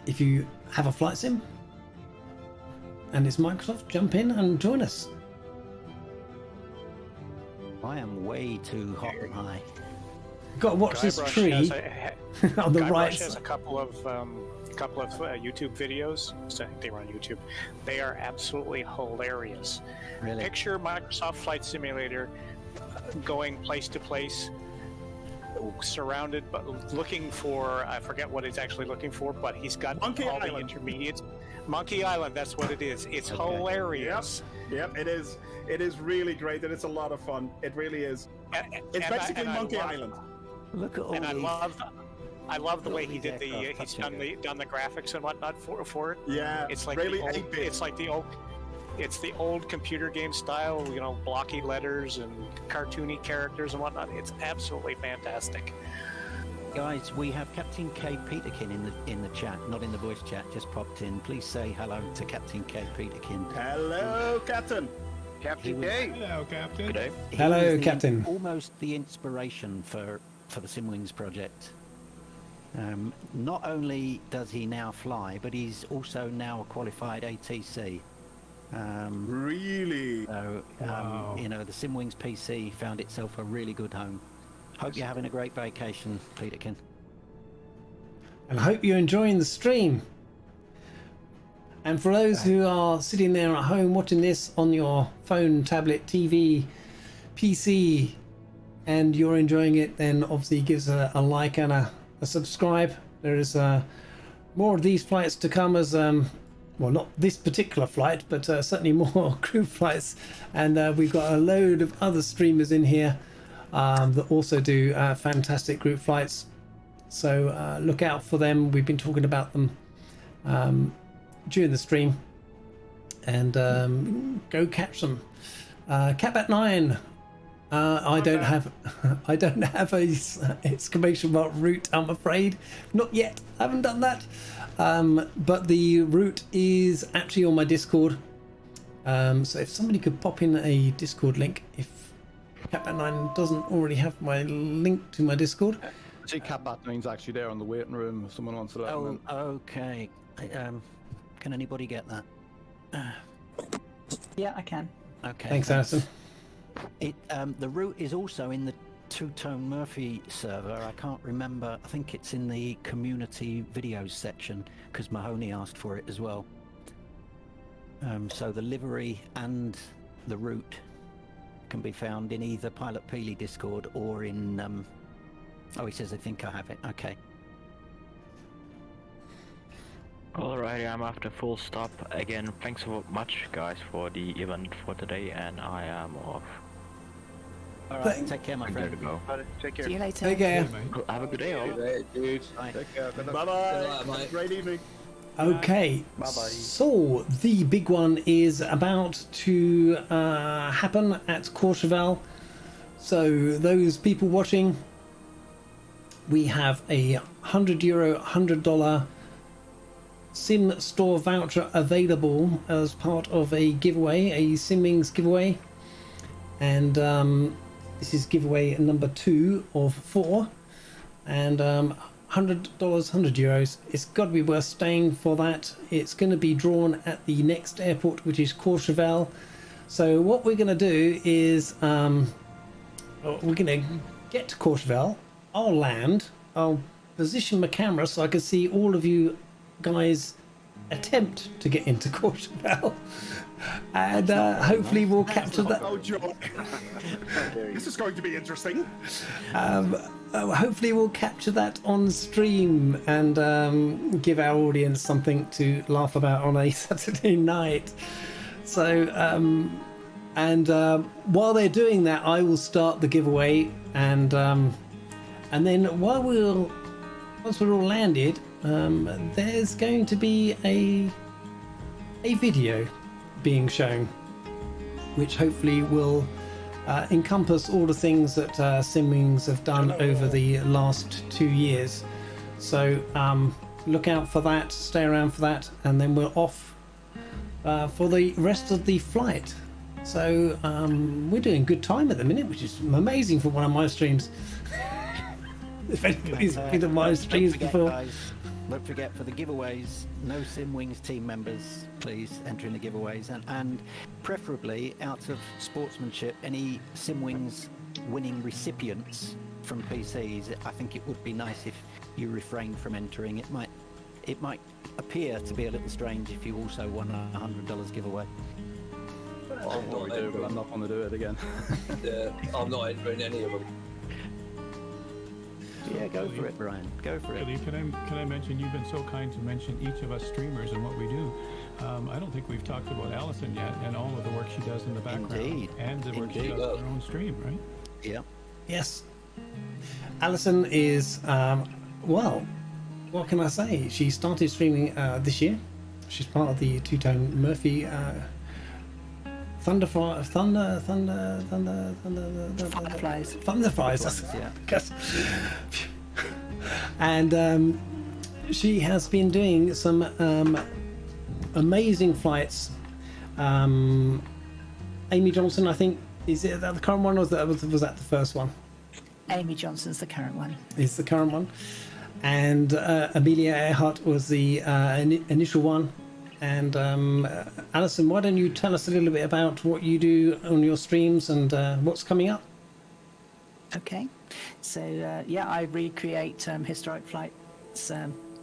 If you have a flight sim and it's Microsoft, jump in and join us. I am way too hot and high. Got to watch this tree on the right. Guybrush has a couple of YouTube videos. I think they were on YouTube. They are absolutely hilarious. Really? Picture Microsoft Flight Simulator going place to place, surrounded, but looking for, I forget what he's actually looking for, but he's got Monkey all Island. the intermediates. Monkey Island, that's what it is. It's hilarious. Yep, it is. It is really great, and it's a lot of fun. It really is. It's basically Monkey Island. Look at all and I love the way he did aircraft he's done the graphics and whatnot for it. Yeah, it's like really it's the old computer game style, you know, blocky letters and cartoony characters and whatnot. It's absolutely fantastic. Guys, we have Captain K. Peterkin in the chat, not in the voice chat, just popped in. Please say hello to Captain K. Peterkin. Hello, Captain. Captain K. Hello, Captain. Good day. Hello, Captain. Almost the inspiration for the Simwings project. Not only does he now fly, but he's also now a qualified ATC. Really? So, Wow. you know, the Simwings PC found itself a really good home. Hope you're having a great vacation, Peterkin. And I hope you're enjoying the stream. And for those who are sitting there at home watching this on your phone, tablet, TV, PC, and you're enjoying it, then obviously give us a like and a subscribe. There is more of these flights to come as, well, not this particular flight, but certainly more crew flights. And we've got a load of other streamers in here that also do fantastic group flights. So look out for them. We've been talking about them during the stream. And go catch them. Catbat9. I don't have a exclamation mark route, I'm afraid. Not yet. I haven't done that. But the route is actually on my Discord. So if somebody could pop in a Discord link, if Catbat9 doesn't already have my link to my Discord. I see Catbat9's actually there on the waiting room if someone wants to let him in. Okay. Can anybody get that? Yeah, I can. Okay. Thanks, Alison. The route is also in the Two-Tone Murphy server. I can't remember. I think it's in the community videos section because Mahoney asked for it as well. So the livery and the route can be found in either Pilot Peely Discord or in... oh, he says, I think I have it. Okay. Alrighty, I'm after full stop. Again, thanks so much, guys, for the event for today, and I am off. All right, take care, my I'm friend. there to go. Take care. See you later. Take care. Have a good day, all. Dude. Bye. Take care. Bye-bye. Great evening. Okay, Bye-bye. so the big one is about to happen at Courchevel. So those people watching, we have a €100, $100 Sim store voucher available as part of a giveaway, a Simwings giveaway. And this is giveaway number 2 of 4. And $100, €100. It's got to be worth staying for that. It's going to be drawn at the next airport, which is Courchevel. So what we're going to do is we're going to get to Courchevel. I'll land. I'll position my camera so I can see all of you guys attempt to get into Courchevel. And hopefully we'll capture that. Oh, joy. This is going to be interesting. Hopefully we'll capture that on stream and give our audience something to laugh about on a Saturday night. So while they're doing that, I will start the giveaway, and then once we're all landed, there's going to be a video being shown, which hopefully will encompass all the things that Simwings have done over the last 2 years. So look out for that, stay around for that, and then we're off for the rest of the flight. So we're doing good time at the minute, which is amazing for one of my streams. If anybody's been to my streams before. Guys, don't forget, for the giveaways, no Simwings team members, please enter in the giveaways, and preferably, out of sportsmanship, any Simwings winning recipients from PCs. I think it would be nice if you refrain from entering. It might appear to be a little strange if you also won a $100 giveaway. I probably do, but I'm not going to do it again. Yeah, I'm not entering any of them. Yeah, go for it, Brian. Go for it. Can I mention, you've been so kind to mention each of us streamers and what we do. I don't think we've talked about Alison yet and all of the work she does in the background. Indeed. And the work she does on her own stream, right? Yeah. Yes. Alison is, well, what can I say? She started streaming this year. She's part of the Two-Tone Murphy Thunderflies. That's and she has been doing some amazing flights. Amy Johnson, I think, is it that the current one, or was that the first one? Amy Johnson's the current one. Is the current one, and Amelia Earhart was the initial one. And Alison, why don't you tell us a little bit about what you do on your streams and what's coming up? Okay, so yeah, I recreate historic flights,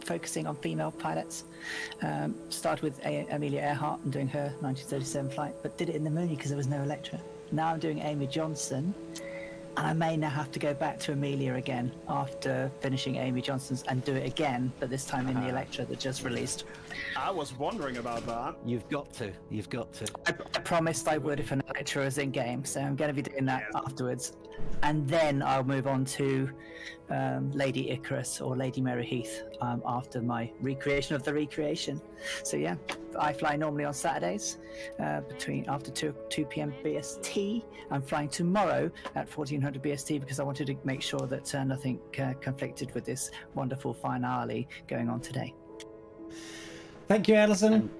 focusing on female pilots. Started with Amelia Earhart and doing her 1937 flight, but did it in the Mooney because there was no Electra. Now I'm doing Amy Johnson, and I may now have to go back to Amelia again after finishing Amy Johnson's and do it again, but this time in the Electra that just released. I was wondering about that. You've got to. I promised I would if an Electra was in game, so I'm going to be doing that afterwards. And then I'll move on to Lady Icarus or Lady Mary Heath after my recreation of the recreation. So yeah, I fly normally on Saturdays after 2 p.m. BST. I'm flying tomorrow at 1400 BST because I wanted to make sure that nothing conflicted with this wonderful finale going on today. Thank you, Alison.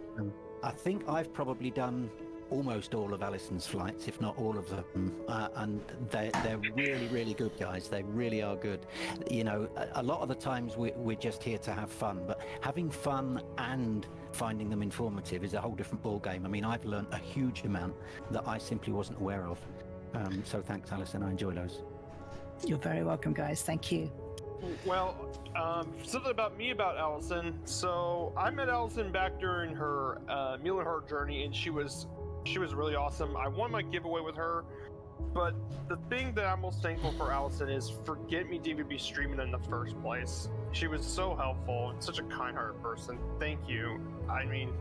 I think I've probably done almost all of Alison's flights, if not all of them, and they're really, really good, guys. They really are good. You know, a lot of the times we're just here to have fun, but having fun and finding them informative is a whole different ball game. I mean, I've learned a huge amount that I simply wasn't aware of. So thanks, Alison. I enjoy those. You're very welcome, guys. Thank you. Well, something about me about Alison. So I met Alison back during her Muhlenhart journey, and she was really awesome. I won my giveaway with her, but the thing that I'm most thankful for Alison is for getting me DVB streaming in the first place. She was so helpful and such a kind-hearted person. Thank you. I mean,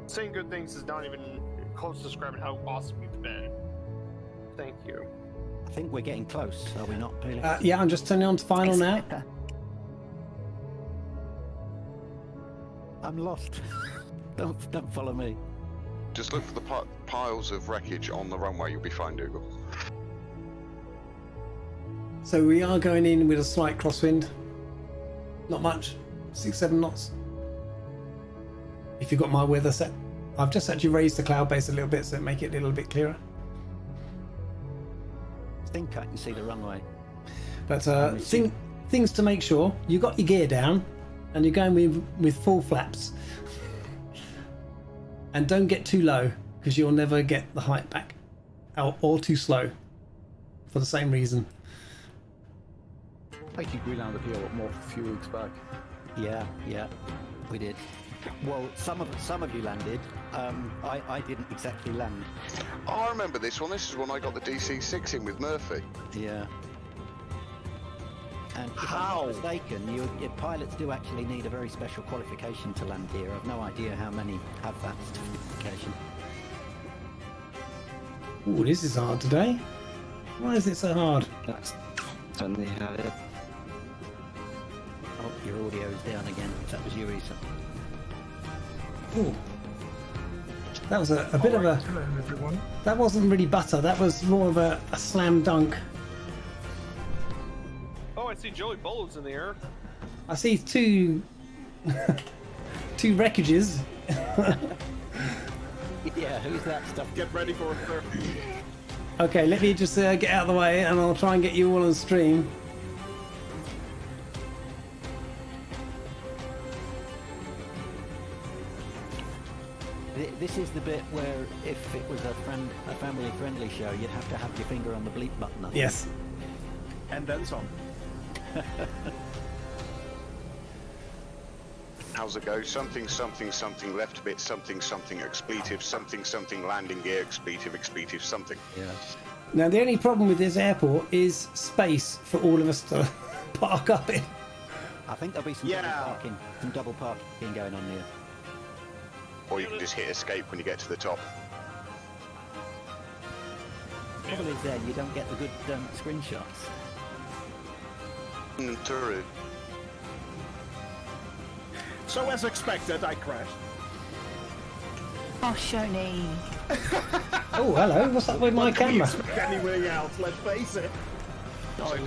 saying good things is not even close to describing how awesome you've been. Thank you. I think we're getting close, are we not, Peely? Yeah, I'm just turning on to final now. I'm lost. Don't follow me. Just look for the piles of wreckage on the runway. You'll be fine, Dougal. So we are going in with a slight crosswind. Not much, 6-7 knots. If you've got my weather set, I've just actually raised the cloud base a little bit so make it a little bit clearer. I think I can see the runway. But things to make sure, you got your gear down and you're going with full flaps. And don't get too low because you'll never get the height back, or too slow for the same reason. I think we landed here more a few weeks back. Yeah, we did. Well, some of you landed. I didn't exactly land. Oh, I remember this one. This is when I got the DC-6 in with Murphy. Yeah. And if I'm not mistaken, your pilots do actually need a very special qualification to land here. I've no idea how many have that certification. Ooh, this is hard today. Why is it so hard? Suddenly have it. Oh, your audio is down again. That was you, Isa. Ooh. That was a bit of a... Hello, everyone. That wasn't really butter. That was more of a slam dunk. Oh, I see Joey Bolo's in the air. I see two wreckages. Yeah, who's that stuff? Get ready for it, sir. Okay, let me just get out of the way and I'll try and get you all on stream. This is the bit where if it was a family-friendly show, you'd have to have your finger on the bleep button. Yes. And then some. How's it go? Something, something, something, left bit, something, something, expletive, something, something, landing gear, expletive, expletive, something. Yeah. Now, the only problem with this airport is space for all of us to park up in. I think there'll be some double parking going on here. Or you can just hit escape when you get to the top. Trouble is then you don't get the good screenshots. True. So as expected, I crashed. Oh, Shoni. Oh, hello. What's up with my camera? Anything else? Let's face it. So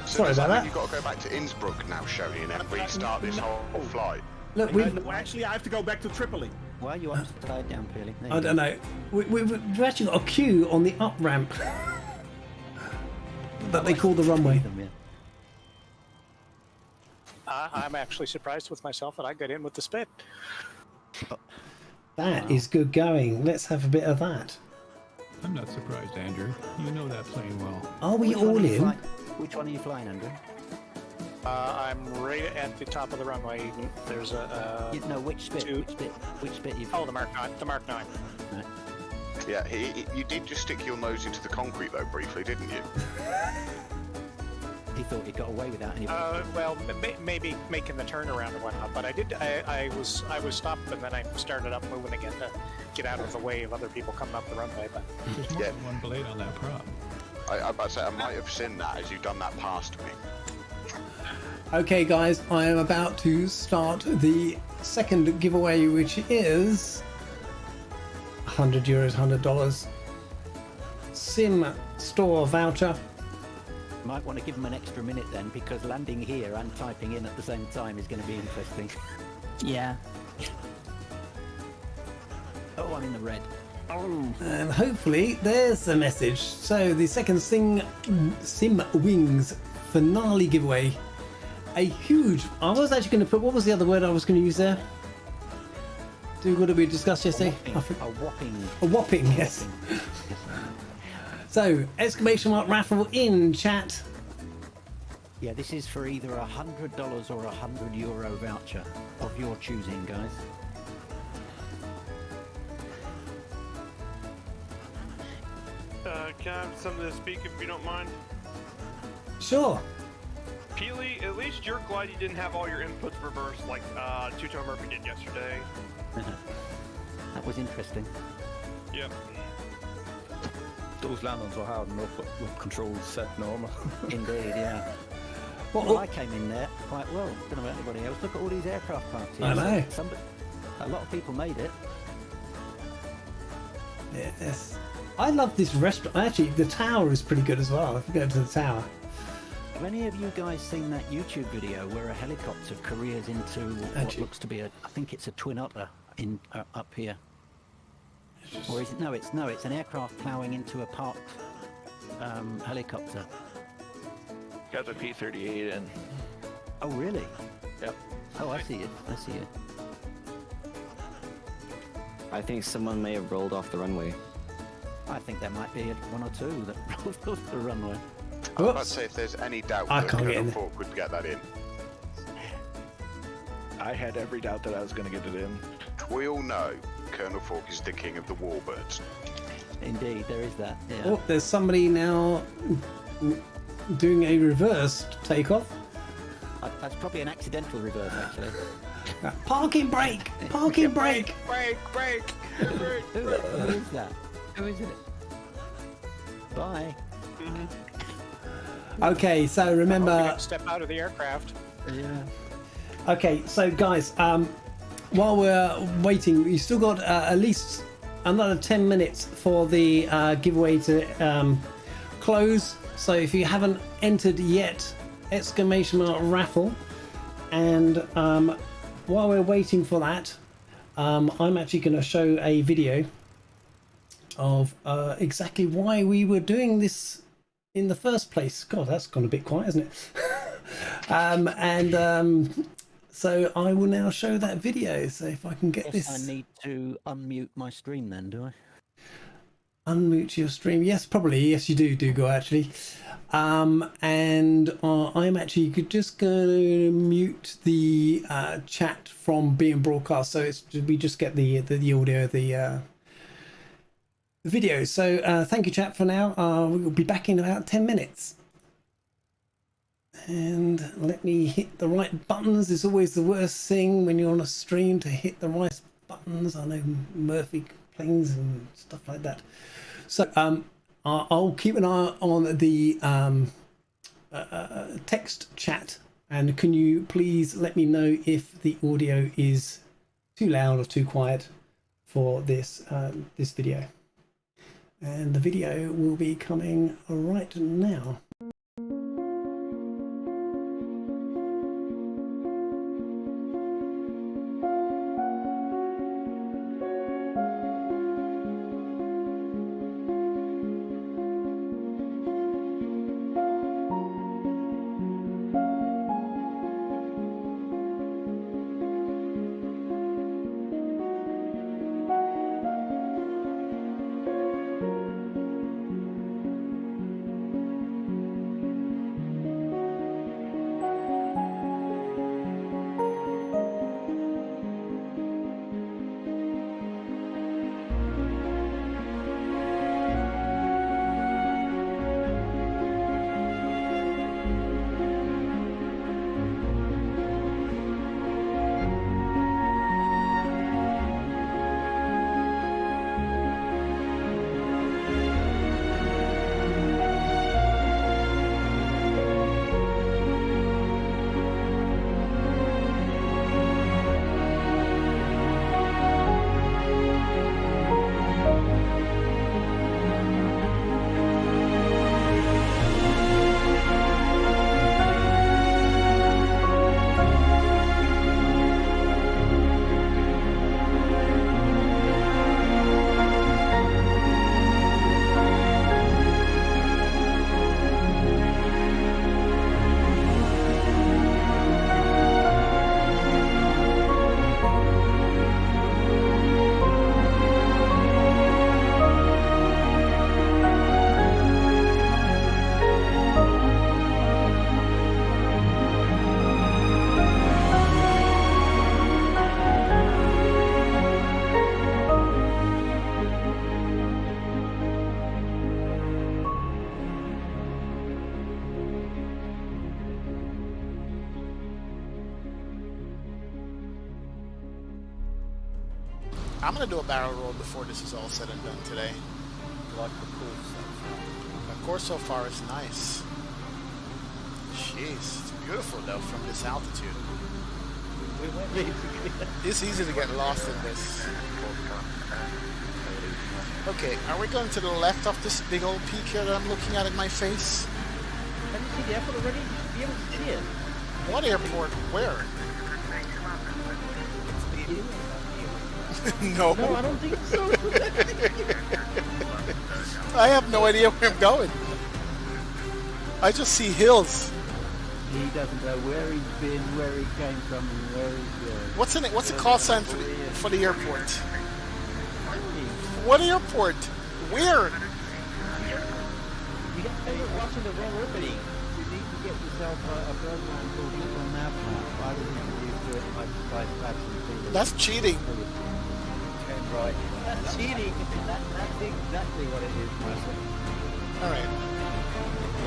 Sorry about that. You've got to go back to Innsbruck now, Shoni, and then restart this whole flight. Look, No, actually, I have to go back to Tripoli. Why are you upside down, Peely? I don't know. We've actually got a queue on the up ramp that they call the runway. I'm actually surprised with myself that I got in with the spit. That is good going. Let's have a bit of that. I'm not surprised, Andrew. You know that plane well. Are we all in? Which one are you flying, Andrew? I'm right at the top of the runway. There's a. No, which spit? Which spit you? Oh, the Mark 9. The Mark 9. Right. Yeah, you did just stick your nose into the concrete though briefly, didn't you? He thought he got away without any. Well, maybe making the turnaround and whatnot, but I did. I was stopped, and then I started up moving again to get out of the way of other people coming up the runway. But there's more than one blade on that prop. I about to say I might have seen that as you've done that past me. Okay, guys, I am about to start the second giveaway, which is €100, $100 Sim store voucher. Might want to give them an extra minute then, because landing here and typing in at the same time is going to be interesting. Yeah. Oh, I'm in the red. And hopefully there's the message. So the second Simwings finale giveaway. A huge... I was actually going to put... What was the other word I was going to use there? What did we discuss yesterday? A whopping. A whopping, yes. So, exclamation mark raffle in chat. Yeah, this is for either $100 or €100 voucher of your choosing, guys. Can I have something to speak if you don't mind? Sure. Peely, at least you're glad you didn't have all your inputs reversed like Two-Tone Murphy did yesterday. That was interesting. Yep. Those landings were hard enough with controls set normal. Indeed, yeah. Well, I came in there quite well. Don't know about anybody else. Look at all these aircraft parts here. I know. A lot of people made it. Yes. I love this restaurant. Actually, the tower is pretty good as well. If you go to the tower. Have any of you guys seen that YouTube video where a helicopter careers into what looks to be I think it's a twin otter in up here? Or is it? No, it's an aircraft ploughing into a parked helicopter. Got the P-38 in. Oh, really? Yep. Oh, I see it. I see it. I think someone may have rolled off the runway. I think there might be one or two that rolled off the runway. I was about to say if there's any doubt that Colonel Falk would get that in. I had every doubt that I was going to get it in. We all know Colonel Falk is the king of the warbirds. Indeed, there is that. Yeah. Oh, there's somebody now doing a reversed takeoff. That's probably an accidental reverse, actually. Parking brake! Parking brake! Brake! Who is that? Who is it? Bye. Okay, so remember... Step out of the aircraft. Yeah. Okay, so guys, while we're waiting, you still got at least another 10 minutes for the giveaway to close. So if you haven't entered yet, exclamation mark raffle, and while we're waiting for that, I'm actually going to show a video of exactly why we were doing this in the first place. God, that's gone a bit quiet, isn't it? So I will now show that video. So if I can get this. I need to unmute my stream then, do I? Unmute your stream. Yes, probably. Yes, you do go actually. And I'm actually just going to mute the chat from being broadcast, so we just get the audio, the video. So thank you, chat, for now. We'll be back in about 10 minutes. And let me hit the right buttons. It's always the worst thing when you're on a stream, to hit the right buttons. I know Murphy complains and stuff like that. So I'll keep an eye on the text chat, and can you please let me know if the audio is too loud or too quiet for this this video. And the video will be coming right now. I'm gonna do a barrel roll before this is all said and done today. Like the course so far. The course so far is nice. Jeez, it's beautiful though from this altitude. It's easy to get lost in this. Okay, are we going to the left of this big old peak here that I'm looking at in my face? Have you seen the airport already? You should be able to see it. What airport? Where? No. No, I don't think so. I have no idea where I'm going. I just see hills. He doesn't know where he's been, where he came from, and where he's going. What's the call sign for the airport? What airport? Where? You got to watching the wrong opening. You need to get yourself a program called Google Nav Map. I would introduce to it by actually. That's cheating. Right. That's cheating. That's exactly what it is, my friend. All right.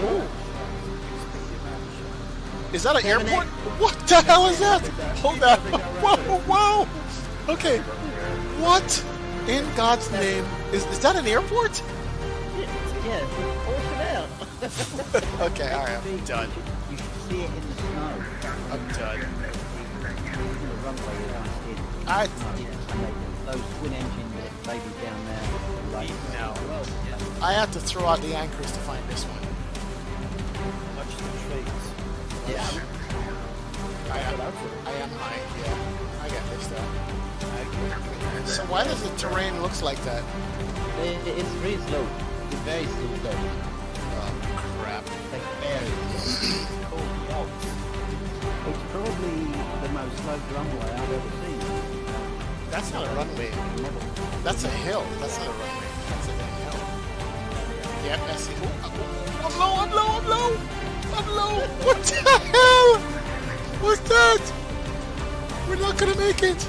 Ooh. Is that an airport? What the hell is that? Hold on. Whoa, whoa. Okay. What in God's name? Is that an airport? Yeah, Courchevel. Okay, all right, I'm done. You should see it in the snow. I'm done. Those twin engine babies down there. Like, no. I had to throw out the anchors to find this one. Watch the trees. Yeah. Why does the terrain looks like that? It's really slow. It's very slow. Oh crap! Like very slow. It's probably the most sloped runway I've ever seen. That's not a runway. That's a hill. That's not a runway. That's like a hill. Yep, I see. Oh, I'm low. I'm low. I'm low. I'm low. What the hell? What's that? We're not gonna make it.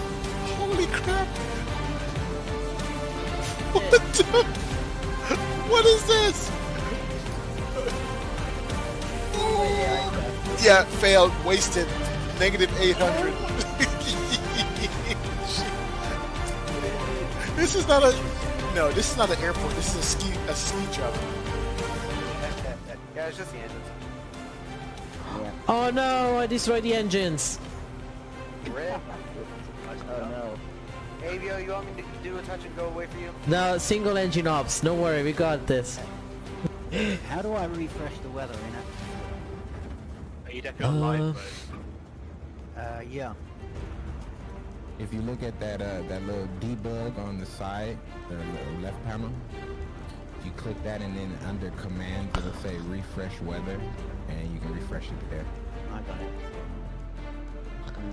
Holy crap! What the? What is this? Yeah, failed, wasted, -800. This is not a. No, this is not an airport. This is a ski job. Yeah, it's just the engines. Oh no! I destroyed the engines. Rip. Oh no. Avio, you want me to do a touch and go away for you? No, single engine ops. Don't worry, we got this. How do I refresh the weather in it? Are you definitely on live? Yeah. If you look at that little debug on the side, the left panel, you click that and then under command it'll say refresh weather, and you can refresh it there. I got it.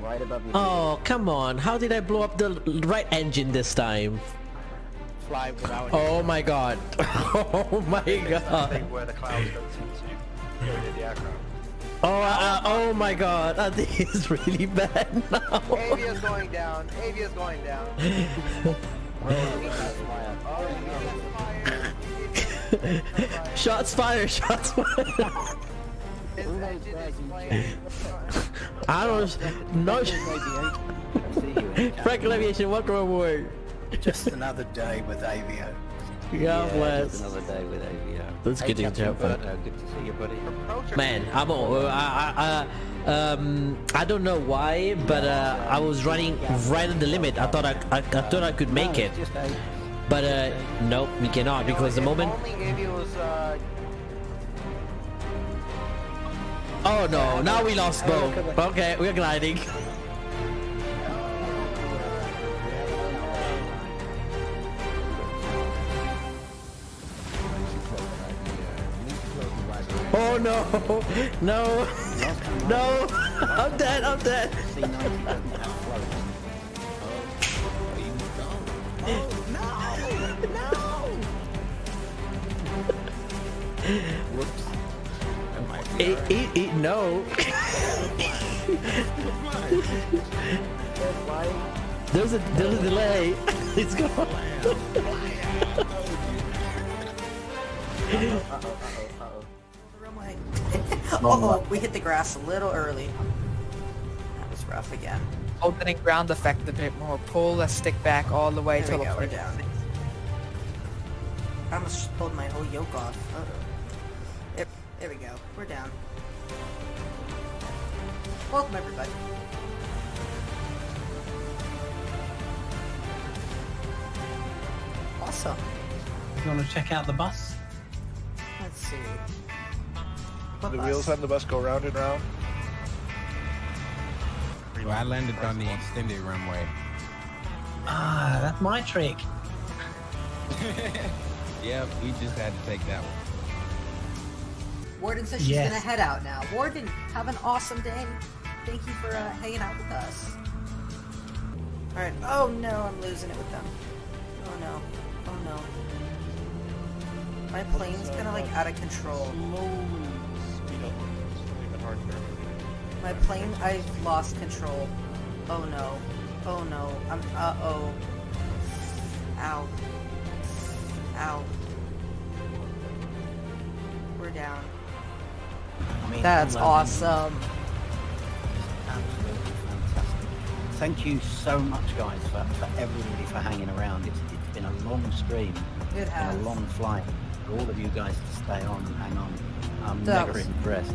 Right above your Oh, come on. How did I blow up the right engine this time? fly without Oh my god. Oh my god. where the clouds go to go to the aircraft. Oh my god. I think it's really bad now. Avia's going down. Avia's going down. Shots fired. Shots fired. I don't know. Franklin Aviation, welcome aboard. Just another day with Avio. God bless. Just another day with Avio. That's good to chat, Good to see you, buddy. Man, I don't know why, but I was running right at the limit. I thought I could make it, but nope, we cannot because the moment. Oh no! Now we lost both. Okay, we're gliding. Oh no! No! No! I'm dead! I'm dead! Whoops. No! There's a delay. It's gone. Oh, we hit the grass a little early. That was rough again. Opening ground effect a bit more. Pull the stick back all the way There till we the go, we're point. down. I almost pulled my whole yoke off. Yep, there we go. We're down. Welcome, everybody. Awesome. You want to check out the bus? Let's see. The wheels on the bus go round and round. Well, I landed on the extended runway. Ah, that's my trick. Yep, we just had to take that one. Warden says she's Yes. gonna head out now. Warden, have an awesome day. Thank you for hanging out with us. Alright. Oh no, I'm losing it with them. Oh no. Oh no. My plane's kind of like out of control. My plane, I've lost control. Oh no. Oh no. I'm, uh-oh. Ow. Ow. We're down. That's awesome. Absolutely fantastic. Thank you so much, guys, for everybody for hanging around. It's been a long stream. It has. Been a long flight. For all of you guys to stay on and hang on. I'm That mega was- impressed.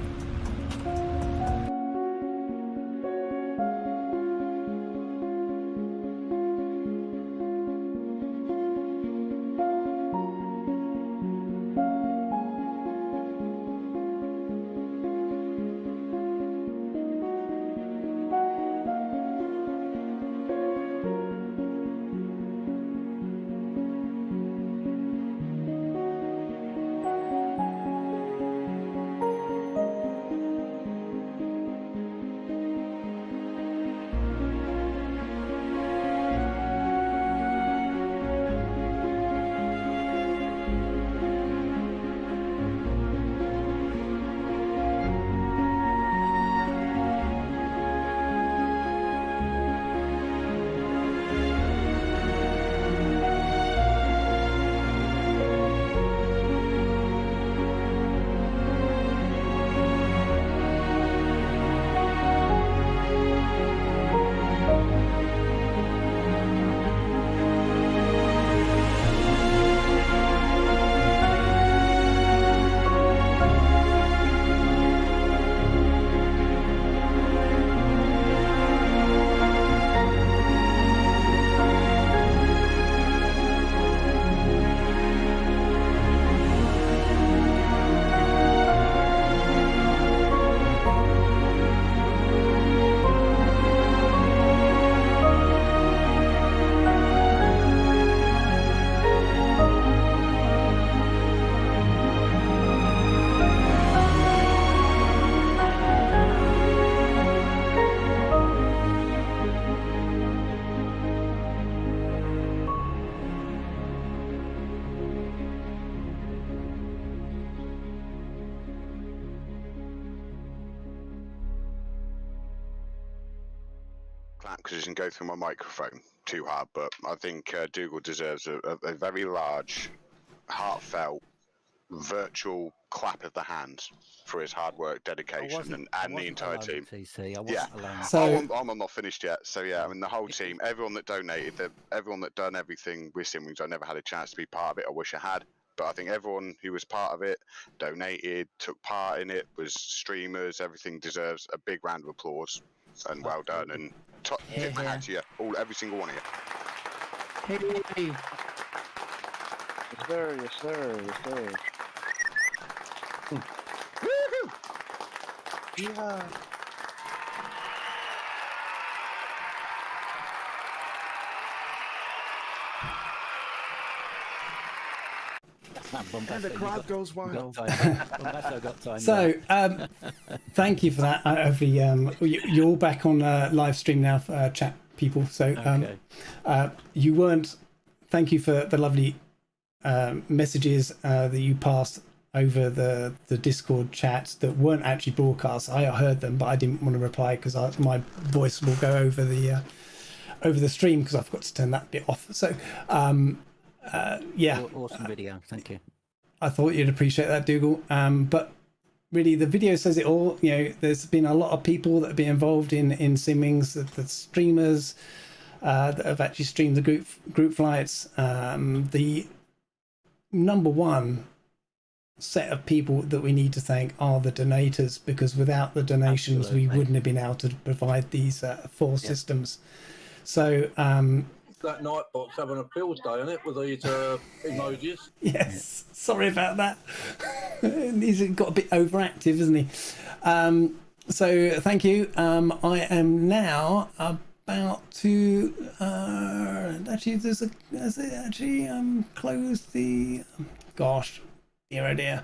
clap because it doesn't go through my microphone too hard, but I think Dougal deserves a very large, heartfelt, virtual clap of the hands for his hard work, dedication, and the entire team. So I'm not finished yet. So yeah, I mean the whole team, everyone that donated, everyone that done everything with Simwings. I never had a chance to be part of it. I wish I had, but I think everyone who was part of it, donated, took part in it, was streamers. Everything deserves a big round of applause and well done. And tip my hat to you, every single one of you. Hey. Yes, sir. Yes, sir. Yes, sir. Woohoo! Yeah. And the crowd goes wild. So, thank you for that. Hopefully, you're all back on live stream now, chat people. So, you weren't. Thank you for the lovely messages that you passed over the Discord chat that weren't actually broadcast. I heard them, but I didn't want to reply because my voice will go over the stream because I forgot to turn that bit off. So, yeah, awesome video. Thank you. I thought you'd appreciate that, Dougal. But really, the video says it all. You know, there's been a lot of people that have been involved in Simwings, the streamers that have actually streamed the group flights. The number one set of people that we need to thank are the donators, because without the donations, we wouldn't have been able to provide these 4 systems. So. That Nightbot's having a field day, isn't it, with these emojis? Yes, sorry about that. He's got a bit overactive, isn't he? So thank you. I am now about to close the. Gosh, dear oh dear.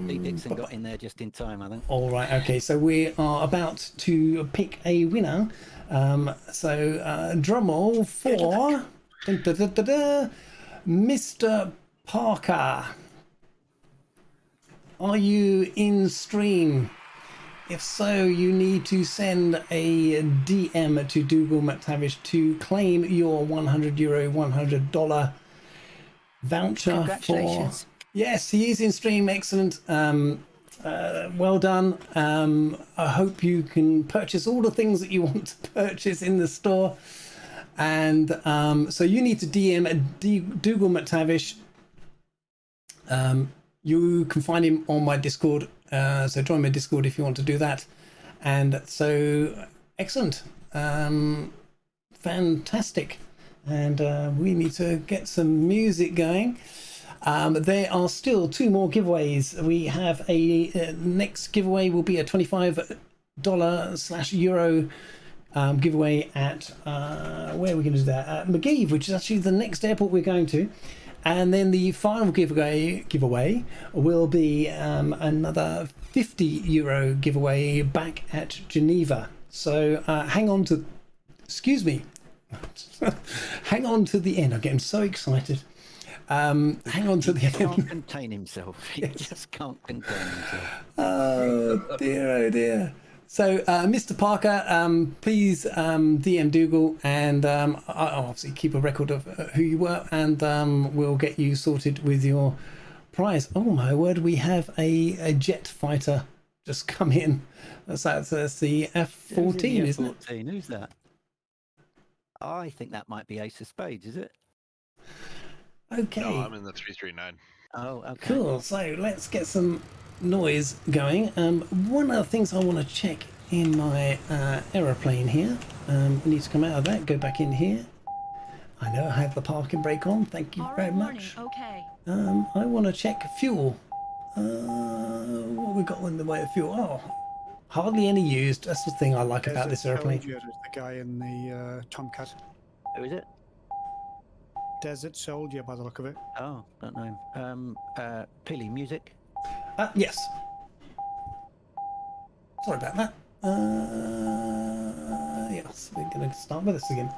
Lee Dixon got in there just in time, I think. All right, okay. So we are about to pick a winner. So drum roll for Mr. Parker. Are you in stream? If so, you need to send a DM to Dougal McTavish to claim your €100, $100 voucher. Congratulations. Yes, he is in stream. Excellent. Well done. I hope you can purchase all the things that you want to purchase in the store. And so you need to DM Dougal McTavish. You can find him on my Discord. So join my Discord if you want to do that. And so, excellent. Fantastic. And we need to get some music going. There are still 2 more giveaways. We have a next giveaway will be a $25/euro giveaway at where are we going to do that? At Megeve, which is actually the next airport we're going to. And then the final giveaway will be another €50 giveaway back at Geneva. So hang on to, excuse me, hang on to the end. I'm getting so excited. Hang on to the end. He can't contain himself. He just can't contain himself. Oh dear. So, Mr. Parker, please DM Dougal, and I'll obviously keep a record of who you were, and we'll get you sorted with your prize. Oh my word, we have a jet fighter just come in. That's the F-14, isn't it? F-14, who's that? I think that might be Ace of Spades, is it? Okay. No, I'm in the 339. Oh, okay. Cool. So let's get some noise going. One of the things I want to check in my aeroplane here. I need to come out of that, go back in here. I know I have the parking brake on. Thank you very much. Okay. I want to check fuel. What we got in the way of fuel? Oh, hardly any used. That's the thing I like about this airplane. Soldier is the guy in the Tomcat. Who is it? Desert Soldier, by the look of it. Oh, don't know. Peely, music? Yes. Sorry about that. Yes, we're going to start with this again.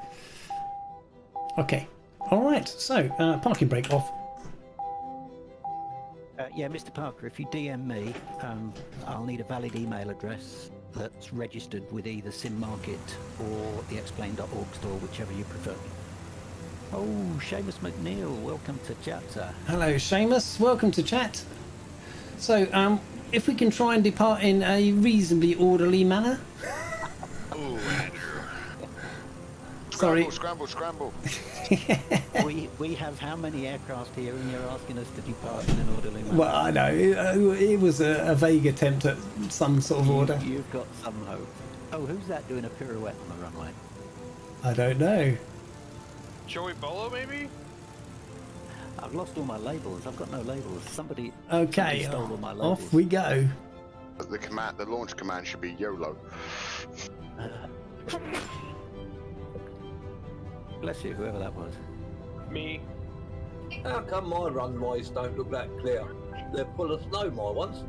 Okay. All right. So, parking brake off. Yeah, Mr. Parker, if you DM me, I'll need a valid email address that's registered with either SimMarket or the explain.org store, whichever you prefer. Oh, Seamus McNeil, welcome to chat, sir. Hello, Seamus. Welcome to chat. So, if we can try and depart in a reasonably orderly manner. Ooh, Andrew. Sorry. Scramble. we have how many aircraft here, and you're asking us to depart in an orderly manner? Well, I know. It was a vague attempt at some sort of order. You've got some hope. Oh, who's that doing a pirouette on the runway? I don't know. Joey Bolo, maybe? I've lost all my labels. I've got no labels. Somebody Okay, stole all my labels. off we go. The launch command should be YOLO. Bless you, whoever that was. Me. How come my runways don't look that clear? They're full of snow, my ones.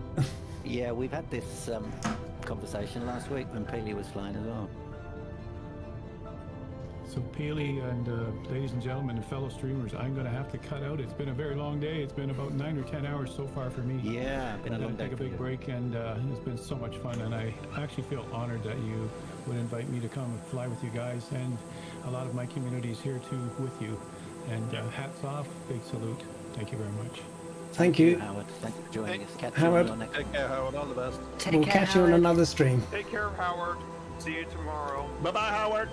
Yeah, we've had this conversation last week when Peely was flying as well. So Peely and ladies and gentlemen and fellow streamers, I'm going to have to cut out. It's been a very long day. It's been about 9 or 10 hours so far for me. Yeah, been a long day. Take a big break, and it's been so much fun. And I actually feel honored that you would invite me to come and fly with you guys, and a lot of my community is here too with you. And hats off, big salute. Thank you very much. Thank you, Howard. Thank you for joining us. Catch Howard. you on your next. Take care, Howard. All the best. We'll catch you on another stream. Take care, Howard. See you tomorrow. Bye-bye, Howard.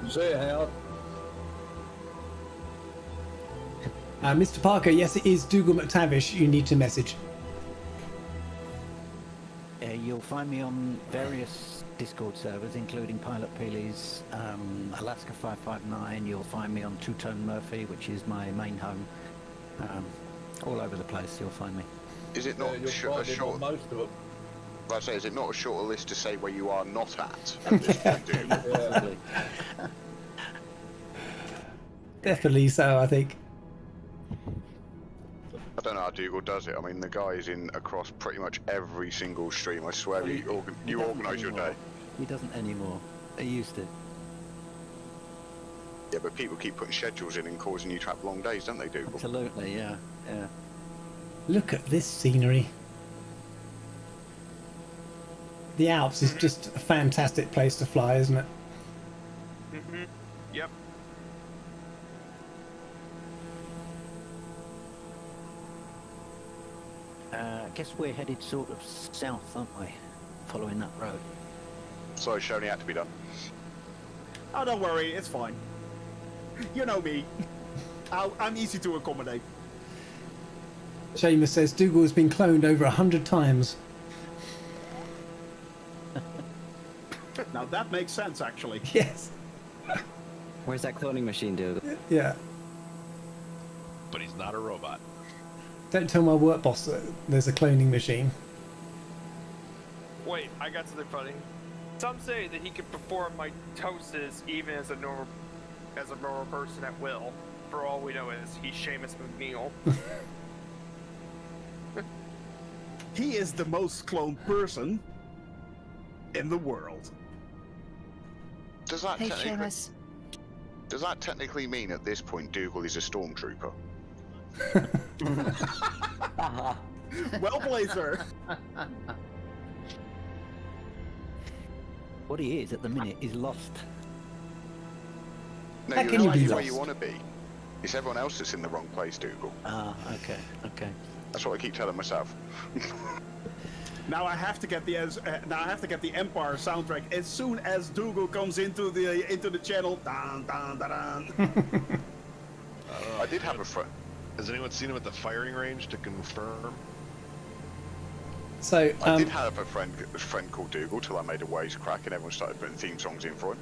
See you, Howard. Mr. Parker, yes, it is Dougal McTavish you need to message. You'll find me on various Discord servers, including Pilot Peely's, Alaska 559. You'll find me on Two Tone Murphy, which is my main home. All over the place, you'll find me. Is it not a short? Most of them. I say, is it not a shorter list to say where you are not at this point, Dougal? Definitely so, I think. I don't know how Dougal does it. I mean, the guy is in across pretty much every single stream. I swear, you organise your day. He doesn't anymore. He used to. Yeah, but people keep putting schedules in and causing you to have long days, don't they, Dougal? Absolutely, yeah. Look at this scenery. The Alps is just a fantastic place to fly, isn't it? Mm-hmm. Yep. I guess we're headed sort of south, aren't we? Following that road. So it only had to be done. Oh, don't worry, it's fine. You know me. I'm easy to accommodate. Seamus says Dougal has been cloned over 100 times. Now that makes sense, actually. Yes. Where's that cloning machine, Dougal? Yeah. But he's not a robot. Don't tell my work boss that there's a cloning machine. Wait, I got something funny. Some say that he can perform mitosis even as a normal person at will. For all we know is he's Seamus McNeil. He is the most cloned person in the world. Does that technically mean at this point Dougal is a stormtrooper? Well played, sir. What he is at the minute is lost. No, How you're can you be exactly where lost? you want to be. It's everyone else that's in the wrong place, Dougal. Ah, okay. That's what I keep telling myself. Now I have to get the Empire soundtrack as soon as Dougal comes into the channel. Dun, dun, dun, dun. I did have a friend. Has anyone seen him at the firing range to confirm? So I did have a friend called Dougal till I made a wisecrack and everyone started putting theme songs in for him.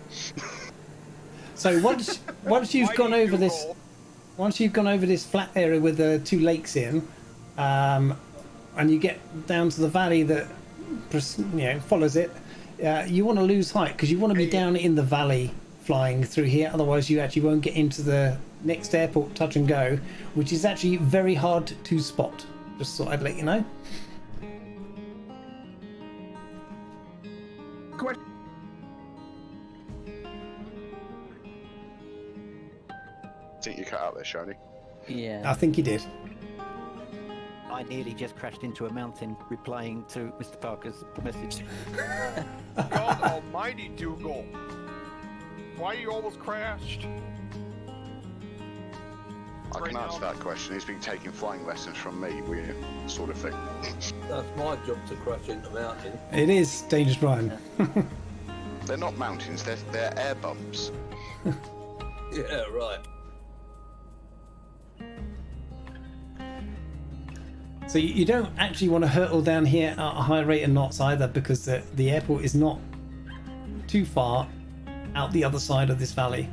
So once you've gone over this flat area with the two lakes in, and you get down to the valley that follows it, you want to lose height because you want to be down in the valley flying through here. Otherwise, you actually won't get into the next airport touch and go, which is actually very hard to spot. Just thought I'd let you know. I think you cut out there, Shoni. Yeah. I think you did. I nearly just crashed into a mountain replying to Mr. Parker's message. God almighty, Dougal. Why you almost crashed? I can answer that question. He's been taking flying lessons from me, sort of thing. That's my job to crash into mountains. It is Dangerous Brian. They're not mountains, they're air bumps. Yeah, right. So you don't actually want to hurtle down here at a high rate of knots either, because the airport is not too far out the other side of this valley.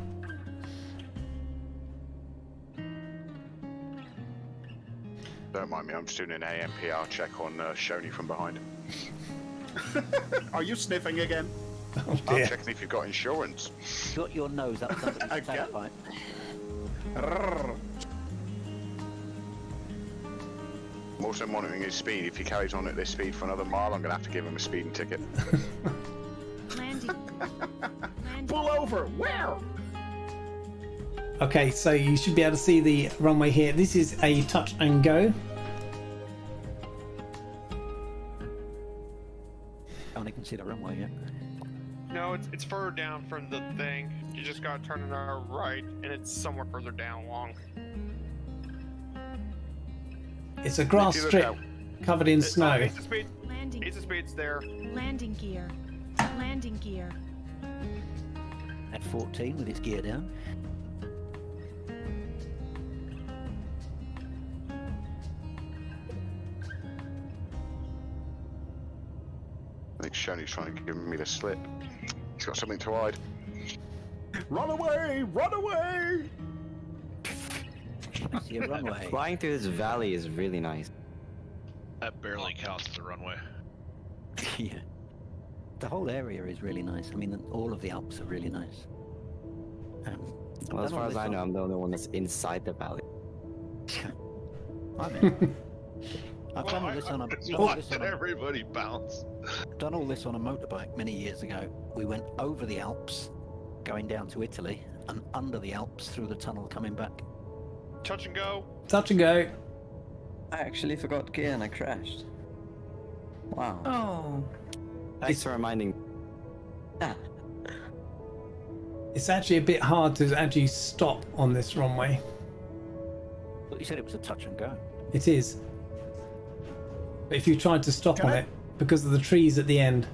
Don't mind me, I'm just doing an AMPR check on Shoney from behind. Are you sniffing again? Oh, I'm checking if you've got insurance. Got your nose up somebody's tailpipe. I'm also monitoring his speed. If he carries on at this speed for another mile, I'm going to have to give him a speeding ticket. Landing. Pull over! Where? Okay, so you should be able to see the runway here. This is a touch and go. Can't even see the runway yet. No, it's further down from the thing. You just gotta turn it on our right, and it's somewhere further down along. It's a grass strip covered in snow. Ace of Spades. Landing. Ace of Spades there. Landing gear. Landing gear. At 14 with its gear down. I think Shoney's trying to give me the slip. He's got something to hide. Run away! Run away! I see a runway. Flying through this valley is really nice. That barely counts as a runway. Yeah. The whole area is really nice. I mean, all of the Alps are really nice. Well, as far as I know, I'm the only one that's inside the valley. I'm in. I've done all this on a... Everybody bounce. Done all this on a motorbike many years ago. We went over the Alps, going down to Italy, and under the Alps through the tunnel coming back. Touch and go. Touch and go. I actually forgot gear and I crashed. Wow. Oh. Thanks for reminding. It's actually a bit hard to actually stop on this runway. But you said it was a touch and go. It is. But if you tried to stop on it, because of the trees at the end.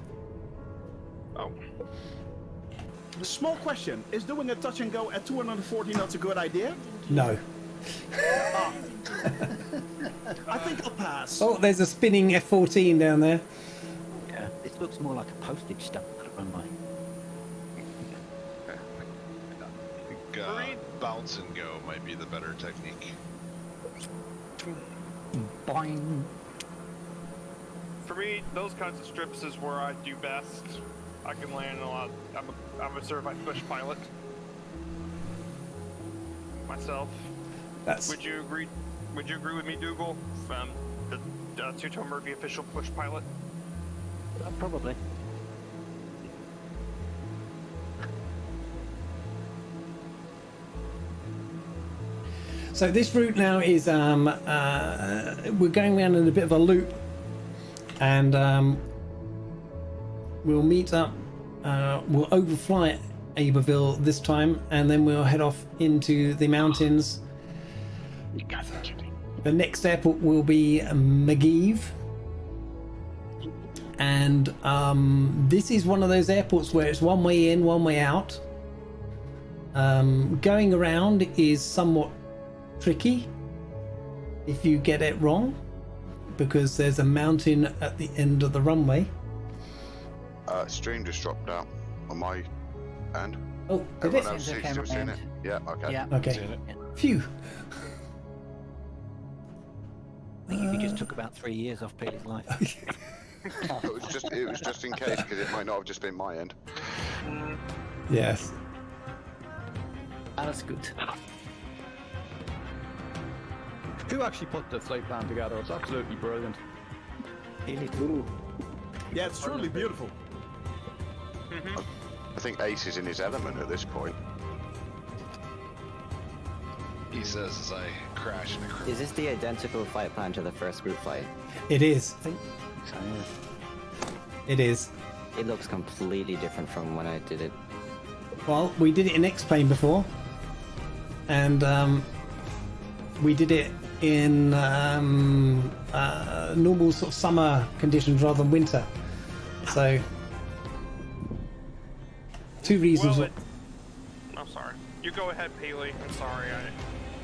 Oh. Small question. Is doing a touch and go at 240 knots a good idea? No. I think I'll pass. Oh, there's a spinning F-14 down there. Yeah, this looks more like a postage stamp than a runway. I think bounce and go might be the better technique. Boing. For me, those kinds of strips is where I do best. I can land a lot. I'm a certified push pilot myself. Would you agree? Would you agree with me, Dougal? From the two-tone Murphy official push pilot. Probably. So this route now is we're going around in a bit of a loop, and we'll meet up. We'll overfly Aberville this time, and then we'll head off into the mountains. The next airport will be Megeve, and this is one of those airports where it's one way in, one way out. Going around is somewhat tricky if you get it wrong, because there's a mountain at the end of the runway. Stream just dropped out on my end. Oh, did Everyone it? else still seeing it? Yeah, okay. Yeah. Okay. Phew. I think you just took about 3 years off Peter's life. It was just in case, because it might not have just been my end. Yes. That's good. Who actually put the flight plan together? It's absolutely brilliant. Yeah, it's truly beautiful. I think Ace is in his element at this point. He says as I crash and a crash. Is this the identical flight plan to the first group flight? It is. I think so, yeah. It is. It looks completely different from when I did it. Well, we did it in X-Plane before, and we did it in normal sort of summer conditions rather than winter. So, two reasons. Well, I'm sorry. You go ahead, Peely. I'm sorry.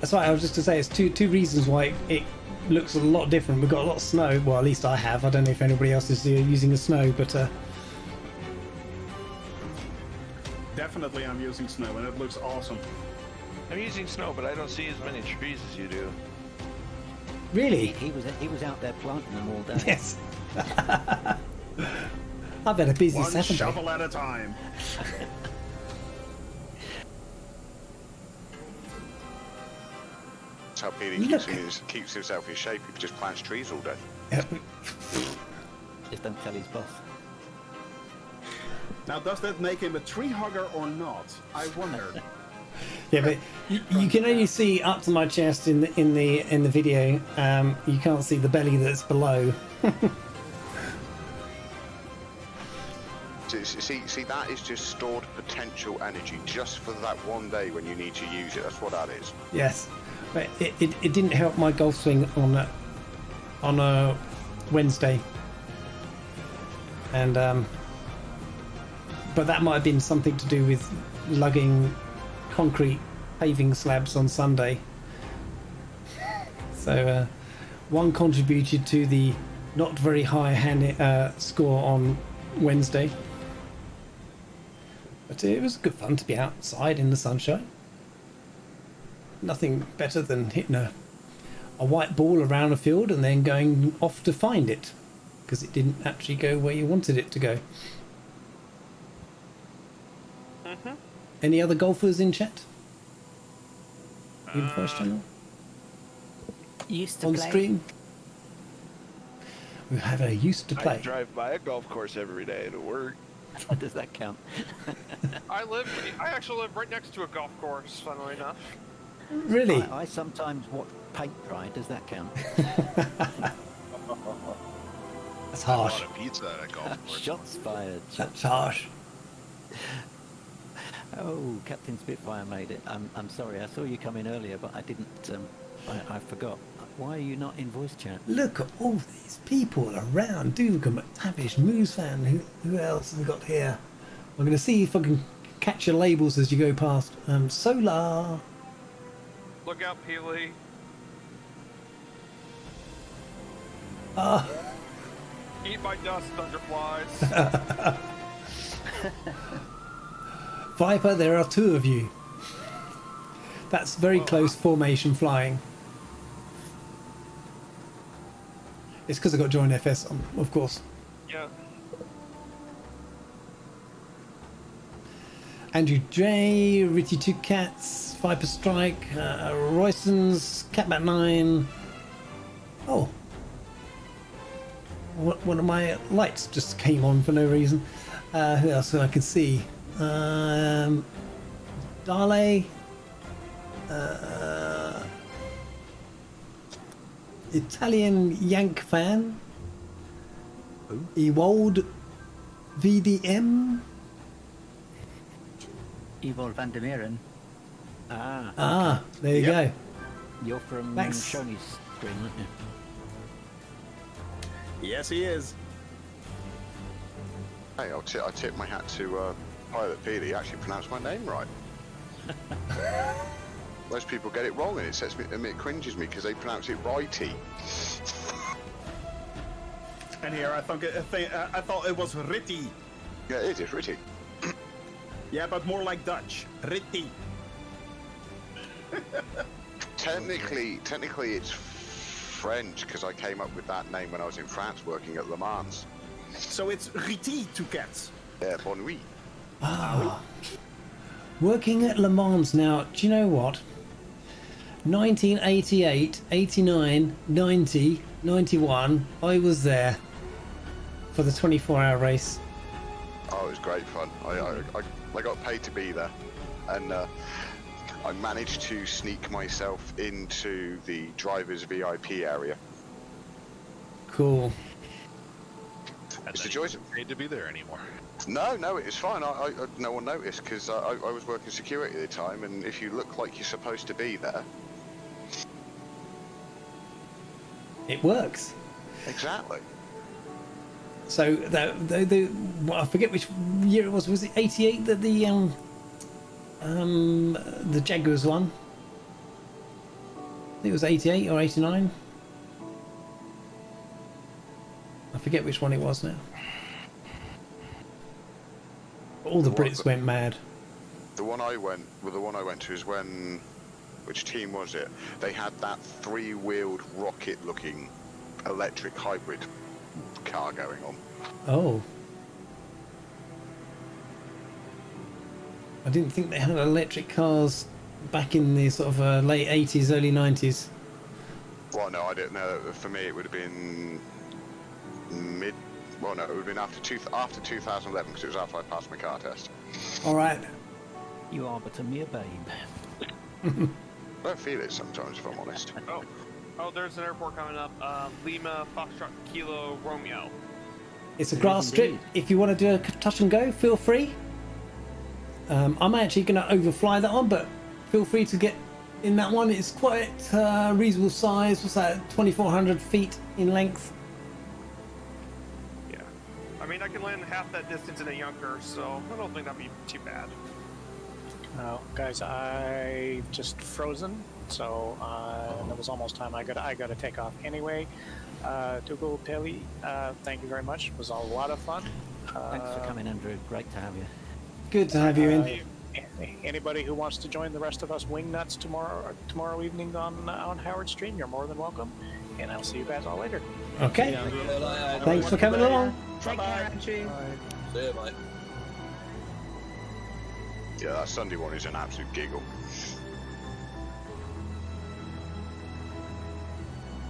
That's right. I was just to say it's two reasons why it looks a lot different. We've got a lot of snow. Well, at least I have. I don't know if anybody else is using the snow, but. Definitely I'm using snow and it looks awesome. I'm using snow, but I don't see as many trees as you do. Really? He was out there planting them all day. Yes. I've had a busy One Saturday. shovel at a time. That's how Peely keeps himself in shape. He just plants trees all day. Just don't tell his boss. Now, does that make him a tree hugger or not? I wonder. Yeah, but you can only see up to my chest in the video. You can't see the belly that's below. See, that is just stored potential energy just for that one day when you need to use it. That's what that is. Yes, but it didn't help my golf swing on a Wednesday, and but that might have been something to do with lugging concrete paving slabs on Sunday. So one contributed to the not very high score on Wednesday. But it was good fun to be outside in the sunshine. Nothing better than hitting a white ball around a field and then going off to find it, because it didn't actually go where you wanted it to go. Any other golfers in chat? Any question? Used to on play. stream? We have a used to play. I drive by a golf course every day to work. Does that count? I actually live right next to a golf course, funnily enough. Really? I sometimes watch paint dry. Does that count? That's harsh. A lot of pizza at a golf course. Shots fired. That's harsh. Oh, Captain Spitfire made it. I'm sorry. I saw you come in earlier, but I didn't. I forgot. Why are you not in voice chat? Look at all these people around. Dugan, McTavish, Moose Fan. Who else have we got here? I'm going to see if I can catch your labels as you go past. Solar. Look out, Peely. Eat my dust, thunderflies. Viper, there are two of you. That's very close formation flying. It's because I got join FS on, of course. Yeah. Andrew J, Ritty Two Cats, Viper Strike, Royston's, Catbat 9. Oh. One of my lights just came on for no reason. Who else I can see? Dale. Italian Yank fan. Ewold VDM. Ewold van der Meren. Ah, there you go. You're from Thanks. Shoney's stream, aren't you? Yes, he is. Hey, I tip my hat to Pilot Peely. He actually pronounced my name right. Most people get it wrong, and it cringes me because they pronounce it righty. And here I thought it was Ritty. Yeah, it is Ritty. Yeah, but more like Dutch. Ritty. Technically, it's French because I came up with that name when I was in France working at Le Mans. So it's Ritty Two Cats. Yeah, bon nuit. Ah. Working at Le Mans now, do you know what? 1988, 89, 90, 91, I was there for the 24-hour race. Oh, it was great fun. I got paid to be there, and I managed to sneak myself into the driver's VIP area. Cool. It's a joy. Need to be there anymore. No, it was fine. No one noticed because I was working security at the time, and if you look like you're supposed to be there, it works. Exactly. So well, I forget which year it was. Was it 88 that the Jaguars won? I think it was 88 or 89. I forget which one it was now. All the Brits went mad. the one I went to is when, which team was it? They had that three-wheeled rocket-looking electric hybrid car going on. Oh. I didn't think they had electric cars back in the sort of late 80s, early 90s. Well, no, I didn't know. For me, it would have been it would have been after 2011, because it was after I passed my car test. All right. You are but a mere babe. I don't feel it sometimes, if I'm honest. Oh, there's an airport coming up. Lima, Foxtrot, Kilo, Romeo. It's a grass strip. If you want to do a touch and go, feel free. I'm actually going to overfly that one, but feel free to get in that one. It's quite reasonable size. What's that? 2,400 feet in length. Yeah. I mean, I can land half that distance in a Yunker, so I don't think that'd be too bad. Guys, I just frozen, so it was almost time. I got to take off anyway. Dougal, Pelly, thank you very much. It was a lot of fun. Thanks for coming, Andrew. Great to have you. Good to have you in. Anybody who wants to join the rest of us wingnuts tomorrow evening on Howard Stream, you're more than welcome. And I'll see you guys all later. Okay. Thanks for coming along. Take care, Andrew. See you, mate. Yeah, that Sunday one is an absolute giggle.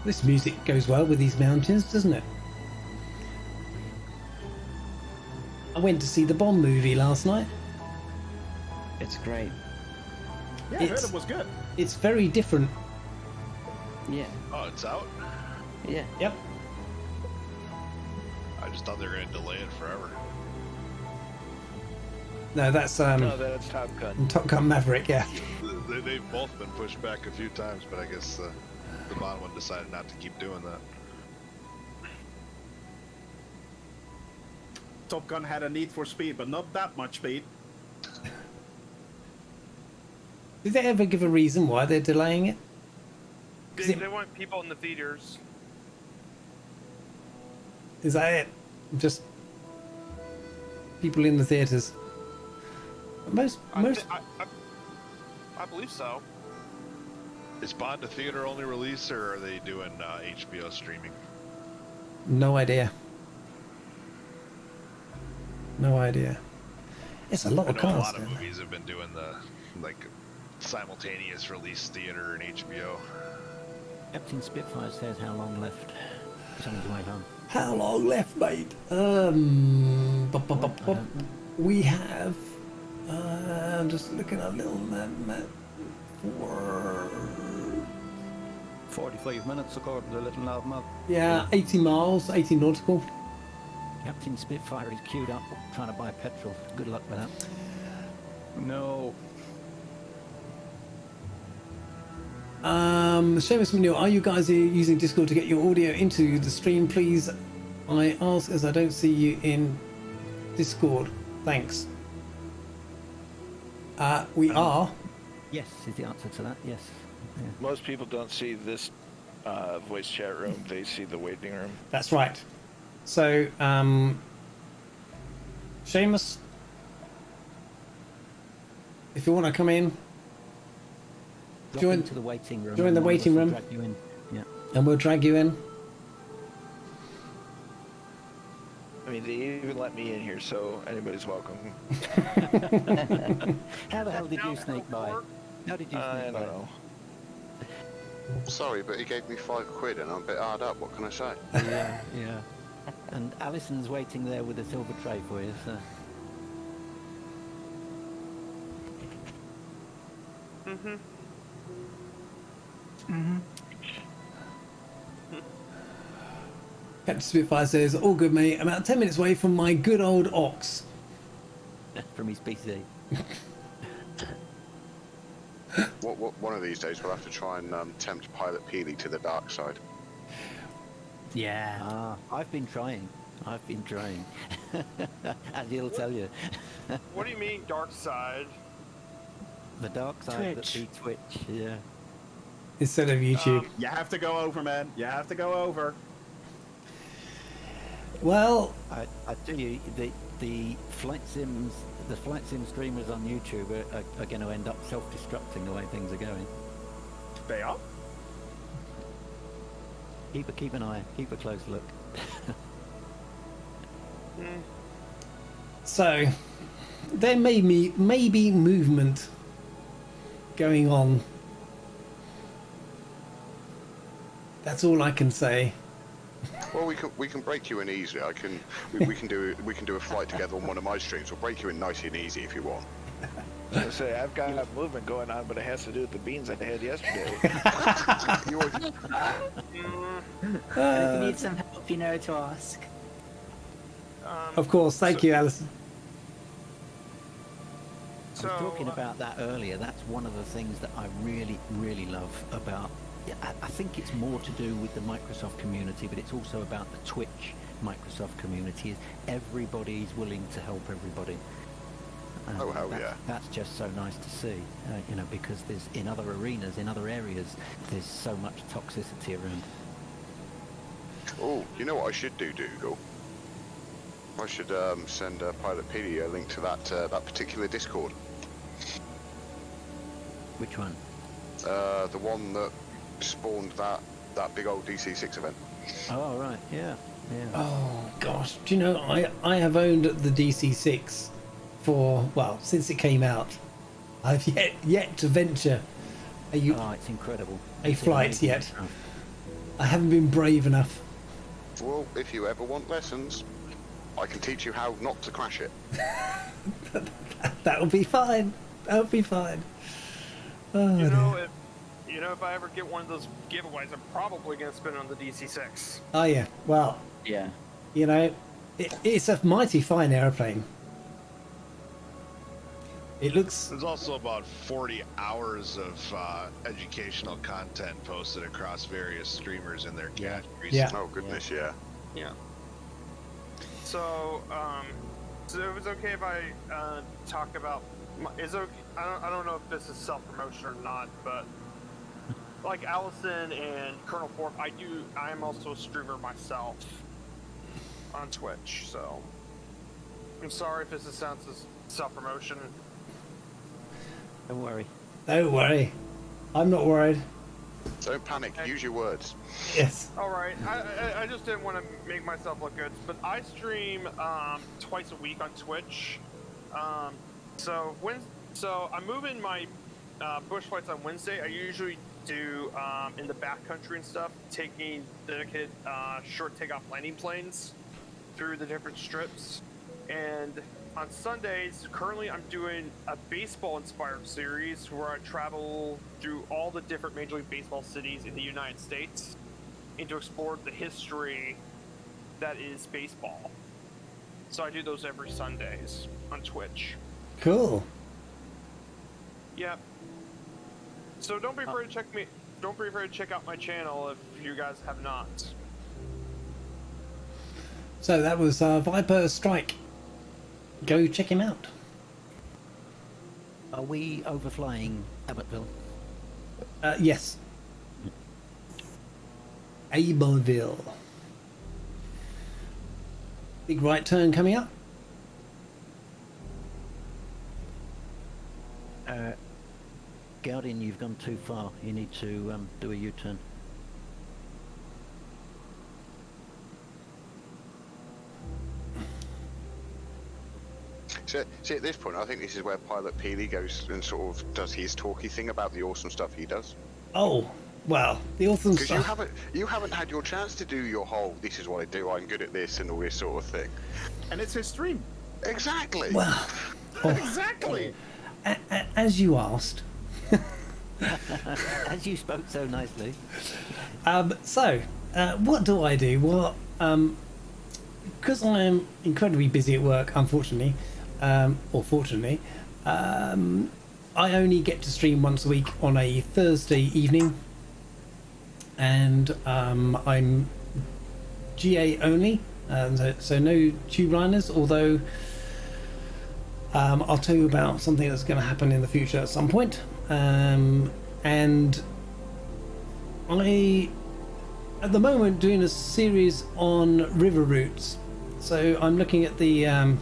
This music goes well with these mountains, doesn't it? I went to see the Bond movie last night. It's great. Yeah, I heard it was good. It's very different. Yeah. Oh, it's out? Yeah. Yep. I just thought they were going to delay it forever. No, that's No, that's Top Gun. Top Gun Maverick, yeah. They've both been pushed back a few times, but I guess the bottom one decided not to keep doing that. Top Gun had a need for speed, but not that much speed. Did they ever give a reason why they're delaying it? They want people in the theaters. Is that it? Just people in the theatres. I believe so. Is Bond a theater-only release, or are they doing HBO streaming? No idea. No idea. It's a lot of I know cars. a lot of movies have been doing the simultaneous release theater and HBO. Captain Spitfire says how long left. He's on his way home. How long left, mate? We have. I'm just looking at a little map. 45 minutes according to the little nav map. Yeah, 80 miles, 80 nautical. Captain Spitfire is queued up trying to buy petrol. Good luck with that. No. Seamus Manure, are you guys using Discord to get your audio into the stream, please? I ask as I don't see you in Discord. Thanks. We are. Yes, is the answer to that. Yes. Yeah. Most people don't see this voice chat room. They see the waiting room. That's right. So, Seamus, if you want to come in, Drop into the waiting room. Join the waiting room. Drag you in. Yeah. And we'll drag you in. I mean, they even let me in here, so anybody's welcome. How the hell did you sneak by? How did you sneak by? I don't know. Sorry, but he gave me £5 and I'm a bit hard up. What can I say? Yeah, yeah. And Alison's waiting there with a silver tray for you, so. Mm-hmm. Mm-hmm. Captain Spitfire says, all good, mate. About 10 minutes away from my good old ox. From his PC. One of these days we'll have to try and tempt Pilot Peely to the dark side. Yeah. I've been trying. And he'll tell you. What do you mean, dark side? The dark side that be Twitch, yeah. Instead of YouTube. You have to go over, man. You have to go over. Well, I tell you, the flight sim streamers on YouTube are going to end up self-destructing the way things are going. They are. Keep an eye, keep a close look. So, there may be movement going on. That's all I can say. Well, we can break you in easily. We can do a flight together on one of my streams. We'll break you in nice and easy if you want. I was gonna say I've got a movement going on, but it has to do with the beans I had yesterday. If you need some help, you know to ask. Of course, thank you, Alison. I was talking about that earlier. That's one of the things that I really, really love about. I think it's more to do with the Microsoft community, but it's also about the Twitch Microsoft community. Everybody's willing to help everybody. Oh hell yeah! That's just so nice to see, because there's in other arenas, in other areas, there's so much toxicity around. Oh, you know what I should do, Dougal? I should send Pilot Peely a link to that particular Discord. Which one? The one that spawned that big old DC6 event. Oh right, yeah. Oh gosh, do you know I have owned the DC6 since it came out. I've yet to venture it's incredible. A flight yet. I haven't been brave enough. Well, if you ever want lessons, I can teach you how not to crash it. That'll be fine. That'll be fine. Oh, if I ever get one of those giveaways, I'm probably going to spin it on the DC6. Oh yeah, well, yeah. It's a mighty fine airplane. It looks. There's also about 40 hours of educational content posted across various streamers in their categories. Yeah. Oh goodness, yeah. Yeah. So, so it was okay if I talk about. I don't know if this is self-promotion or not, but like Allison and Colonel Fork, I am also a streamer myself on Twitch. So I'm sorry if this sounds as self-promotion. Don't worry. Don't worry. I'm not worried. Don't panic. Use your words. Yes. All right. I just didn't want to make myself look good, but I stream twice a week on Twitch. So I'm moving my bush flights on Wednesday. I usually do in the backcountry and stuff, taking dedicated short takeoff landing planes through the different strips. And on Sundays, currently I'm doing a baseball-inspired series where I travel through all the different Major League Baseball cities in the United States and to explore the history that is baseball. So I do those every Sundays on Twitch. Cool. Yeah. So don't be afraid to check out my channel if you guys have not. So that was Viper Strike. Go check him out. Are we overflying Abbottville? Yes. Abbottville. Big right turn coming up. Gaudin, you've gone too far. You need to do a U-turn. See, at this point, I think this is where Pilot Peely goes and sort of does his talky thing about the awesome stuff he does. Oh, well, the awesome stuff. Because you haven't had your chance to do your whole, this is what I do, I'm good at this, and all this sort of thing. And it's his stream. Exactly. Well, exactly. As you asked. As you spoke so nicely. What do I do? Well, because I'm incredibly busy at work, unfortunately, or fortunately, I only get to stream once a week on a Thursday evening, and I'm GA only, so no tube liners, although I'll tell you about something that's going to happen in the future at some point. And I, at the moment, doing a series on river routes. So I'm looking at the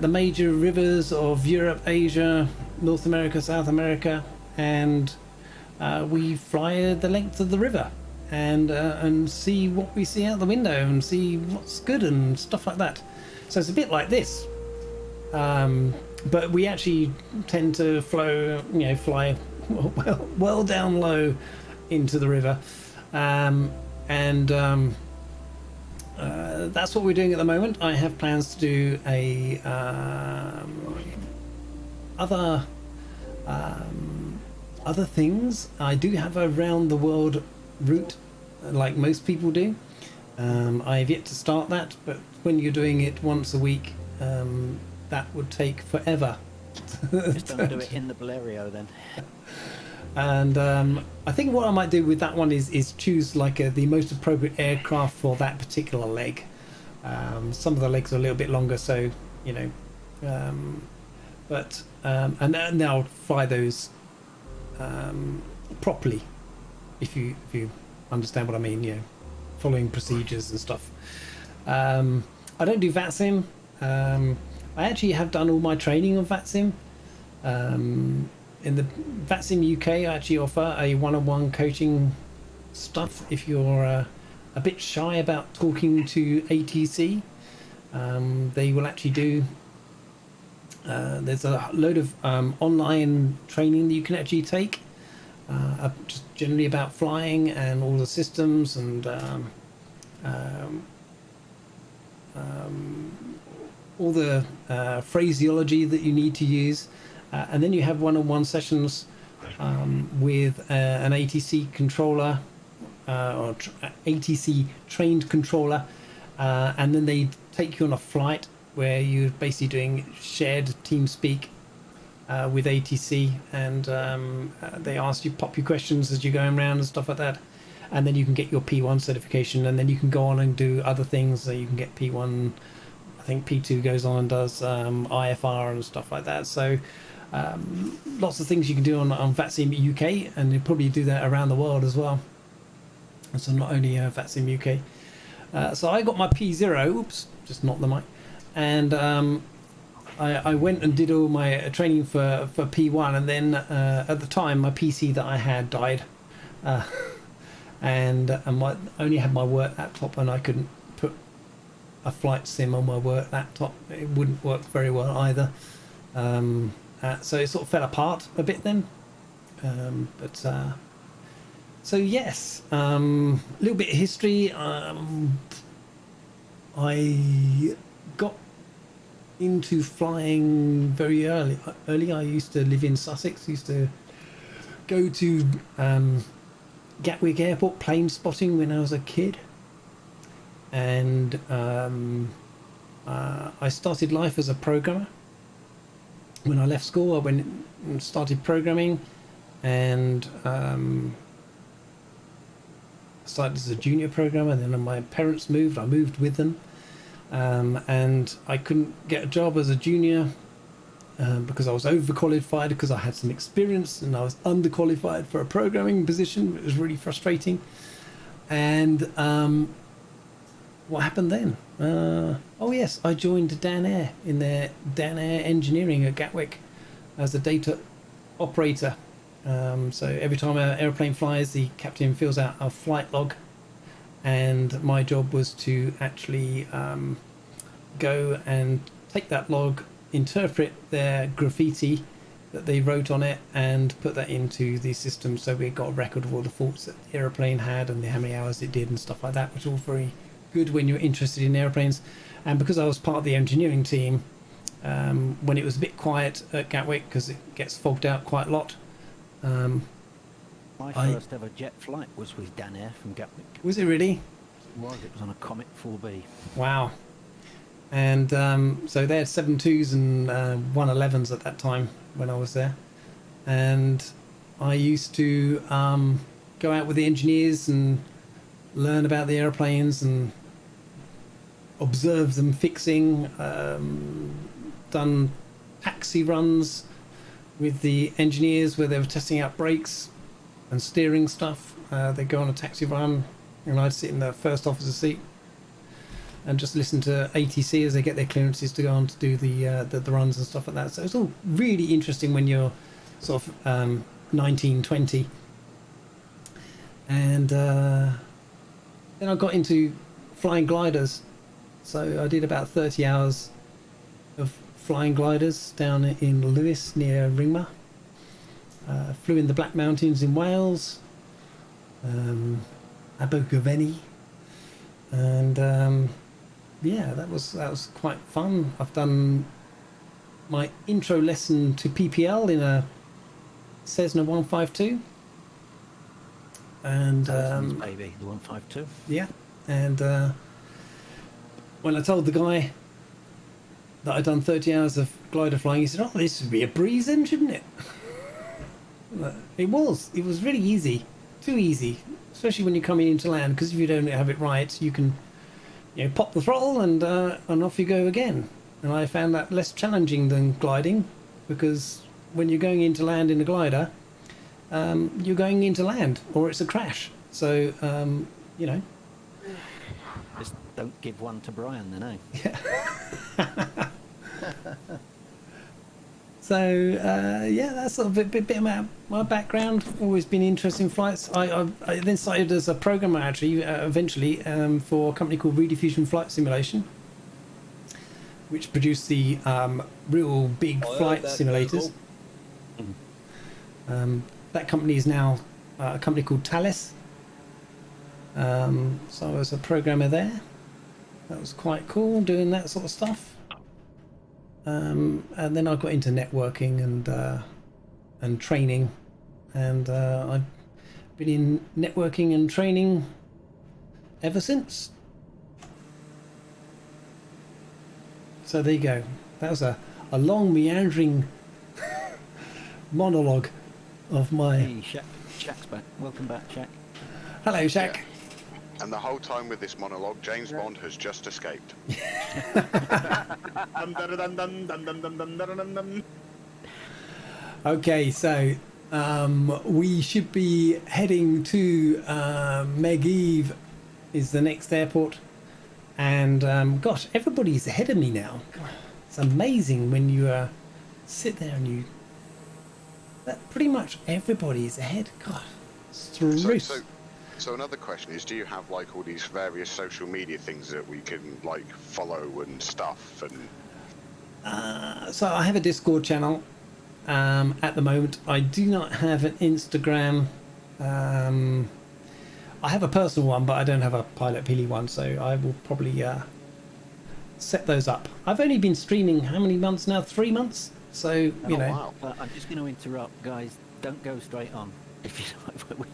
major rivers of Europe, Asia, North America, South America, and we fly the length of the river and see what we see out the window and see what's good and stuff like that. So it's a bit like this, but we actually tend to fly well down low into the river, that's what we're doing at the moment. I have plans to do a other things. I do have a round the world route, like most people do. I've yet to start that, but when you're doing it once a week, that would take forever. Just don't do it in the Valerio then. And I think what I might do with that one is choose like the most appropriate aircraft for that particular leg. Some of the legs are a little bit longer, so you know, and then I'll fly those properly, if you understand what I mean. You know, following procedures and stuff. I don't do VATSIM. I actually have done all my training on VATSIM. In the VATSIM UK, I actually offer a one-on-one coaching stuff if you're a bit shy about talking to ATC. They will actually do, there's a load of online training that you can actually take, just generally about flying and all the systems and all the phraseology that you need to use. And then you have one-on-one sessions with an ATC controller or ATC trained controller, and then they take you on a flight where you're basically doing shared team speak with ATC, and they ask you, pop your questions as you're going around and stuff like that, and then you can get your P1 certification, and then you can go on and do other things. So you can get P1, I think P2 goes on and does IFR and stuff like that. So lots of things you can do on VATSIM UK, and you probably do that around the world as well. So not only VATSIM UK. So I got my P0, oops, just knocked the mic, and I went and did all my training for P1, and then at the time my PC that I had died, and I only had my work laptop, and I couldn't put a flight sim on my work laptop. It wouldn't work very well either. So it sort of fell apart a bit then, so yes, a little bit of history. I got into flying very early. I used to live in Sussex, used to go to Gatwick Airport plane spotting when I was a kid, and I started life as a programmer. When I left school, I went and started programming, and started as a junior programmer. And then when my parents moved, I moved with them, and I couldn't get a job as a junior because I was overqualified, because I had some experience and I was underqualified for a programming position. It was really frustrating. And what happened then? Oh yes, I joined Dan Air in their Dan Air engineering at Gatwick as a data operator. So every time an airplane flies, the captain fills out a flight log, and my job was to actually go and take that log, interpret their graffiti that they wrote on it, and put that into the system, so we got a record of all the faults that the airplane had and how many hours it did and stuff like that, which was all very good when you're interested in airplanes. And because I was part of the engineering team, when it was a bit quiet at Gatwick, because it gets fogged out quite a lot, My first ever jet flight was with Dan Air from Gatwick. Was it really? It was on a Comet 4B. Wow. And so they had 72s and 111s at that time when I was there. And I used to go out with the engineers and learn about the airplanes and observe them fixing. Done taxi runs with the engineers where they were testing out brakes and steering stuff. They'd go on a taxi run and I'd sit in the first officer seat and just listen to ATC as they get their clearances to go on to do the runs and stuff like that. So it's all really interesting when you're sort of 19, 20. And then I got into flying gliders. So I did about 30 hours of flying gliders down in Lewis near Ringmer. Flew in the Black Mountains in Wales, Abergavenny, and yeah, that was quite fun. I've done my intro lesson to PPL in a Cessna 152, and baby, the 152. Yeah, and when I told the guy that I'd done 30 hours of glider flying, he said, "Oh, this would be a breeze, then, shouldn't it?" It was really easy, too easy, especially when you're coming into land, because if you don't have it right, you can, you know, pop the throttle and off you go again. And I found that less challenging than gliding, because when you're going into land in a glider, you're going into land or it's a crash. So you know, just don't give one to Brian then, eh? Yeah. So yeah, that's sort of a bit about my background. Always been interested in flights. I then started as a programmer actually, eventually, for a company called Rediffusion Flight Simulation, which produced the real big flight simulators. That company is now a company called Thales. So I was a programmer there. That was quite cool, doing that sort of stuff. And then I got into networking and training, and I've been in networking and training ever since. So there you go. That was a long meandering monologue of my... Hey, Shaq's back. Welcome back, Shaq. Hello, Shaq. Yeah. And the whole time with this monologue, James Bond has just escaped. Okay, so we should be heading to Megeve is the next airport, and gosh, everybody's ahead of me now. It's amazing when you sit there and you... pretty much everybody's ahead. God, it's terrific. So another question is, do you have like all these various social media things that we can like follow and stuff? And so I have a Discord channel at the moment. I do not have an Instagram. I have a personal one, but I don't have a Pilot Peely one, so I will probably set those up. I've only been streaming how many months now? 3 months. So you know. Wow. I'm just going to interrupt, guys. Don't go straight on. If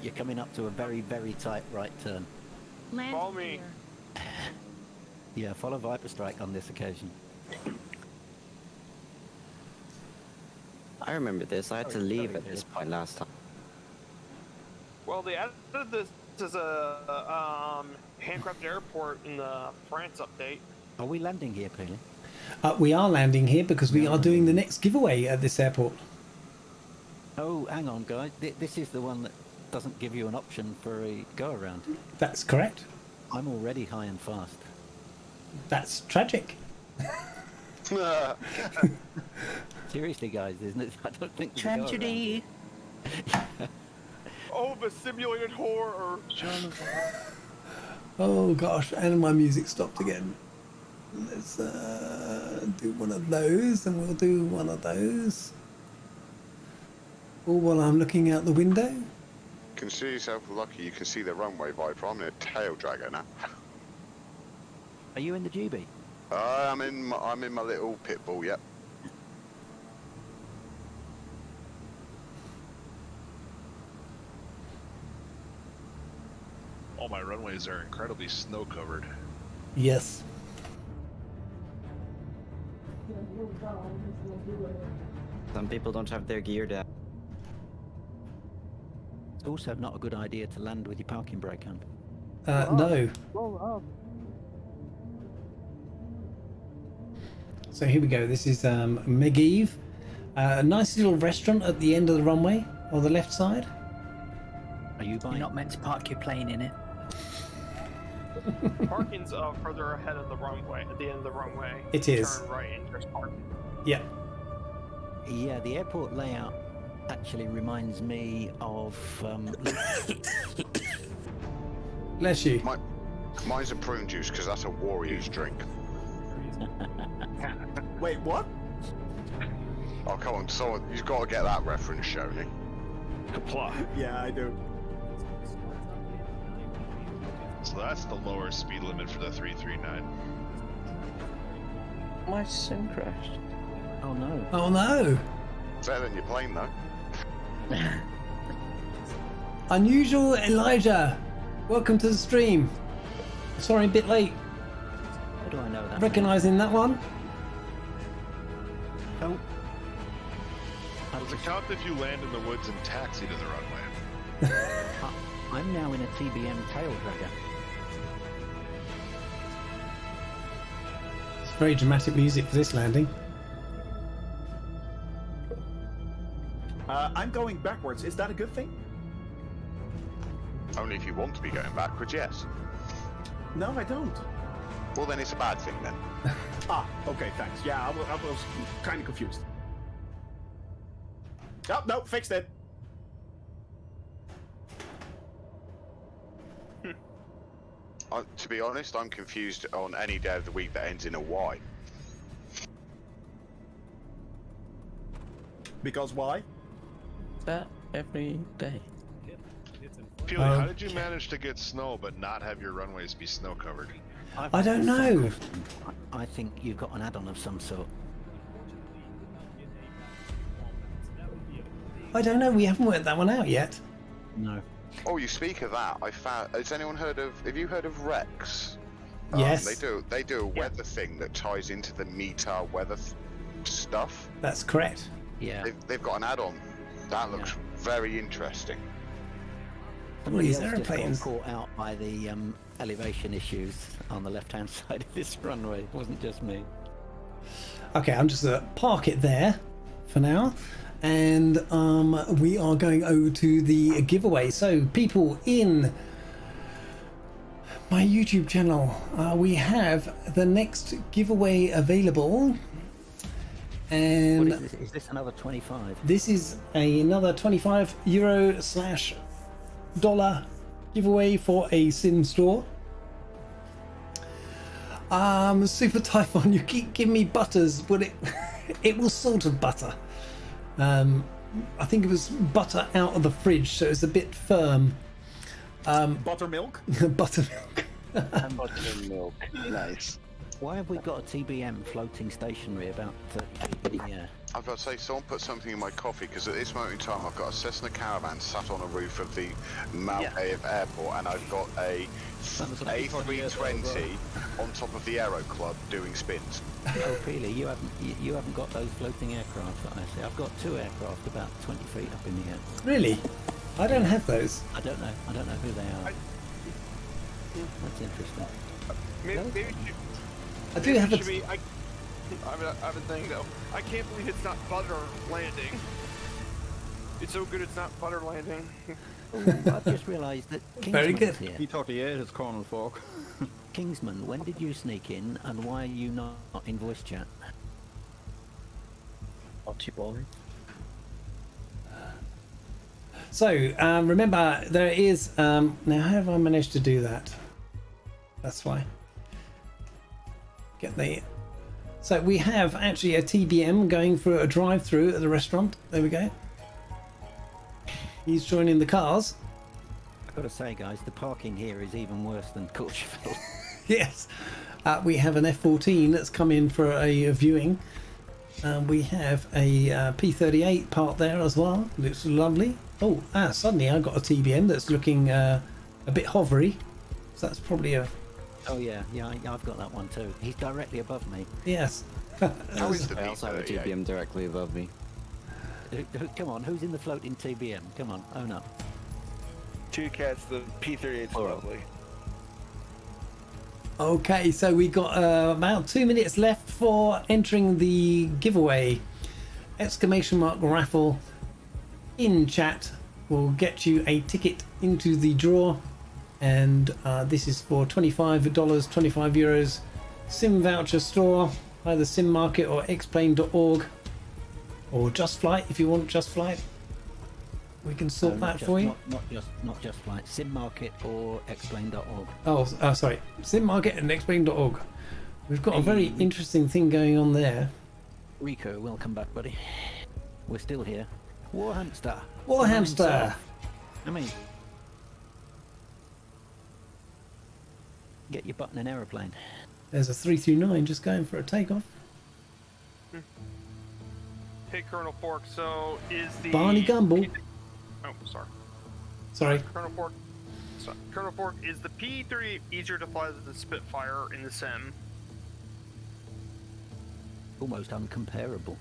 you're coming up to a very, very tight right turn. Follow me. Yeah, follow Viper Strike on this occasion. I remember this. I had to leave at this point last time. Well, they added this as a handcrafted airport in the France update. Are we landing here, Peely? We are landing here because we are doing the next giveaway at this airport. Oh, hang on, guys. This is the one that doesn't give you an option for a go-around. That's correct. I'm already high and fast. That's tragic. Seriously, guys, isn't it? I don't think there's a go-around. Tragedy. Oh, the simulated horror. Oh gosh, and my music stopped again. Let's do one of those, and we'll do one of those. All while I'm looking out the window. Consider yourself lucky you can see the runway, Viper. I'm in a tail dragger now. Are you in the GB? I'm in my little pit bull. Yep. All my runways are incredibly snow covered. Yes. Some people don't have their gear down. It's also not a good idea to land with your parking brake on. No. So here we go. This is Megeve. A nice little restaurant at the end of the runway, on the left side. Are you buying? You're not meant to park your plane in it. Parking's further ahead of the runway, at the end of the runway. It is. Turn right and there's parking. Yeah. Yeah, the airport layout actually reminds me of. Bless you. Mine's a prune juice because that's a warrior's drink. Wait, what? Oh, come on, someone, you've got to get that reference, Shoni. Yeah, I do. So that's the lower speed limit for the 339. My sim crashed. Oh no. Oh no. Better than your plane, though. Unusual Elijah. Welcome to the stream. Sorry, a bit late. How do I know that? Recognizing that one? Oh. Does it count if you land in the woods and taxi to the runway? I'm now in a TBM tail dragger. It's very dramatic music for this landing. I'm going backwards. Is that a good thing? Only if you want to be going backwards, yes. No, I don't. Well, then it's a bad thing, then. Okay, thanks. Yeah, I was kind of confused. Oh, no, fixed it. To be honest, I'm confused on any day of the week that ends in a Y. Because why? That every day. Peely, how did you manage to get snow but not have your runways be snow covered? I don't know. I think you've got an add-on of some sort. I don't know. We haven't worked that one out yet. No. Oh, you speak of that. I found. Have you heard of Rex? Yes. They do a weather thing that ties into the METAR weather stuff. That's correct. Yeah. They've got an add-on. That looks very interesting. Somebody these else airplanes. just got caught out by the elevation issues on the left-hand side of this runway. It wasn't just me. Okay, I'm just gonna park it there for now. And we are going over to the giveaway. So people in my YouTube channel, we have the next giveaway available. And what is this another 25? This is another €25/$dollar giveaway for a sim store. Super Typhon, you keep giving me butters, but it was sort of butter. I think it was butter out of the fridge, so it's a bit firm. Buttermilk? Buttermilk. Buttermilk. Nice. Why have we got a TBM floating stationary about 30 feet in the air? I was about to say, someone put something in my coffee, because at this moment in time I've got a Cessna Caravan sat on a roof of the Maldives Airport, and I've got a A320 on top of the Aero Club doing spins. Oh, Peely, you haven't got those floating aircraft that I see. I've got two aircraft about 20 feet up in the air. Really? I don't have those. I don't know who they are. That's interesting. Maybe I do have a... I have a thing though. I can't believe it's not butter landing. It's so good it's not butter landing. I've just realised that Very good. Here. He thought he ate his corn and fork. Kingsman, when did you sneak in, and why are you not in voice chat? Naughty boy. So, remember, there is... now, how have I managed to do that? That's why. Get the... So, we have actually a TBM going for a drive-through at the restaurant. There we go. He's joining the cars. I've got to say, guys, the parking here is even worse than Courchevel. Yes. We have an F-14 that's come in for a viewing. We have a P-38 parked there as well. Looks lovely. Oh, suddenly I got a TBM that's looking a bit hovery. So that's probably a... Oh yeah, I've got that one too. He's directly above me. Yes. How is the I also have a P38? TBM directly above me. Come on, who's in the floating TBM? Come on, own up. Two cats, the P38's lovely. Okay, so we got about 2 minutes left for entering the giveaway. Exclamation mark raffle in chat will get you a ticket into the draw, and this is for $25, 25 euros. Sim voucher store, either Sim Market or xplane.org, or Just Flight if you want Just Flight. We can sort that for you. Not just Flight. Sim Market or xplane.org. Oh, sorry. Sim Market and xplane.org. We've got a very interesting thing going on there. Rico, welcome back, buddy. We're still here. War Hamster. War Hamster. I mean, get your butt in an aeroplane. There's a 339 just going for a takeoff. Hey, Colonel Fork. So is the Barney Gumble. Oh, sorry. Sorry. Colonel Fork. Sorry. Colonel Fork, is the P-38 easier to fly than the Spitfire in the sim? Almost uncomparable.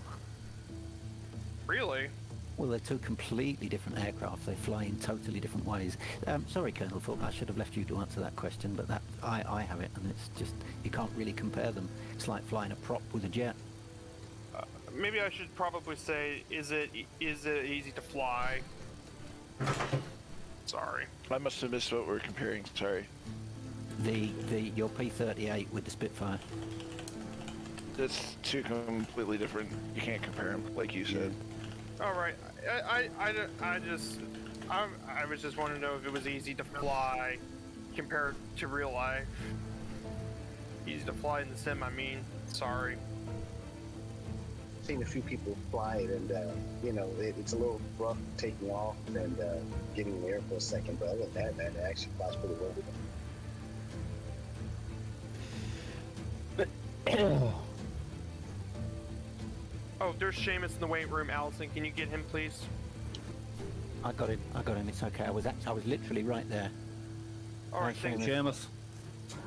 Really? Well, they're two completely different aircraft. They fly in totally different ways. Sorry, Colonel Fork, I should have left you to answer that question, but I have it, and it's just, you can't really compare them. It's like flying a prop with a jet. Maybe I should probably say, is it easy to fly? Sorry. I must have missed what we're comparing. Sorry. Your P-38 with the Spitfire. That's two completely different. You can't compare them, like you said. All right. I was just wanting to know if it was easy to fly compared to real life. Easy to fly in the sim, I mean. Sorry. Seen a few people fly it, and you know, it's a little rough taking off and getting in the air for a second, but other than that, it actually flies pretty well. Oh, there's Seamus in the weight room. Allison, can you get him, please? I got him. It's okay. I was literally right there. All right, thanks, Seamus.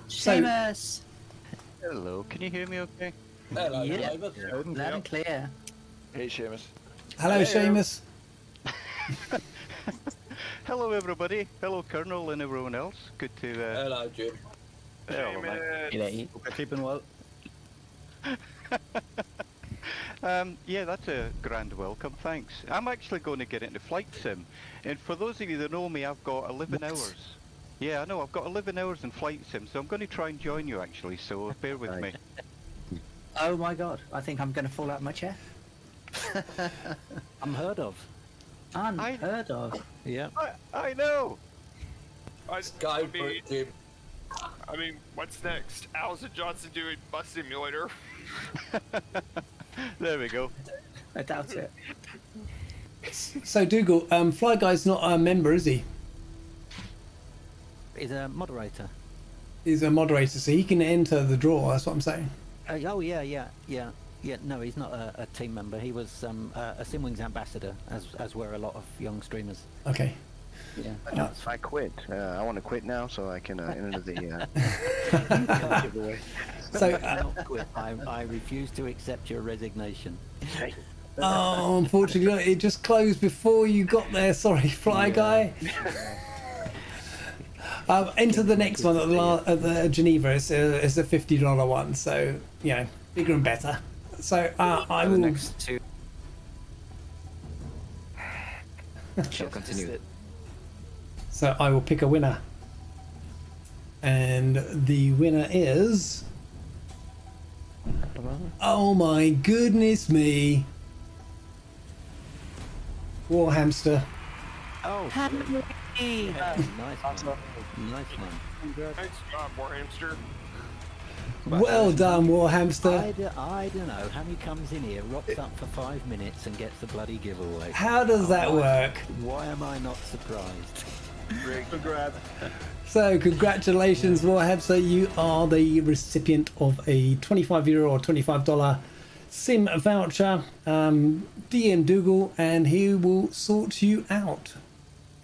Seamus! Hello, can you hear me okay? Hello, Yeah. Seamus. Loud and clear. Hey, Seamus. Hello, Seamus. Hello, everybody. Hello, Colonel and everyone else. Good to... Hello, Jim. Hello, mate. Hope you're keeping well. Yeah, that's a grand welcome, thanks. I'm actually going to get into flight sim, and for those of you that know me, I've got 11 hours. Yeah, I know, I've got 11 hours in flight sim, so I'm going to try and join you actually, so bear with me. Oh my god, I think I'm going to fall out of my chair. Unheard of. Unheard of. Yeah. I know. Jim. I mean, what's next? Allison Johnson doing bus simulator. There we go. I doubt it. So Dougal, Fly Guy's not a member, is he? He's a moderator. He's a moderator, so he can enter the draw. That's what I'm saying. Oh yeah. No, he's not a team member. He was a Simwings ambassador, as were a lot of young streamers. Okay. Yeah. I quit. I want to quit now so I can enter the giveaway. So I refuse to accept your resignation. oh, unfortunately, it just closed before you got there. Sorry, Fly Guy. Enter the next one at the Geneva. It's a $50 one, so you know, bigger and better. So I will. Next two. Shall continue. So I will pick a winner, and the winner is. Oh my goodness me! War Hamster. Oh, Happy. nice one. Thanks, War Hamster. Well done, War Hamster. I don't know how he comes in here, rocks up for 5 minutes, and gets the bloody giveaway. How does that work? Why am I not surprised? Congrats. So congratulations, War Hamster. You are the recipient of a €25 or $25 Sim voucher. DM Dougal, and he will sort you out.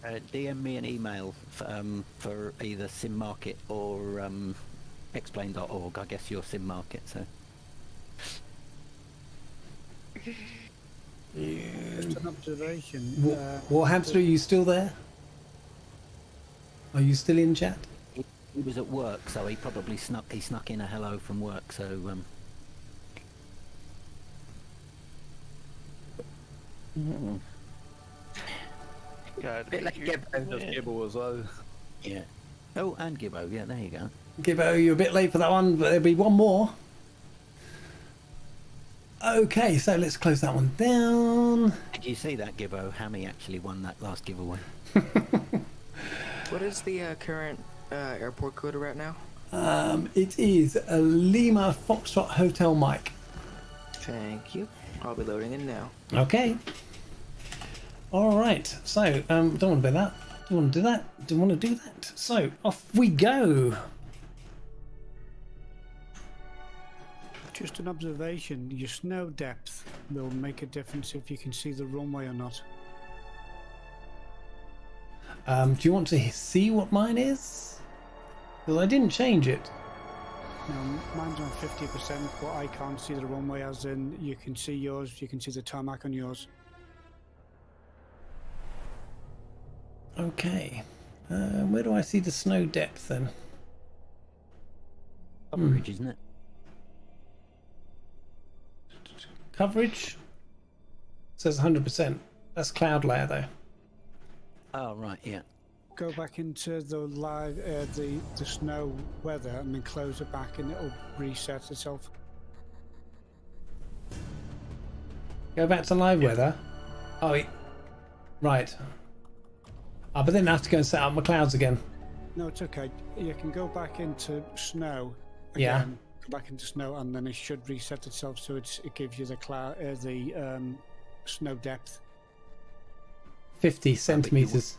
DM me an email for either Sim Market or explain.org. I guess you're Sim Market, so. Just an observation. Warhamster, are you still there? Are you still in chat? He was at work, so he probably snuck in a hello from work. So Yeah, A bit like Gibbo. Just Gibbo as well. Yeah. Oh, and Gibbo. Yeah, there you go. Gibbo, you're a bit late for that one, but there'll be one more. Okay, so let's close that one down. Did you see that, Gibbo? Hammy actually won that last giveaway. What is the current airport code right now? It is a Lima Foxtrot Hotel Mike. Thank you. I'll be loading in now. Okay. All right. So, don't want to do that. Don't want to do that. Don't want to do that. So, off we go. Just an observation. Your snow depth will make a difference if you can see the runway or not. Do you want to see what mine is? Because I didn't change it. No, mine's on 50%, but I can't see the runway, as in you can see yours, you can see the tarmac on yours. Okay. Where do I see the snow depth then? Coverage, isn't it? Coverage? Says 100%. That's cloud layer though. Oh, right, yeah. Go back into the live, the snow weather, and then close it back, and it'll reset itself. Go back to live weather. Oh, right. But then I have to go and set up my clouds again. No, it's okay. You can go back into snow again. Yeah. Go back into snow, and then it should reset itself, so it gives you the snow depth. 50 centimeters.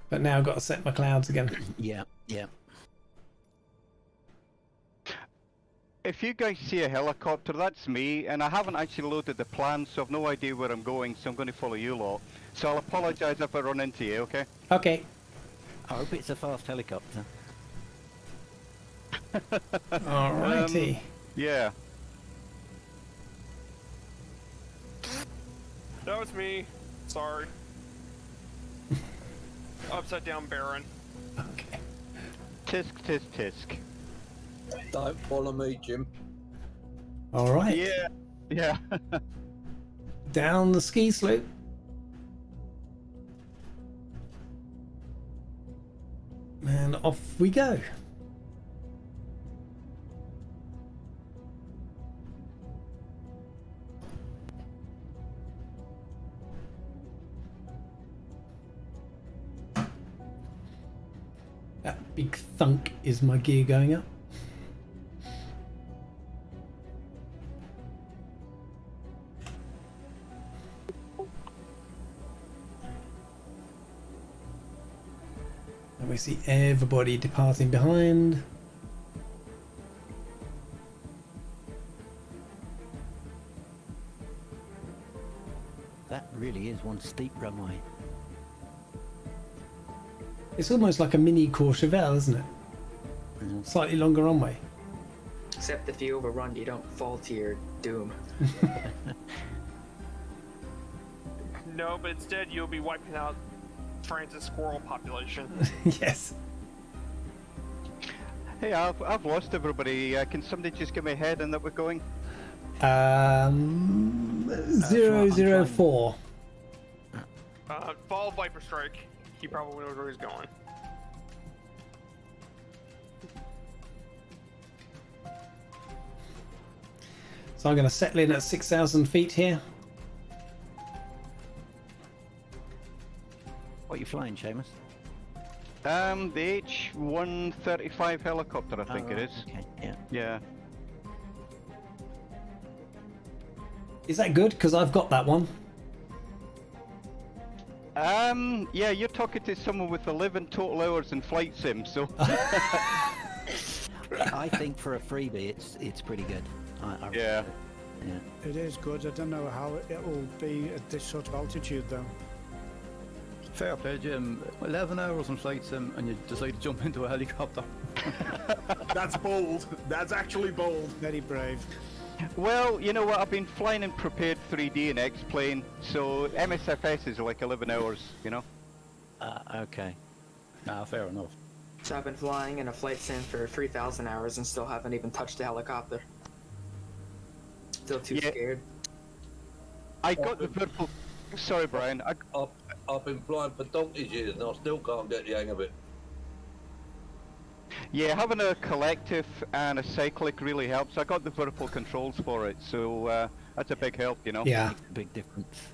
But now I've got to set my clouds again. Yeah, yeah. If you guys see a helicopter, that's me, and I haven't actually loaded the plan, so I've no idea where I'm going, so I'm going to follow you lot. So I'll apologise if I run into you, okay? Okay. I hope it's a fast helicopter. Alrighty. Yeah. That was me. Sorry. Upside down Baron. Okay. Tisk, tisk, tisk. Don't follow me, Jim. Alright. Yeah. Yeah. Down the ski slope. And off we go. That big thunk is my gear going up. And we see everybody departing behind. That really is one steep runway. It's almost like a mini Courchevel, isn't it? Slightly longer runway. Except if you overrun, you don't fall to your doom. No, but instead you'll be wiping out France's squirrel population. Yes. Hey, I've lost everybody. Can somebody just give me a head and that we're going? 004. Follow Viper Strike. He probably knows where he's going. So I'm going to settle in at 6,000 feet here. What are you flying, Seamus? The H-135 helicopter, I think it is. Okay, yeah. Yeah. Is that good? Because I've got that one. Yeah, you're talking to someone with 11 total hours in flight sim, so... I think for a freebie, it's pretty good. Yeah. Yeah. It is good. I don't know how it will be at this sort of altitude, though. Fair play, Jim. 11 hours on flight sim, and you decide to jump into a helicopter. That's bold. That's actually bold. Very brave. Well, you know what? I've been flying in prepared 3D and X-plane, so MSFS is like 11 hours, you know? Okay. Nah, fair enough. So I've been flying in a flight sim for 3,000 hours and still haven't even touched the helicopter. Still too scared. I got the purple... Sorry, Brian. I've been flying for donkey's years and I still can't get the hang of it. Yeah, having a collective and a cyclic really helps. I got the purple controls for it, so that's a big help, you know? Yeah. Big difference.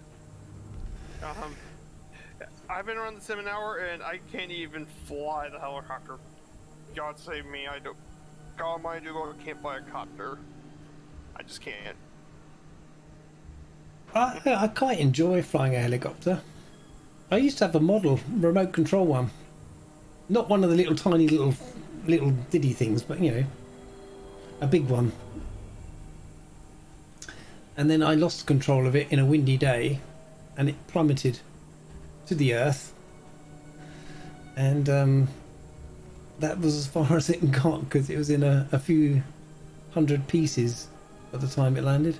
I've been around the sim an hour and I can't even fly the helicopter. God save me, I don't. God mind you, I can't fly a copter. I just can't. I quite enjoy flying a helicopter. I used to have a model remote control one, not one of the little tiny little diddy things, but you know, a big one. And then I lost control of it in a windy day, and it plummeted to the earth. And that was as far as it got because it was in a few hundred pieces by the time it landed.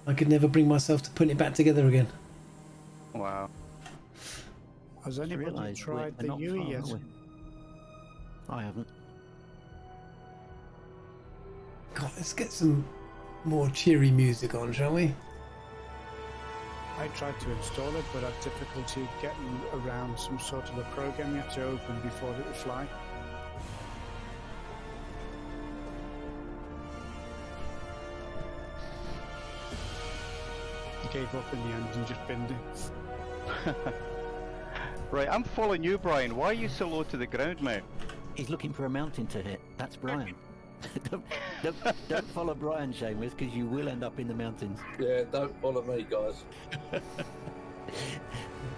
I could never bring myself to putting it back together again. Wow. Has anybody tried the UE yet? I haven't. God, let's get some more cheery music on, shall we? I tried to install it, but had difficulty getting around some sort of a program you have to open before it will fly. Gave up in the end and just binned it. Right, I'm following you, Brian. Why are you so low to the ground, mate? He's looking for a mountain to hit. That's Brian. don't follow Brian, Seamus, because you will end up in the mountains. Yeah, don't follow me, guys.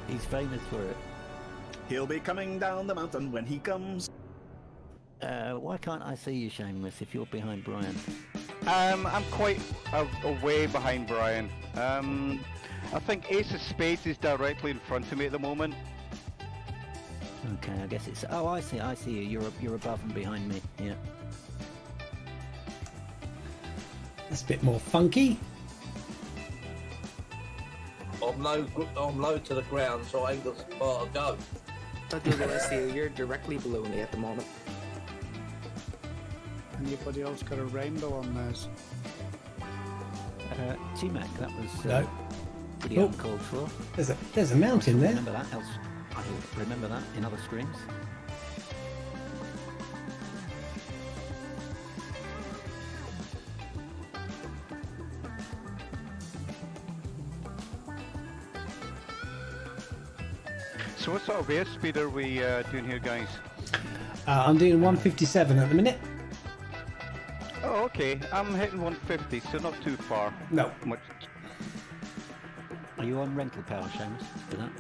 He's famous for it. He'll be coming down the mountain when he comes. Why can't I see you, Seamus, if you're behind Brian? I'm quite away behind Brian. I think Ace of Spades is directly in front of me at the moment. Okay, I guess it's... Oh, I see you. You're above and behind me, yeah. It's a bit more funky. I'm low to the ground, so I ain't got far to go. I see you. You're directly below me at the moment. Anybody else got a rainbow on theirs? T-Mac, that was No. pretty Oh. uncalled for. There's a mountain there. Remember that? I'll remember that in other streams. So what sort of airspeed are we doing here, guys? I'm doing 157 at the minute. Oh, okay. I'm hitting 150, so not too far. No. Much. Are you on rental power, Seamus, for that?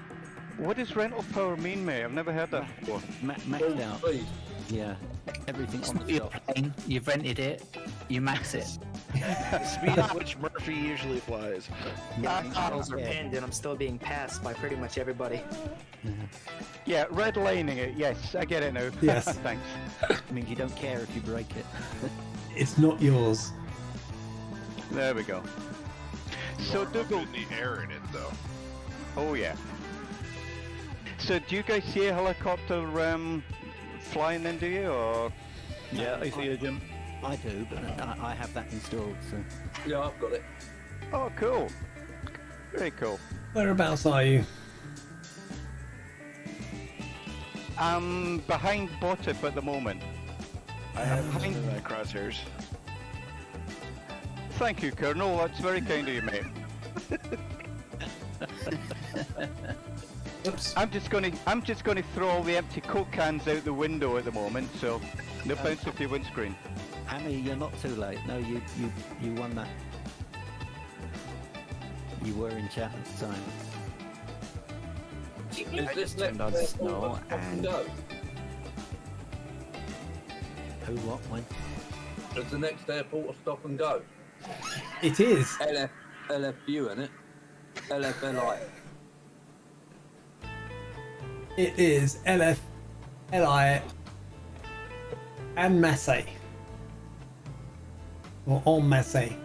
What does rental power mean, mate? I've never heard that before. Maxed out. Yeah. Everything on the top. Plane, you've rented it, you max it. The speed at which Murphy usually flies. My models are pinned and I'm still being passed by pretty much everybody. Yeah, redlining it. Yes, I get it now. Yes. Thanks. It means you don't care if you break it. It's not yours. There we go. So Dougal, the air in it though. Oh yeah. So do you guys see a helicopter flying then, do you, or? Yeah, I see you, Jim. I do, but I have that installed, so... Yeah, I've got it. Oh, cool. Very cool. Whereabouts are you? I'm behind Botip at the moment. I have behind my crosshairs. Thank you, Colonel. That's very kind of you, mate. Oops. I'm just gonna throw all the empty Coke cans out the window at the moment, so no bounce off your windscreen. Hammy, you're not too late. No, you won that. You were in chat at the time. Is this turned on snow and go? Who, what, when? Is the next airport a stop and go? It is. LFU, isn't it? LFLI. It is LFLI and Massey. Or en Massey,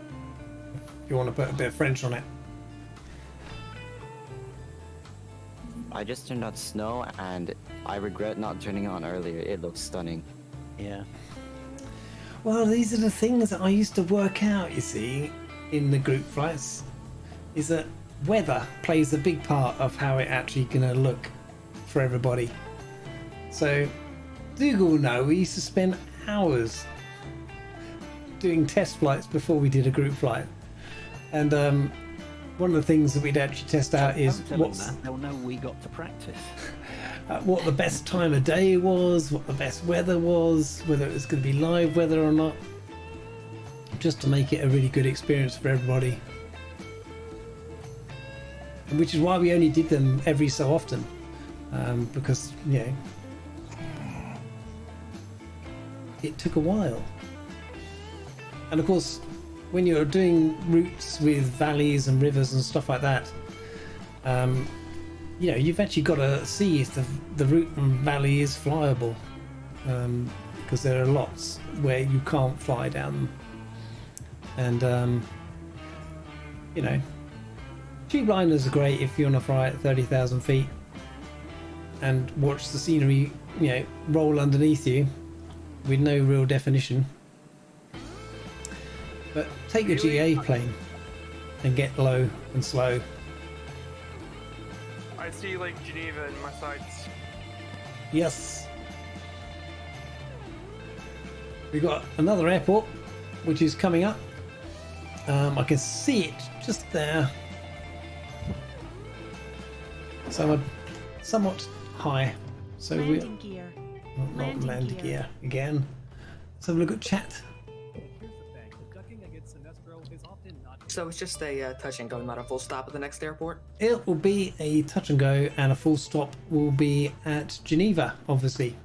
if you want to put a bit of French on it. I just turned on snow and I regret not turning it on earlier. It looks stunning. Yeah. Well, these are the things that I used to work out, you see, in the group flights, is that weather plays a big part of how it actually going to look for everybody. So, Dougal will know we used to spend hours doing test flights before we did a group flight. And one of the things that we'd actually test out is they'll know we got to practice. What the best time of day was, what the best weather was, whether it was going to be live weather or not, just to make it a really good experience for everybody. Which is why we only did them every so often, because, you know, it took a while. And of course, when you're doing routes with valleys and rivers and stuff like that, you know, you've actually got to see if the route and valley is flyable, because there are lots where you can't fly down them. And you know, tube liners are great if you want to fly at 30,000 feet and watch the scenery, you know, roll underneath you with no real definition. But take your GA plane and get low and slow. I see Lake Geneva in my sights. Yes. We've got another airport which is coming up. I can see it just there. Somewhat high. So landing gear. Not landing gear again. Let's have a look at chat. So it's just a touch and go, not a full stop at the next airport? It will be a touch and go, and a full stop will be at Geneva, obviously.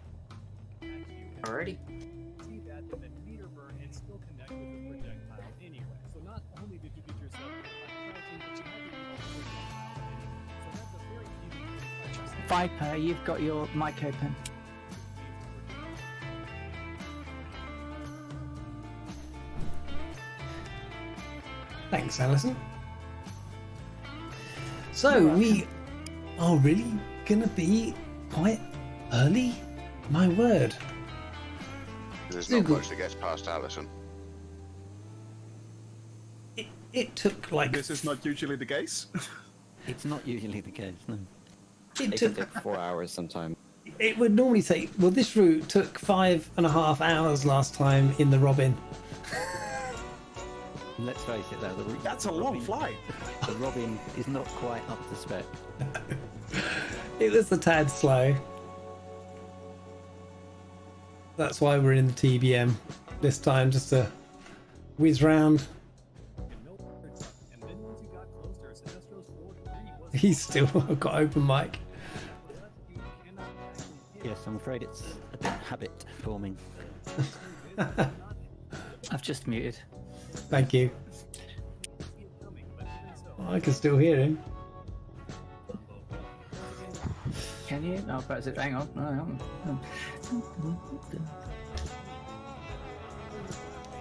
Alrighty. Viper, you've got your mic open. Thanks, Alison. So we are really gonna be quite early. My word. There's not much that gets past Alison. It took like. This is not usually the case. It's not usually the case, no. It can took take 4 hours sometime. It would normally take. Well, this route took 5.5 hours last time in the Robin. Let's face it, though, that's a long flight. The Robin is not quite up to spec. It was a tad slow. That's why we're in the TBM this time, just to whiz round. He's still got open mic. Yes, I'm afraid it's a bit habit forming. I've just muted. Thank you. I can still hear him. Can you? No, but hang on.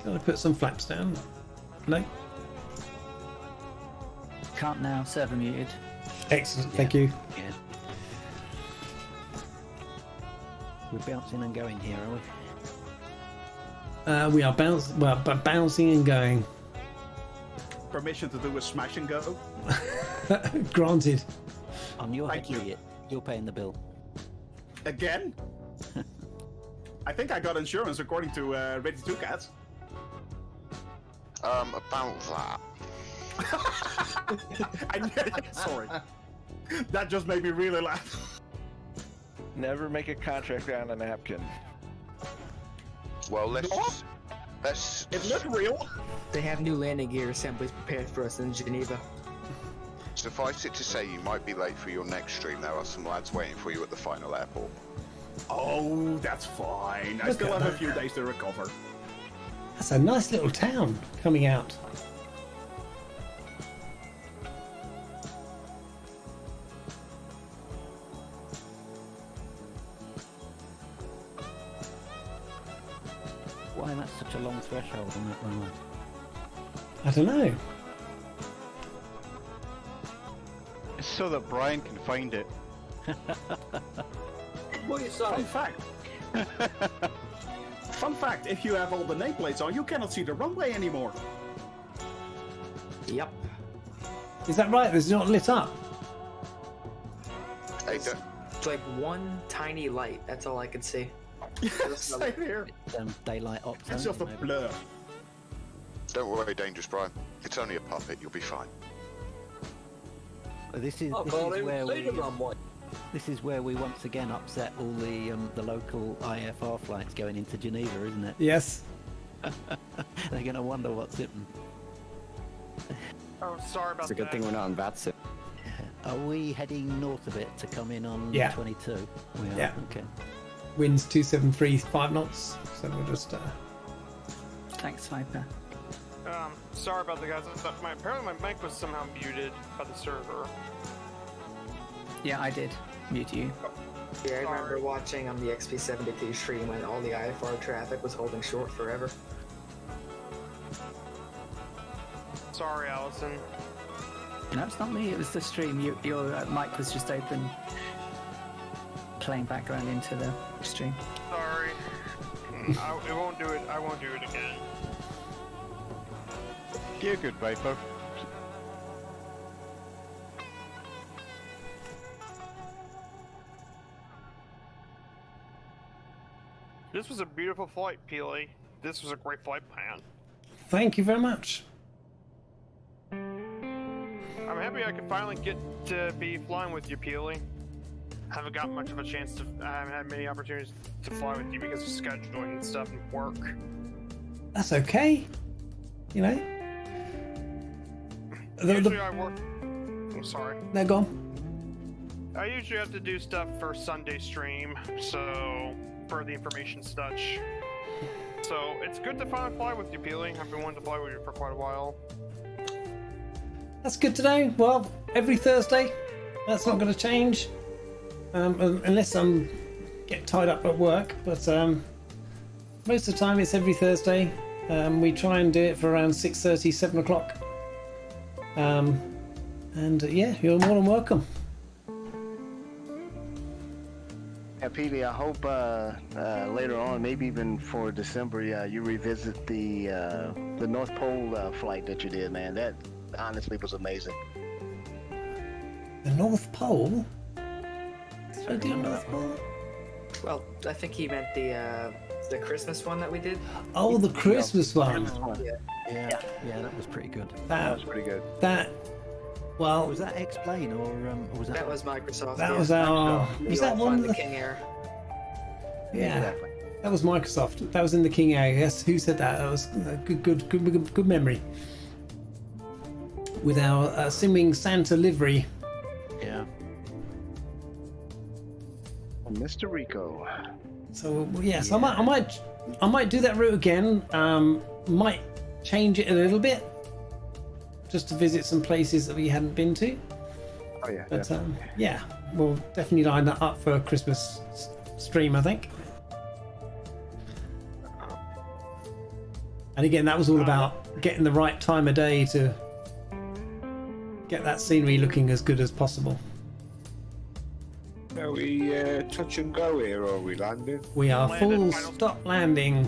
Gotta put some flaps down. No. Can't now. Server muted. Excellent. Thank you. Yeah. We're bouncing and going here, are we? We are bouncing and going. Permission to do a smash and go. Granted. On your Thank head, you. idiot. You're paying the bill. Again? I think I got insurance according to Ready 2 Cats. About that. Sorry. That just made me really laugh. Never make a contract on a napkin. Well, let's. It's not real. They have new landing gear assemblies prepared for us in Geneva. Suffice it to say, you might be late for your next stream. There are some lads waiting for you at the final airport. Oh, that's fine. I still have a few days to recover. That's a nice little town coming out. why that's such a long threshold on that runway. I don't know. It's so that Brian can find it. What are you Fun saying? fact. Fun fact, if you have all the nameplates on, you cannot see the runway anymore. Yep. Is that right? It's not lit up. Hey, It's like one tiny light. That's all I could see. Same here. Daylight ops. It's just a blur. don't worry, Dangerous Brian. It's only a puppet. You'll be fine. This is I this can't is even where see the we runway. this is where we once again upset all the local IFR flights going into Geneva, isn't it? Yes. They're gonna wonder what's happened. Oh, sorry about It's a good that. thing we're not on VATSIM. Are we heading north a bit to come in on Yeah. 22? We are. Yeah. Okay. Winds 273.5 knots. So we'll just. Thanks, Viper. Sorry about the guys. Apparently my mic was somehow muted by the server. Yeah, I did mute you. Yeah, I remember watching on the XP72 stream when all the IFR traffic was holding short forever. Sorry, Allison. No, it's not me. It was the stream. Your mic was just open, playing background into the stream. Sorry. I won't do it. I won't do it again. You're good, Viper. This was a beautiful flight, Peely. This was a great flight plan. Thank you very much. I'm happy I could finally get to be flying with you, Peely. Haven't got much of a chance to. I haven't had many opportunities to fly with you because of scheduling and stuff and work. That's okay. You know. Usually I work. I'm sorry. They're gone. I usually have to do stuff for Sunday stream, so for the information such. So it's good to finally fly with you, Peely. I've been wanting to fly with you for quite a while. That's good to know. Well, every Thursday. That's not going to change. Unless I'm get tied up at work. But most of the time it's every Thursday. We try and do it for around 6:30, 7 o'clock. Yeah, you're more than welcome. Yeah, Peely, I hope later on, maybe even for December, you revisit the North Pole flight that you did, man. That honestly was amazing. The North Pole? Did I do North Pole? Well, I think he meant the Christmas one that we did. Oh, the Christmas one. Yeah, that was pretty good. That was pretty good. Well, was that Explain or was that? That was Microsoft. That yeah. was our. We Was all that fly one of the the? King Air. Yeah, Exactly. that was Microsoft. That was in the King Air. Yes, who said that? That was a good memory. With our Simwings Santa livery. Yeah. Mr. Rico. So yes, I might do that route again. Might change it a little bit, just to visit some places that we hadn't been to. Oh yeah. But yeah, we'll definitely line that up for a Christmas stream, I think. And again, that was all about getting the right time of day to get that scenery looking as good as possible. Are we touch and go here, or are we landing? We are full stop landing,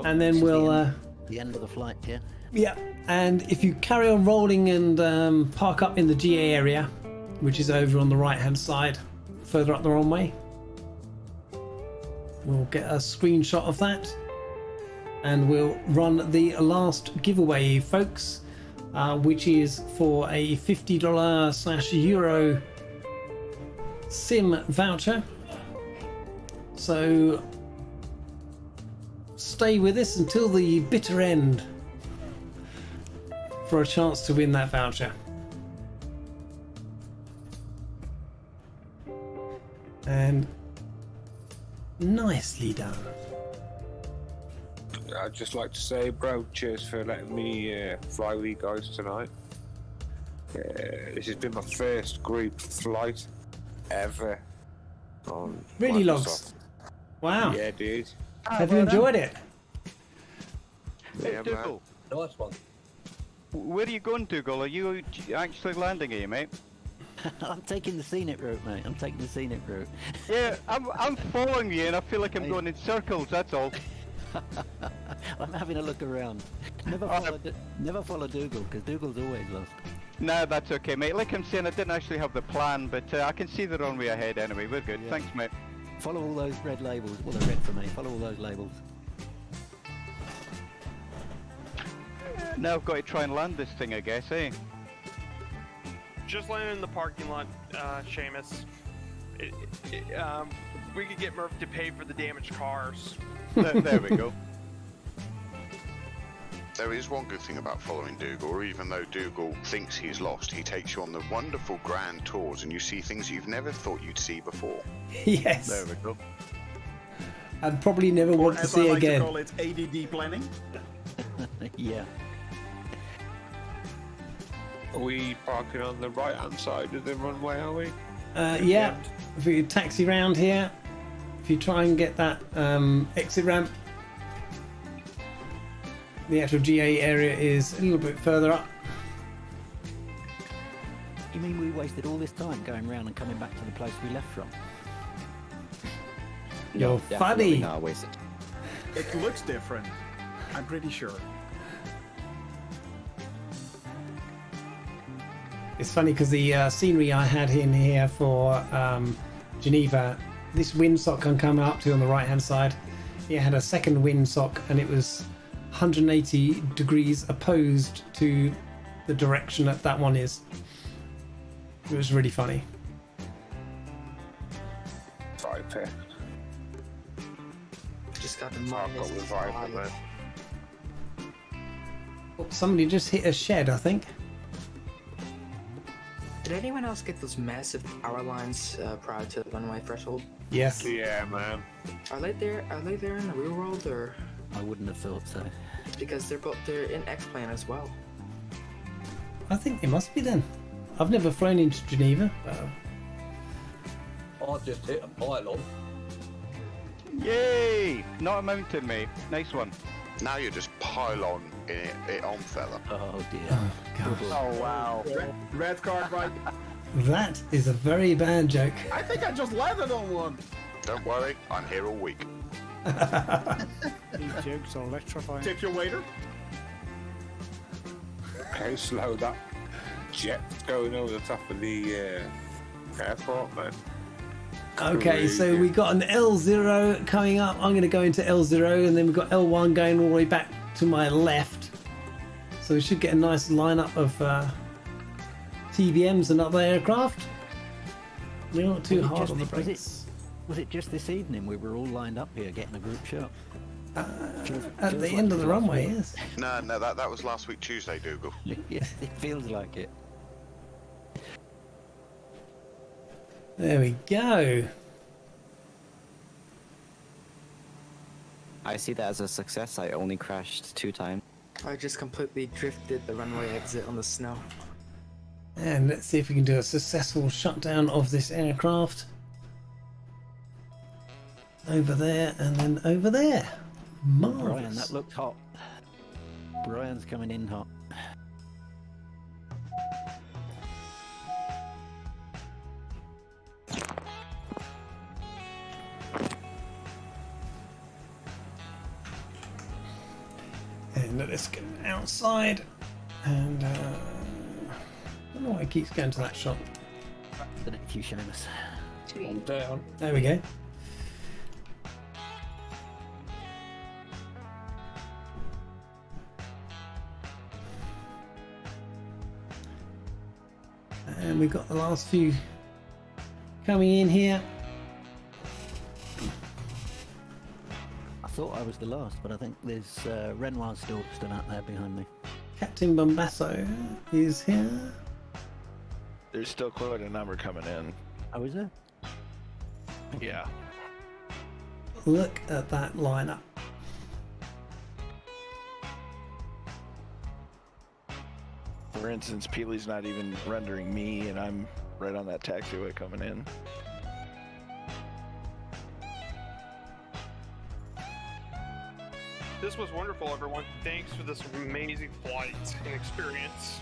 and then we'll. The end of the flight, yeah. Yeah, and if you carry on rolling and park up in the GA area, which is over on the right-hand side, further up the runway, we'll get a screenshot of that, and we'll run the last giveaway, folks, which is for a $50/euro sim voucher. So stay with us until the bitter end for a chance to win that voucher. And nicely done. I'd just like to say, bro, cheers for letting me fly with you guys tonight. This has been my first group flight ever on Really, Microsoft. Logs? Wow. Yeah, dude. Have you enjoyed it? Hey, Yeah, Dougal. Nice one. Where are you going, Dougal? Are you actually landing here, mate? I'm taking the scenic route, mate. I'm taking the scenic route. Yeah, I'm following you, and I feel like I'm going in circles. That's all. I'm having a look around. Never follow Dougal, because Dougal's always lost. No, that's okay, mate. Like I'm saying, I didn't actually have the plan, but I can see the runway ahead anyway. We're good. Yeah. Thanks, mate. Follow all those red labels. Well, they're red for me. Follow all those labels. Now I've got to try and land this thing, I guess, eh? Just landed in the parking lot, Seamus. We could get Murph to pay for the damaged cars. There we go. There is one good thing about following Dougal. Even though Dougal thinks he's lost, he takes you on the wonderful grand tours and you see things you've never thought you'd see before. Yes. There we go. And probably never Or want to as see I like again. to call it, ADD planning. Yeah. Are we parking on the right-hand side of the runway, are we? Yeah, if you taxi round here, if you try and get that exit ramp, the actual GA area is a little bit further up. You mean we wasted all this time going round and coming back to the place we left from? You're funny. Not wasted. It looks different. I'm pretty sure. It's funny because the scenery I had in here for Geneva, this windsock can come up to on the right hand side. It had a second windsock and it was 180 degrees opposed to the direction that one is. It was really funny. Viper. Just got the I've got with Viper, man. Oh, somebody just hit a shed, I think. Did anyone else get those massive power lines prior to the runway threshold? Yes. Yeah, man. Are they there? Are they there in the real world, or? I wouldn't have thought so. Because they're in X-Plane as well. I think they must be then. I've never flown into Geneva. I just hit a pylon. Yay! Not a mountain, mate. Nice one. Now you're just pylon it on, fella. Oh dear. Oh, gosh. Oh, wow. Red card, right? That is a very bad joke. I think I just landed on one. Don't worry, I'm here all week. These jokes are electrifying. Tip your waiter. How slow that jet's going over the top of the airport, man. Okay, so we got an L0 coming up. I'm going to go into L0 and then we've got L1 going all the way back to my left. So we should get a nice lineup of TBMs and other aircraft. We're not too hard on the brakes. Was it just this evening we were all lined up here getting a group shot? At the end of the runway, yes. No, that was last week Tuesday, Dougal. Yes, it feels like it. There we go. I see that as a success. I only crashed 2 times. I just completely drifted the runway exit on the snow. And let's see if we can do a successful shutdown of this aircraft. Over there and then over there. Marvellous. Brian, that looked hot. Brian's coming in hot. And let's get outside. And I don't know why it keeps going to that shop. Thank you, Seamus. I'm down. There we go. And we've got the last few coming in here. I thought I was the last, but I think there's Renoir still stood out there behind me. Captain Bombasso is here. There's still quite a number coming in. Oh, is there? Yeah. Look at that lineup. For instance, Peely's not even rendering me, and I'm right on that taxiway coming in. This was wonderful, everyone. Thanks for this amazing flight and experience.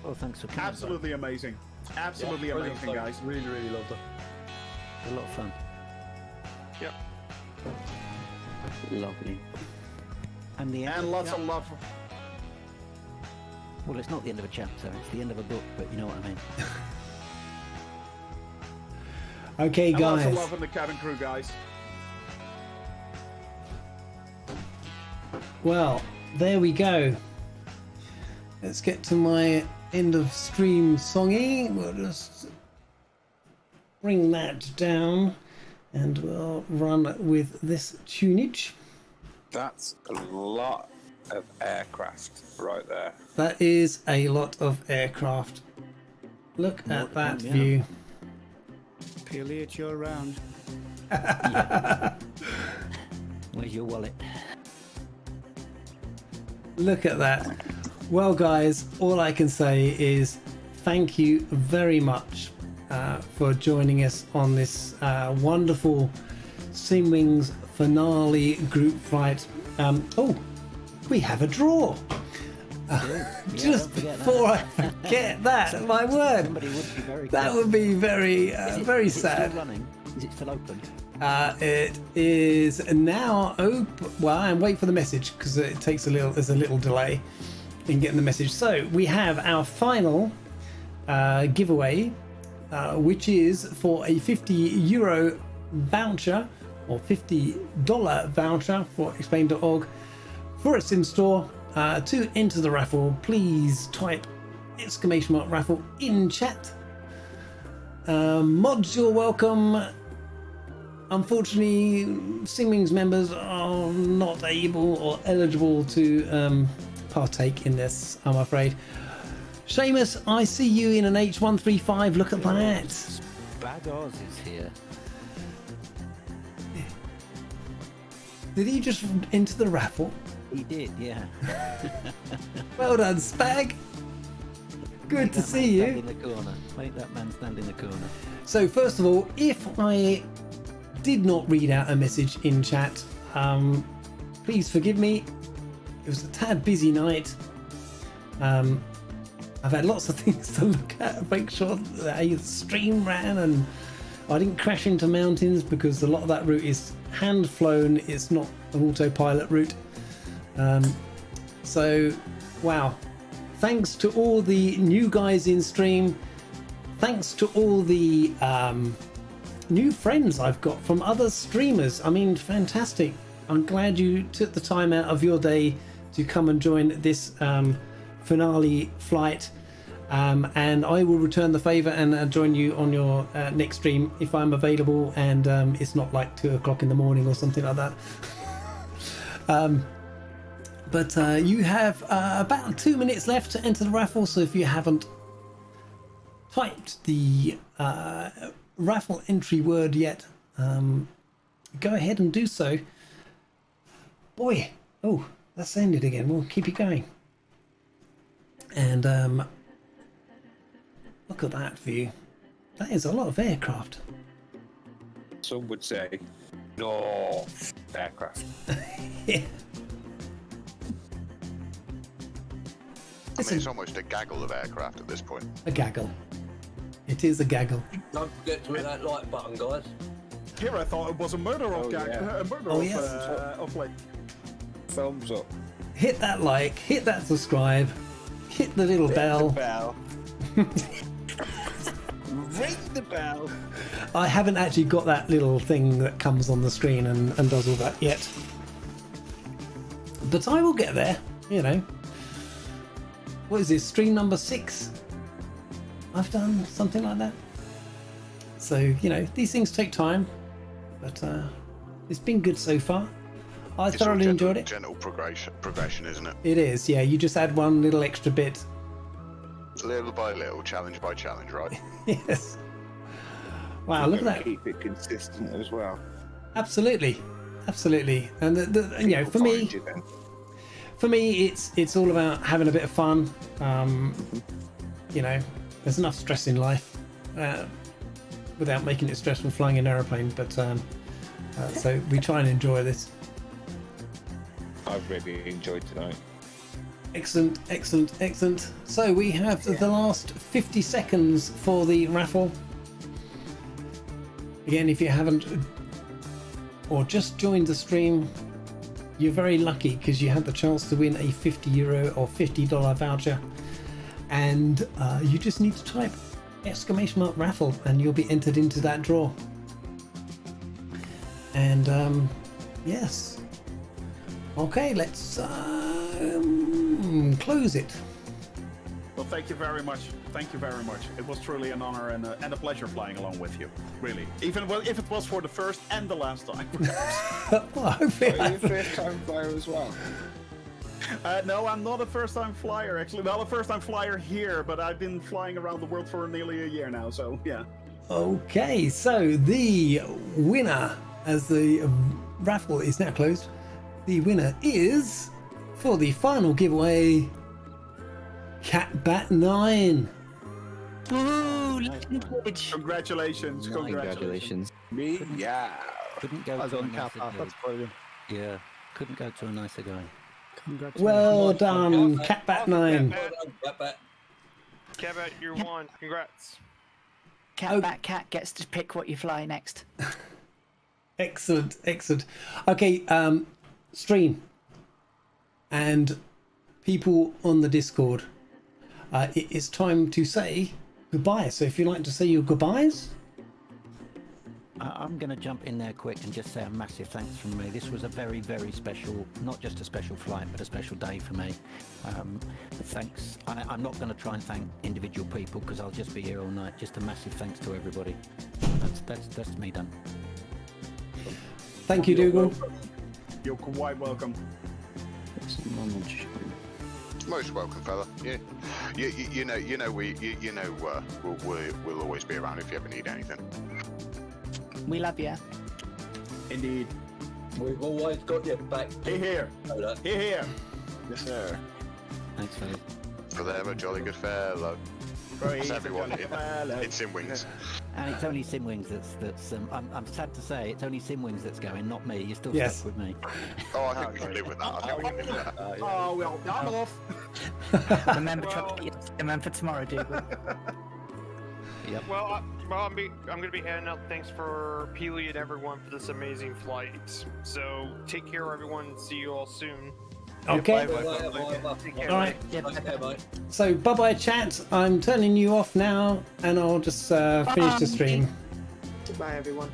Oh, thanks for coming. Absolutely amazing. Absolutely amazing, guys. Really, really loved it. A lot of fun. Yep. Lovely. And the end And lots of love. Well, it's not the end of a chapter, it's the end of a book, but you know what I mean. Okay, And lots of guys. love in the cabin crew, guys. Well, there we go. Let's get to my end of stream songy. We'll just bring that down and we'll run with this tunage. That's a lot of aircraft right there. That is a lot of aircraft. Look at that view. Peely, it's your round. Where's your wallet? Look at that. Well, guys, all I can say is thank you very much for joining us on this wonderful Simwings finale group flight. Oh, we have a draw. Just before I forget that, my word, that would be very, very sad. Still running? Is it still open? It is now open. Well, and wait for the message because it takes a little. There's a little delay in getting the message. So we have our final giveaway, which is for a €50 voucher or $50 voucher for explain.org for a sim store. To enter the raffle, please type !raffle in chat. Mods, you're welcome. Unfortunately, Simwings members are not able or eligible to partake in this, I'm afraid. Seamus, I see you in an H135. Look at that. Bagos is here. Did he just enter the raffle? He did, yeah. Well done, Spag. Good to see you. In the corner. Make that man stand in the corner. So first of all, if I did not read out a message in chat, please forgive me. It was a tad busy night. I've had lots of things to look at, make sure that the stream ran and I didn't crash into mountains because a lot of that route is hand flown. It's not an autopilot route. So, wow. Thanks to all the new guys in stream. Thanks to all the new friends I've got from other streamers. I mean, fantastic. I'm glad you took the time out of your day to come and join this finale flight. And I will return the favor and join you on your next stream if I'm available and it's not like 2 o'clock in the morning or something like that. But you have about 2 minutes left to enter the raffle, so if you haven't typed the raffle entry word yet, go ahead and do so. Boy, oh, that's ended again. We'll keep it going. And look at that view. That is a lot of aircraft. Some would say, no aircraft. Yeah. I mean, it's almost a gaggle of aircraft at this point. A gaggle. It is a gaggle. Don't forget to hit that like button, guys. Here I thought it was a murder of like thumbs up. Hit that like, hit that subscribe, hit the little bell. Ring the bell. I haven't actually got that little thing that comes on the screen and does all that yet. But I will get there, you know. What is this, stream number 6? I've done something like that. So, you know, these things take time, but it's been good so far. I thoroughly enjoyed it. Gentle progression, isn't it? It is, yeah. You just add one little extra bit. Little by little, challenge by challenge, right? Yes. Wow, look at that. Keep it consistent as well. Absolutely, absolutely. And you know, for me, it's all about having a bit of fun. You know, there's enough stress in life without making it stressful flying an aeroplane. But so we try and enjoy this. I've really enjoyed tonight. Excellent, excellent, excellent. So we have the last 50 seconds for the raffle. Again, if you haven't or just joined the stream, you're very lucky because you had the chance to win a €50 or $50 voucher, and you just need to type !raffle and you'll be entered into that draw. And yes, okay, let's close it. Well, thank you very much. Thank you very much. It was truly an honor and a pleasure flying along with you. Really. Even if it was for the first and the last time. Well, hopefully Are you a first-time flyer as well? No, I'm not a first-time flyer, actually. Well, a first-time flyer here, but I've been flying around the world for nearly a year now, so yeah. Okay, so the winner, as the raffle is now closed, the winner is, for the final giveaway, Catbat9. Ooh, congratulations, Congratulations. Me? Yeah. Couldn't go to a nicer guy. That's brilliant. Yeah, couldn't go to a nicer guy. Well done, Catbat9. Catbat, you're one. Congrats. Cat gets to pick what you fly next. Excellent, excellent. Okay, stream and people on the Discord, it is time to say goodbye. So if you'd like to say your goodbyes. I'm going to jump in there quick and just say a massive thanks from me. This was a very, very special, not just a special flight, but a special day for me. Thanks. I'm not going to try and thank individual people because I'll just be here all night. Just a massive thanks to everybody. That's me done. Thank you, Dougal. You're quite welcome. Most welcome, fella. Yeah, we'll always be around if you ever need anything. We love you. Indeed. We've always got your back. Here. Here. Yes, sir. Thanks, fellas. For they're a jolly good fellow. That's everyone in Simwings. And it's only Simwings that's I'm sad to say it's only Simwings that's going, not me. You're still Yes. stuck with me. Oh, I think we can live with that. I think we can live with that. Oh, well, I'm off. Remember tomorrow, Dougal. Yep. Well, I'm going to be handing out thanks for Peely and everyone for this amazing flight. So take care, everyone. See you all soon. Okay. All right. Bye. So bye-bye, chat. I'm turning you off now, and I'll just finish the stream. Goodbye, everyone.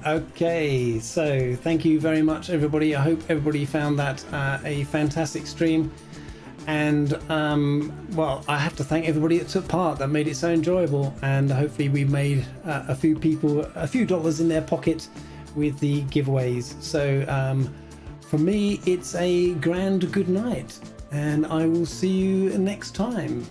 Okay, so thank you very much, everybody. I hope everybody found that a fantastic stream. And well, I have to thank everybody that took part, that made it so enjoyable, and hopefully we made a few people a few dollars in their pocket with the giveaways. So for me, it's a grand good night, and I will see you next time.